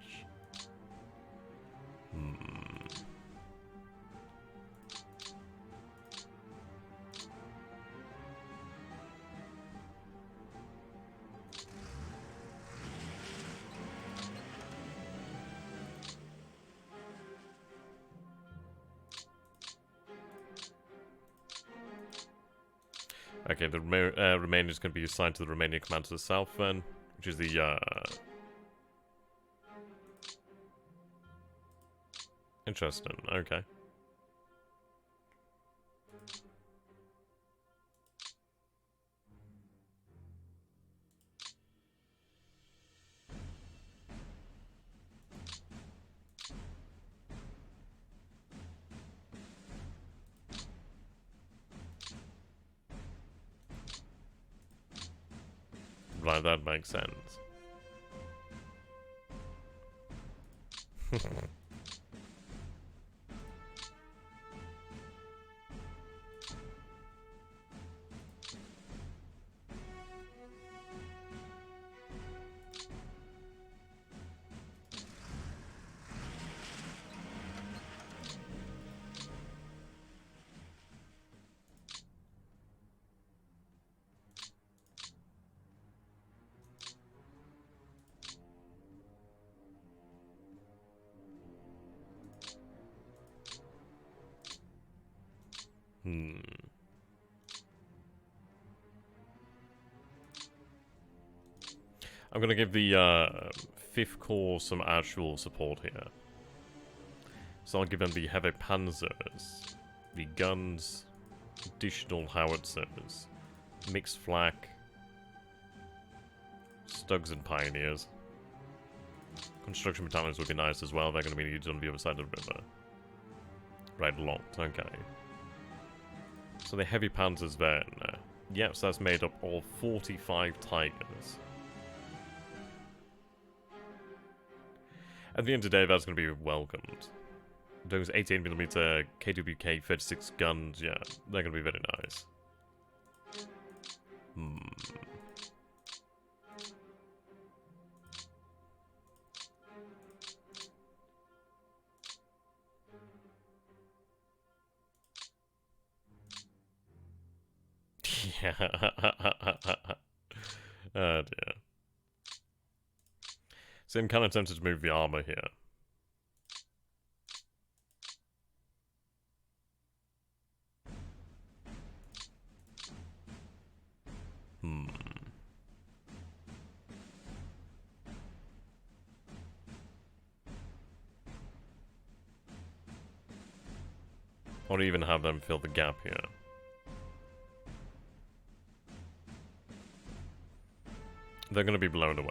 Okay, the Romanian is going to be assigned to the Romanian command to the south then, which is the, Interesting, okay. Right, that makes sense. Hmm. I'm gonna give the 5th Corps some actual support here. So I'll give them the heavy panzers, the guns, additional howitzers, mixed flak, Stugs and Pioneers. Construction battalions would be nice as well. They're going to be needed on the other side of the river. Right, locked. Okay. So the heavy panzers then. Yep, so that's made up of 45 Tigers. At the end of the day, that's going to be welcomed. Those 18mm KWK 36 guns, yeah, they're going to be very nice. Hmm. Yeah. Oh dear. So I'm kind of tempted to move the armor here. Hmm. Or even have them fill the gap here. They're going to be blown away.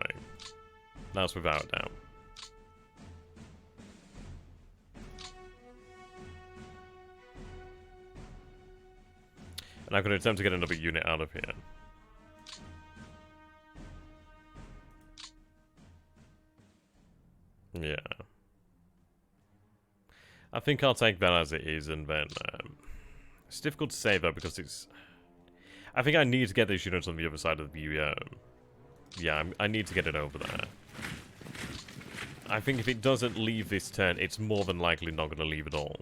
That's without a doubt. And I'm going to attempt to get another unit out of here. Yeah. I think I'll take that as it is, and then... it's difficult to say, though, because it's... I think I need to get these units on the other side of the... yeah, I need to get it over there. I think if it doesn't leave this turn, it's more than likely not going to leave at all.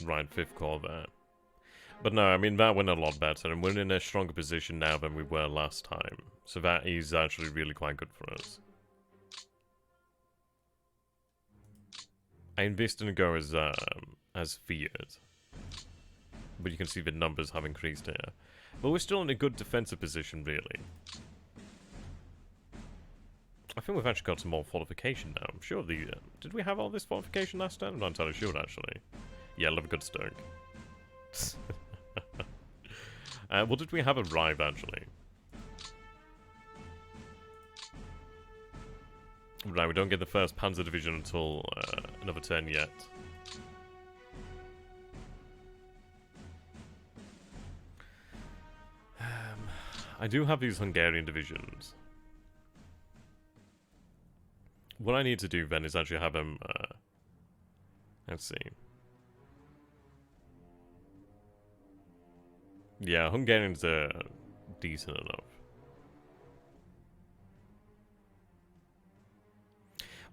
Right, 5th Corps there. But no, I mean, that went a lot better, and we're in a stronger position now than we were last time. So that is actually really quite good for us. I invest in go as feared. But you can see the numbers have increased here. But we're still in a good defensive position, really. I think we've actually got some more fortification now. I'm sure the... did we have all this fortification last time? I'm not entirely sure, actually. Yeah, love a good Stoke. Well, did we have arrive, actually? Right, we don't get the 1st Panzer Division until another turn yet. I do have these Hungarian divisions. What I need to do then is actually have them... let's see. Yeah, Hungarians are decent enough.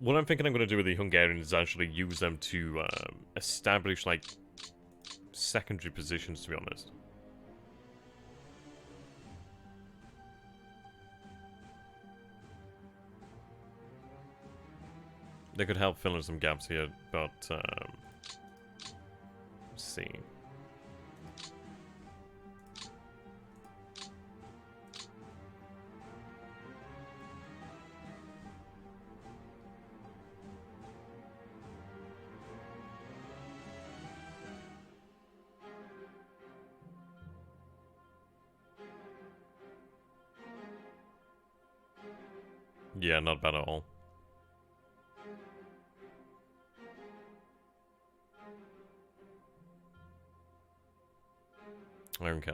What I'm thinking I'm going to do with the Hungarians is actually use them to establish, like, secondary positions, to be honest. They could help fill in some gaps here, but, let's see. Yeah, not bad at all. Okay.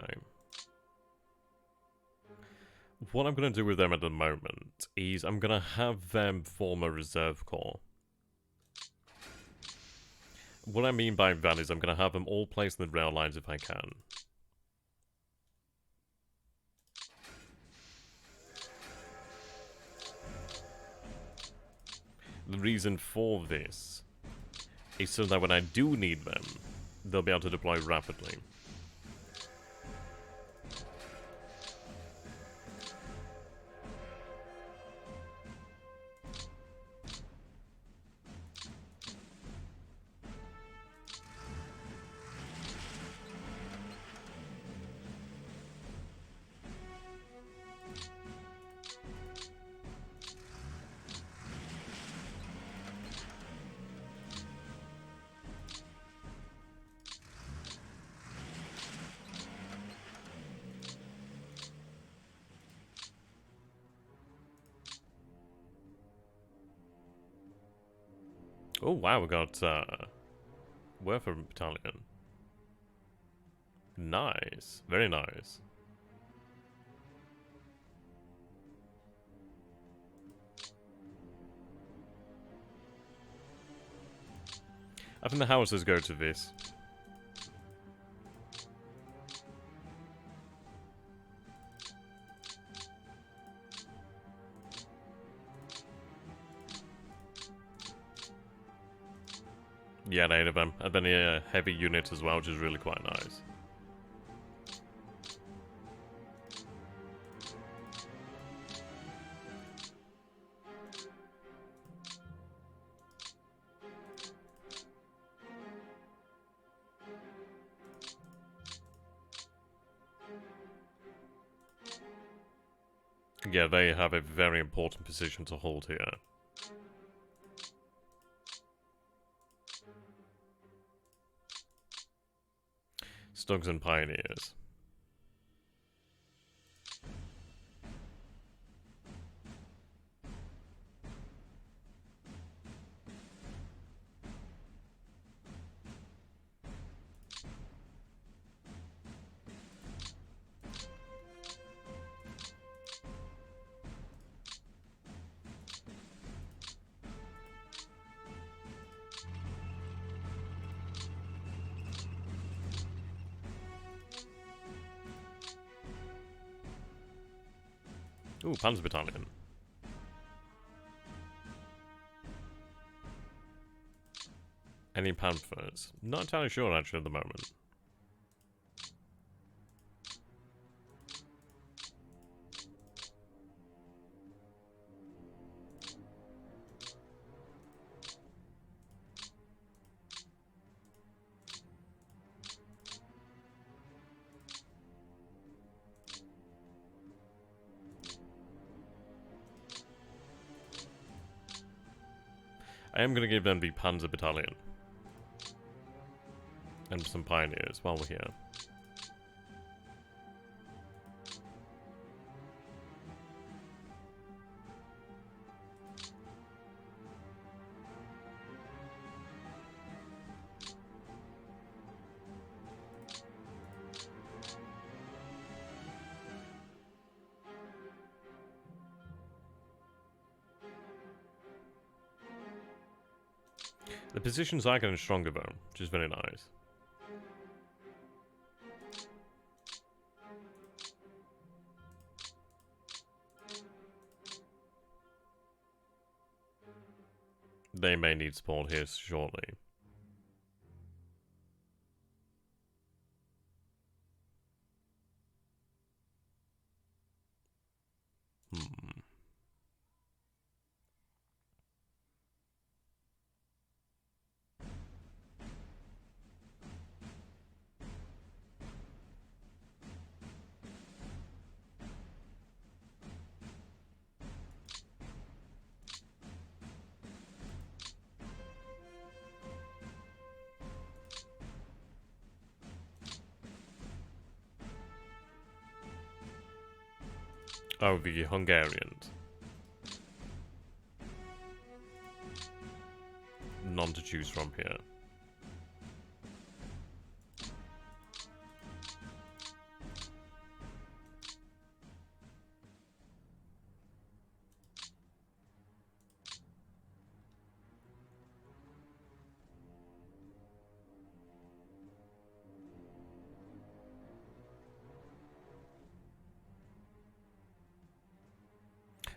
what I'm going to do with them at the moment is I'm going to have them form a reserve corps. What I mean by that is I'm going to have them all placed in the rail lines if I can. The reason for this is so that when I do need them, they'll be able to deploy rapidly. Oh wow, we got Werfer Battalion. Nice, very nice. I think the houses go to this. Yeah, 8 of them. And then a heavy unit as well, which is really quite nice. Yeah, they have a very important position to hold here. Stugs and Pioneers. Ooh, Panzer Battalion. Any Panthers? Not entirely sure, actually, at the moment. I am going to give them the Panzer Battalion. And some Pioneers while we're here. The positions are getting stronger though, which is very nice. They may need support here shortly. Oh, the Hungarians. None to choose from here.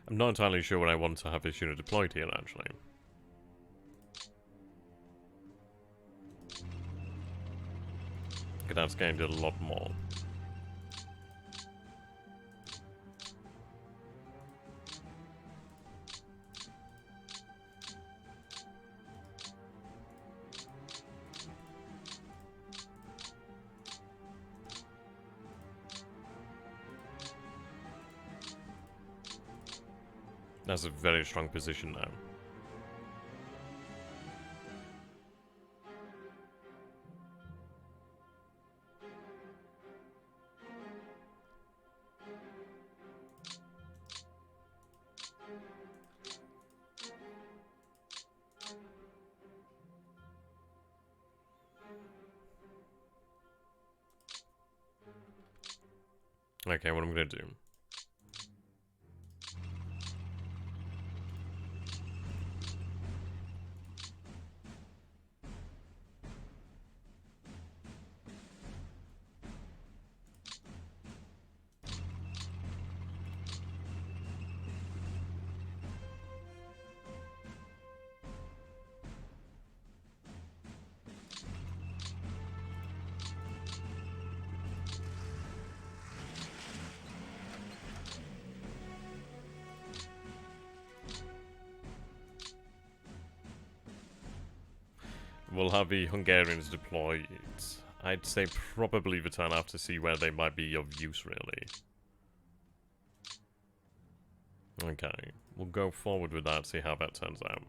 I'm not entirely sure what I want to have this unit deployed here, actually. Could have scaled it a lot more. That's a very strong position now. Okay, what am I going to do? We'll have the Hungarians deployed. I'd say probably the turn after to see where they might be of use, really. Okay, we'll go forward with that, see how that turns out.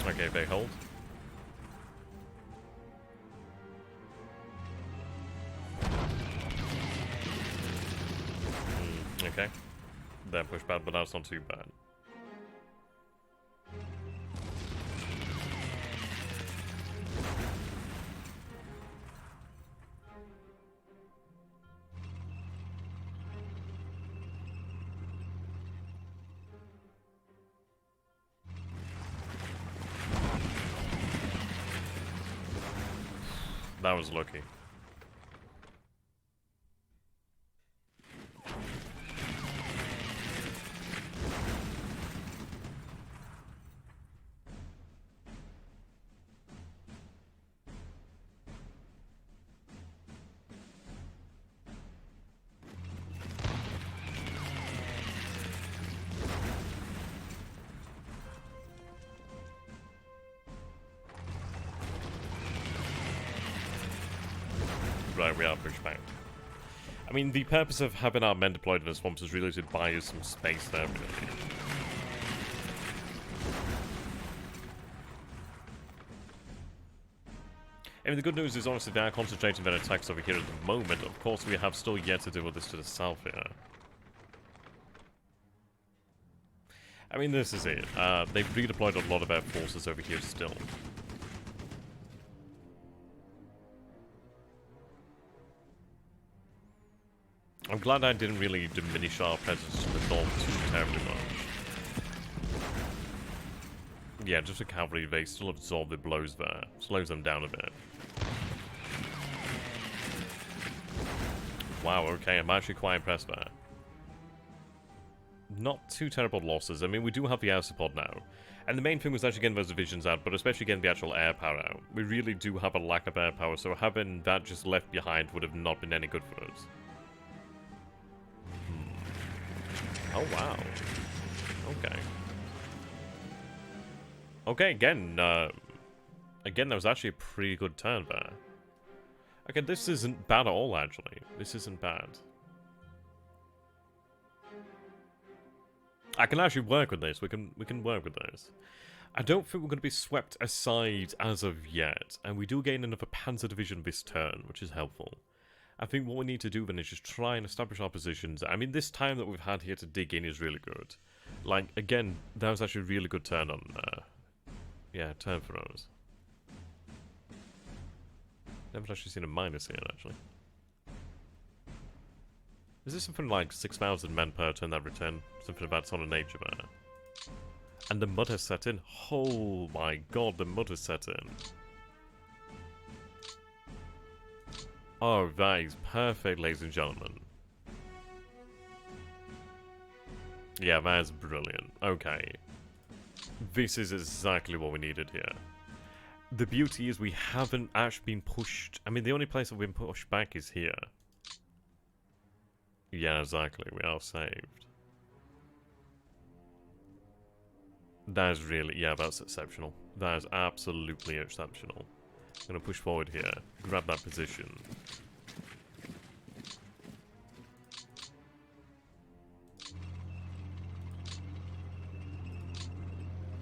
Okay, they hold. Okay. They're pushed bad, but that's not too bad. That was lucky. Right, we are pushed back. I mean, the purpose of having our men deployed in the swamps is really to buy us some space there, really. I mean, the good news is, honestly, they are concentrating their attacks over here at the moment. Of course, we have still yet to deal with this to the south here. I mean, this is it. They've redeployed a lot of their forces over here still. I'm glad I didn't really diminish our presence to the north too terribly much. Yeah, just the cavalry, they still absorb the blows there. Slows them down a bit. Wow, okay, I'm actually quite impressed there. Not too terrible losses. I mean, we do have the air support now. And the main thing was actually getting those divisions out, but especially getting the actual air power out. We really do have a lack of air power, so having that just left behind would have not been any good for us. Oh, wow. Okay. Okay, again, that was actually a pretty good turn there. Okay, this isn't bad at all, actually. This isn't bad. I can actually work with this. We can work with this. I don't think we're going to be swept aside as of yet, and we do gain another Panzer Division this turn, which is helpful. I think what we need to do then is just try and establish our positions. I mean, this time that we've had here to dig in is really good. Like, again, that was actually a really good turn on, yeah, turn for us. Never actually seen a minus here, actually. Is this something like 6,000 men per turn that return? Something of that sort of nature there. And the mud has set in. Oh my god, the mud has set in. Oh, that is perfect, ladies and gentlemen. Yeah, that is brilliant. Okay. This is exactly what we needed here. The beauty is we haven't actually been pushed. I mean, the only place that we've been pushed back is here. Yeah, exactly. We are saved. That is really... Yeah, that's exceptional. That is absolutely exceptional. I'm going to push forward here. Grab that position.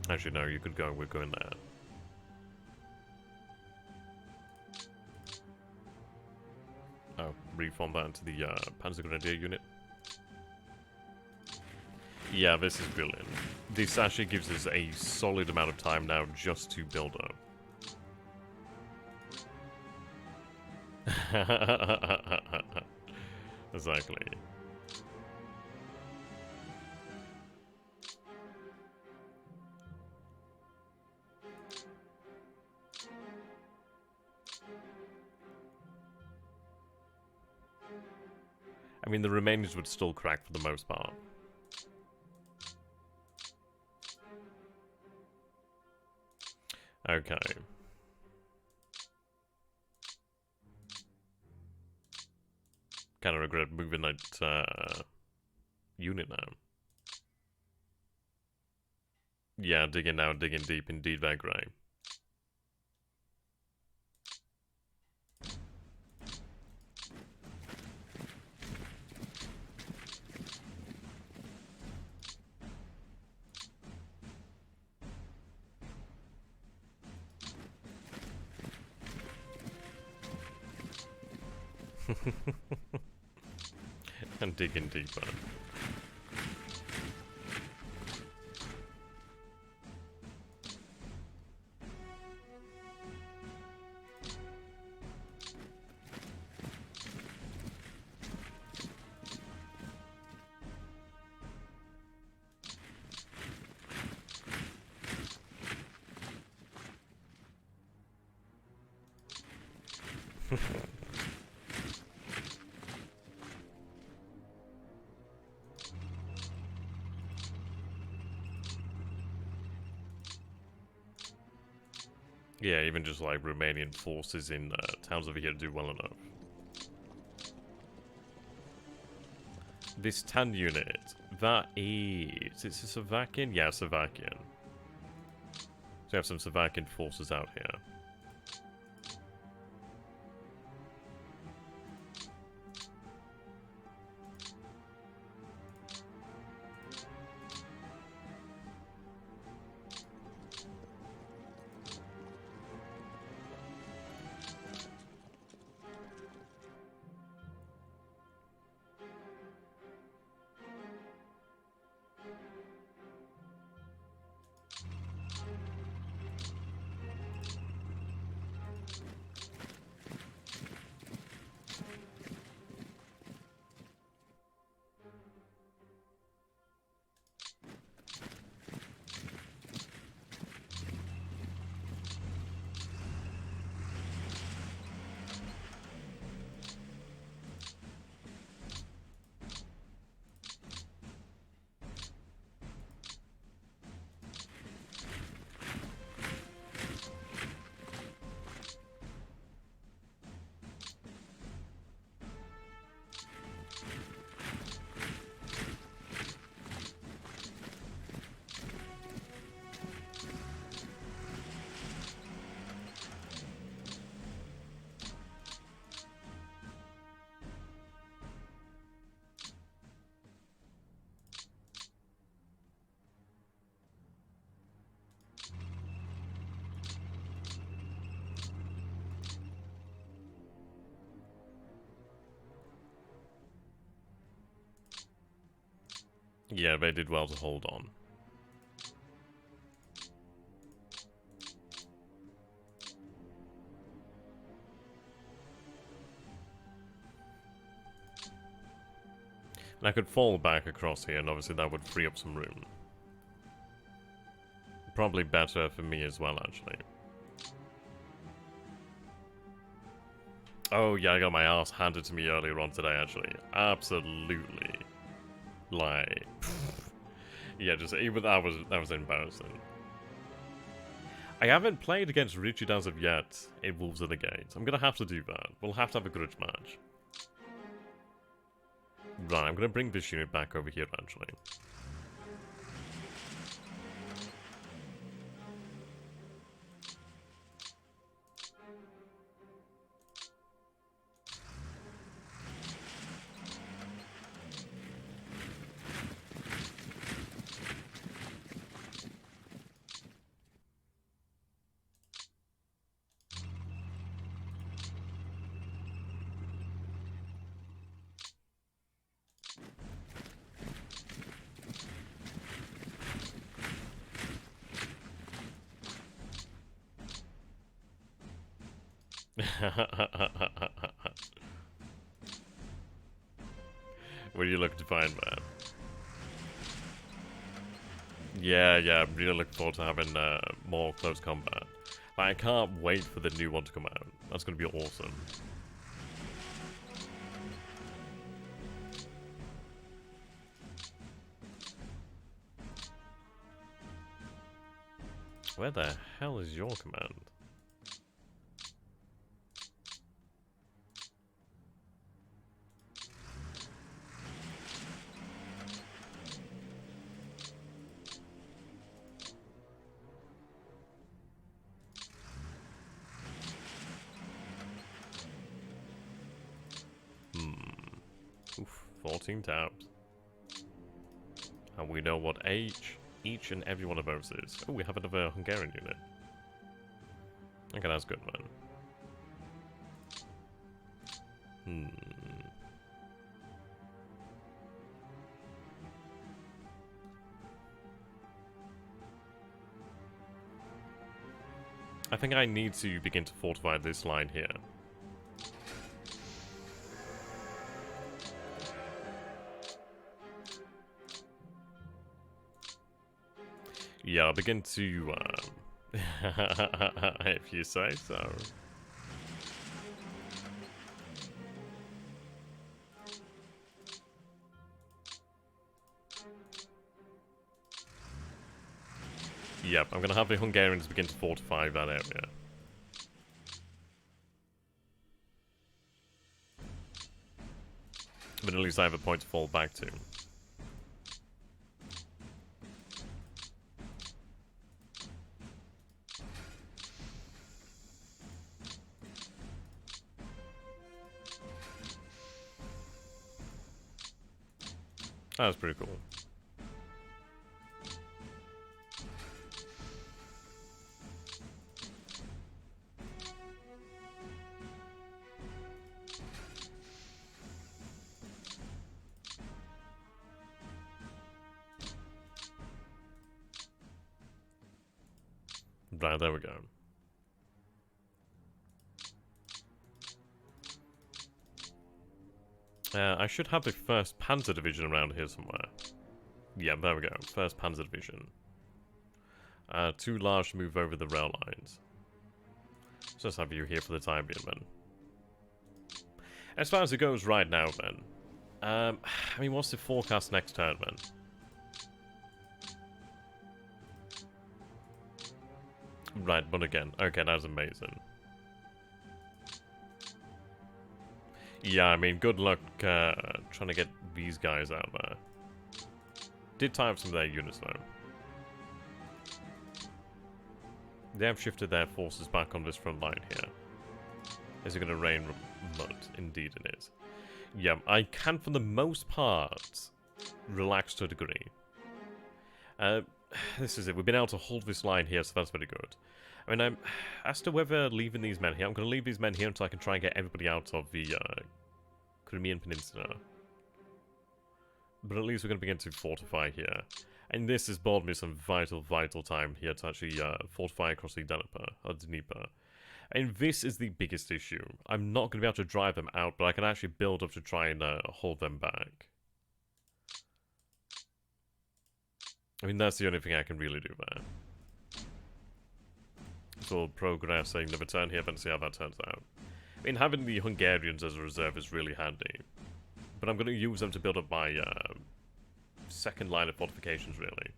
Actually, no, you could go. We're going there. Oh, reform that into the Panzer Grenadier unit. Yeah, this is brilliant. This actually gives us a solid amount of time now just to build up. Exactly. I mean, the Remainers would still crack for the most part. Okay. Kind of regret moving that unit now. Yeah, digging now, digging deep, indeed, very grey. And digging deeper. Yeah, even just like Romanian forces in towns over here do well enough. This tan unit, that is... It's a Slovakian? Yeah, Slovakian. So we have some Slovakian forces out here. Yeah, they did well to hold on. And I could fall back across here, and obviously that would free up some room. Probably better for me as well, actually. Oh, yeah, I got my ass handed to me earlier on today, actually. Absolutely. Like... yeah, just even that was embarrassing. I haven't played against Richard as of yet in Wolves of the Gate. I'm gonna have to do that. We'll have to have a grudge match. Right, I'm gonna bring this unit back over here, actually. What are you looking to find, man? Yeah, I'm really looking forward to having more close combat. But I can't wait for the new one to come out. That's going to be awesome. Where the hell is your command? Oof, 14 tabs. And we know what age each and every one of those is. Oh, we have another Hungarian unit. Okay, that's good, man. I think I need to begin to fortify this line here. Yeah, I'll begin to, if you say so. Yep, I'm gonna have the Hungarians begin to fortify that area. But at least I have a point to fall back to. That was pretty cool. Right, there we go. I should have the 1st Panzer Division around here somewhere. Yeah, there we go. 1st Panzer Division. Too large to move over the rail lines. So let's have you here for the time being, then. As far as it goes right now, then. I mean, what's the forecast next turn, then? Right, but again. Okay, that's amazing. Yeah, I mean, good luck trying to get these guys out there. Did tie up some of their units, though. They have shifted their forces back on this front line here. Is it going to rain mud? Indeed it is. Yeah, I can, for the most part, relax to a degree. This is it. We've been able to hold this line here, so that's very good. I mean, as to whether leaving these men here, I'm going to leave these men here until I can try and get everybody out of the Crimean Peninsula. But at least we're going to begin to fortify here. And this has bought me some vital time here to actually fortify across the Dnieper. And this is the biggest issue. I'm not going to be able to drive them out, but I can actually build up to try and hold them back. I mean, that's the only thing I can really do there. So we'll progress another turn here, and see how that turns out. I mean, having the Hungarians as a reserve is really handy. But I'm going to use them to build up my second line of fortifications, really.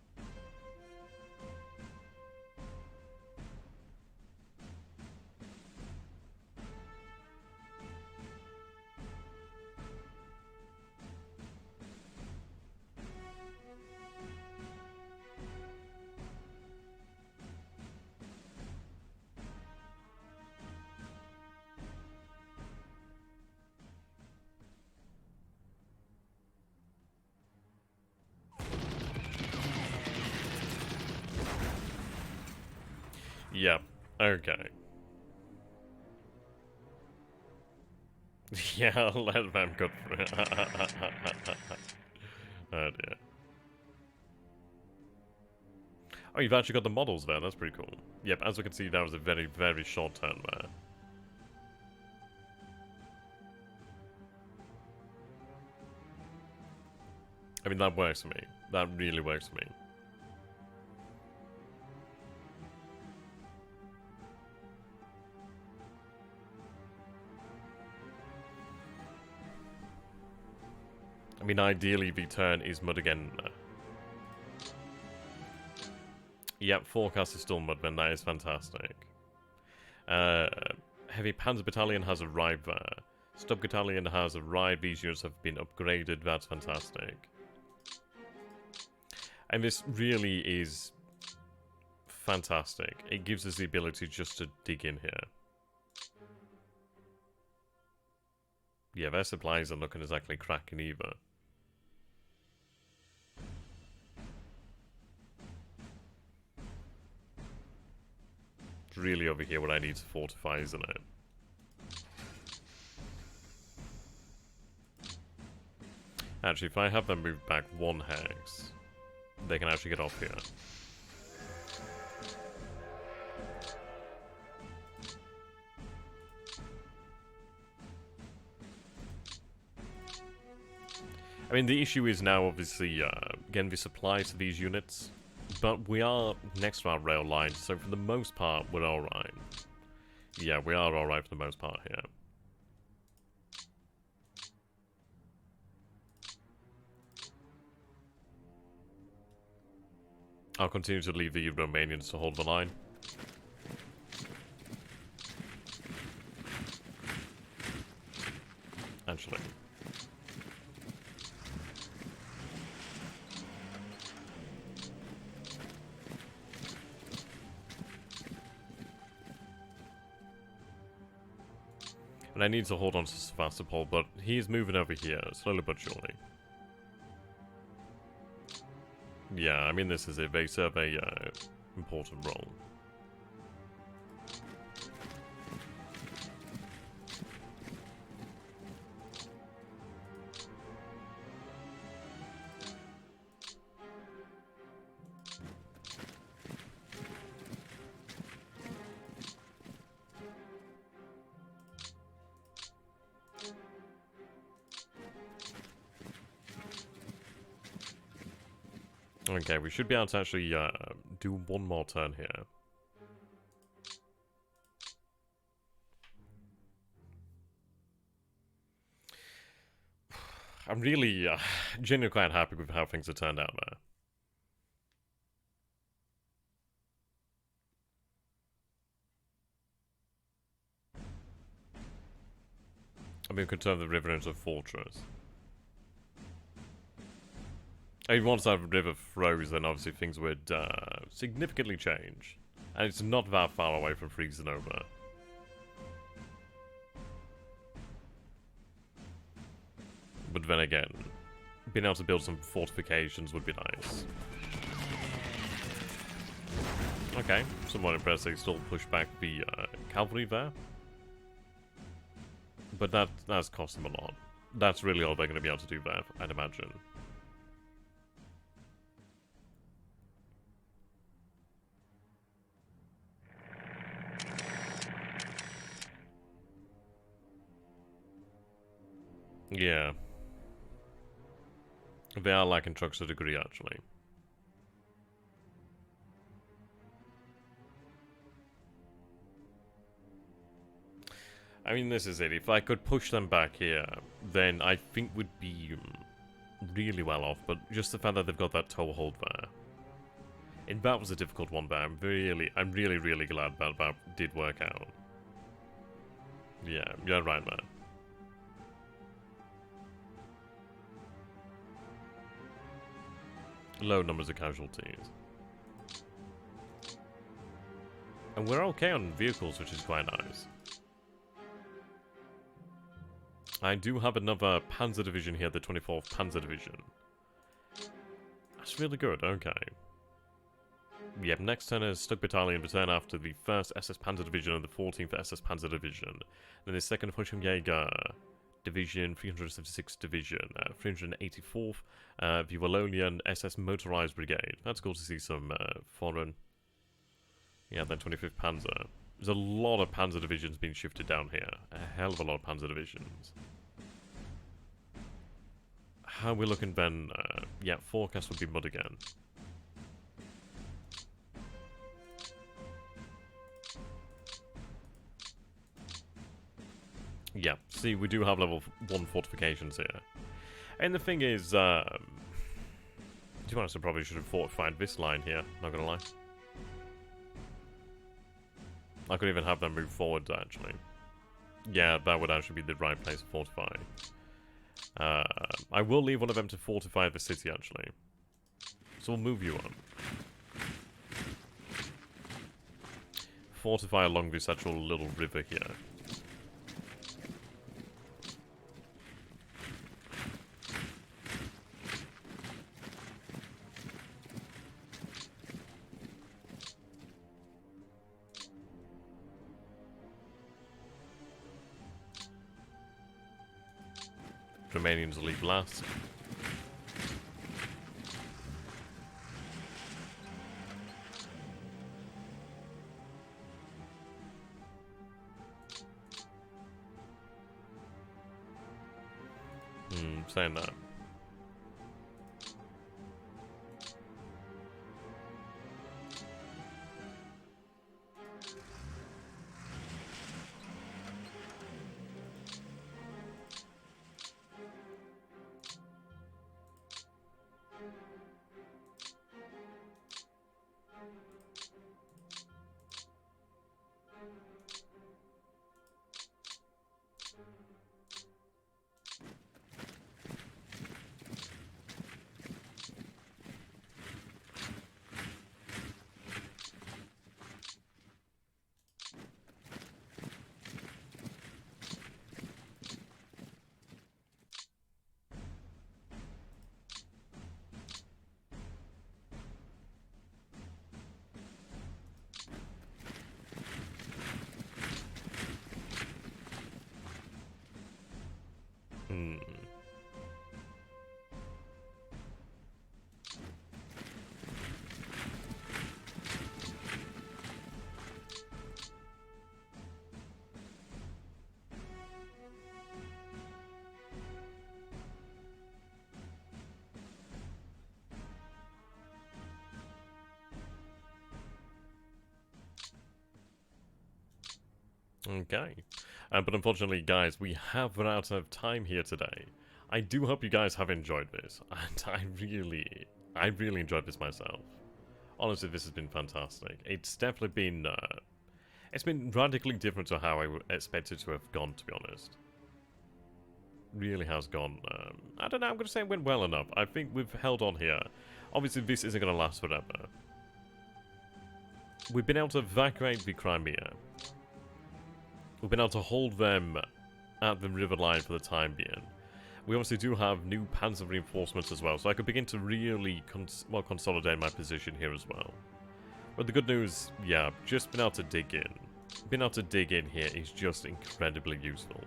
Yep. Okay. Yeah, I'll let them go for it. Oh dear. Oh, you've actually got the models there. That's pretty cool. Yep, as we can see, that was a very short turn there. I mean, that works for me. That really works for me. I mean, ideally, the turn is mud again. Yep, forecast is still mudman. That is fantastic. Heavy Panzer Battalion has arrived there. Stub Battalion has arrived. These units have been upgraded. That's fantastic. And this really is fantastic. It gives us the ability just to dig in here. Yeah, their supplies are looking exactly cracking either. It's really over here what I need to fortify, isn't it? Actually, if I have them move back one hex, they can actually get off here. I mean, the issue is now, obviously, getting the supply to these units. But we are next to our rail line, so for the most part, we're alright. Yeah, we are alright for the most part here. I'll continue to leave the Romanians to hold the line. Actually. And I need to hold on to Sevastopol, but he's moving over here, slowly but surely. Yeah, I mean, this is it. They serve a important role. Okay, we should be able to actually do one more turn here. I'm really genuinely quite happy with how things have turned out there. I mean, we could turn the river into a fortress. I mean, once that river froze, then obviously things would significantly change. And it's not that far away from freezing over. But then again, being able to build some fortifications would be nice. Okay, somewhat impressed they still push back the cavalry there. But that's cost them a lot. That's really all they're going to be able to do there, I'd imagine. Yeah. They are lacking trucks to a degree, actually. I mean, this is it. If I could push them back here, then I think we'd be really well off. But just the fact that they've got that toehold there. And that was a difficult one, but I'm really glad that did work out. Yeah, you're right, man. Low numbers of casualties. And we're okay on vehicles, which is quite nice. I do have another Panzer Division here, the 24th Panzer Division. That's really good, okay. Yep, next turn is Stuck Battalion, return after the 1st SS Panzer Division and the 14th SS Panzer Division. Then the 2nd Fallschirmjäger Division, 376th Division, 384th, the Wallonian SS Motorized Brigade. That's cool to see some foreign... Yeah, then 25th Panzer. There's a lot of Panzer Divisions being shifted down here. A hell of a lot of Panzer Divisions. How are we looking then? Yeah, forecast would be mud again. Yeah, see, we do have level 1 fortifications here. And the thing is, to be honest, I probably should have fortified this line here, not gonna lie. I could even have them move forward, actually. Yeah, that would actually be the right place to fortify. I will leave one of them to fortify the city, actually. So we'll move you on. Fortify along this actual little river here. Romanians leave last. Saying that. Okay. But unfortunately, guys, we have run out of time here today. I do hope you guys have enjoyed this, and I really enjoyed this myself. Honestly, this has been fantastic. It's definitely been, it's been radically different to how I expected to have gone, to be honest. Really has gone, I don't know, I'm going to say it went well enough. I think we've held on here. Obviously, this isn't going to last forever. We've been able to evacuate the Crimea. We've been able to hold them at the river line for the time being. We obviously do have new panzer reinforcements as well, so I could begin to really consolidate my position here as well. But the good news, yeah, just being able to dig in. Being able to dig in here is just incredibly useful.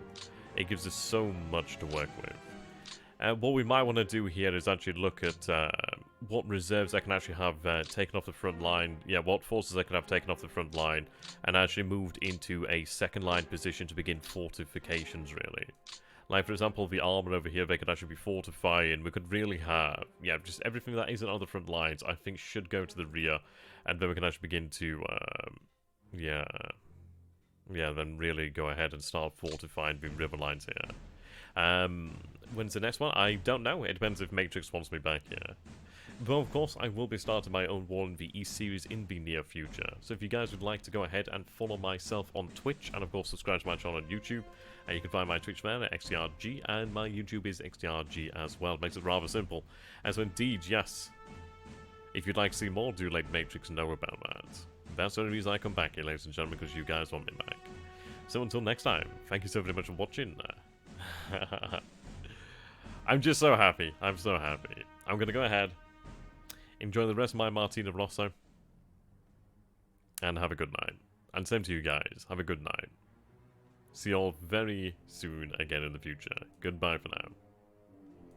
It gives us so much to work with. What we might want to do here is actually look at what reserves I can actually have taken off the front line. Yeah, what forces I can have taken off the front line and actually moved into a second line position to begin fortifications, really. Like, for example, the armor over here, they could actually be fortifying. We could really have, yeah, just everything that isn't on the front lines, I think should go to the rear. And then we can actually begin to, yeah, then really go ahead and start fortifying the river lines here. When's the next one? I don't know. It depends if Matrix wants me back here. Though, of course, I will be starting my own War in the East series in the near future. So if you guys would like to go ahead and follow myself on Twitch, and of course subscribe to my channel on YouTube, and you can find my Twitch there at XTRG, and my YouTube is XTRG as well. It makes it rather simple. And so indeed, yes, if you'd like to see more, do let Matrix know about that. That's the only reason I come back here, ladies and gentlemen, because you guys want me back. So until next time, thank you so very much for watching. I'm just so happy. I'm so happy. I'm going to go ahead, enjoy the rest of my Martina Rosso, and have a good night. And same to you guys. Have a good night. See you all very soon again in the future. Goodbye for now.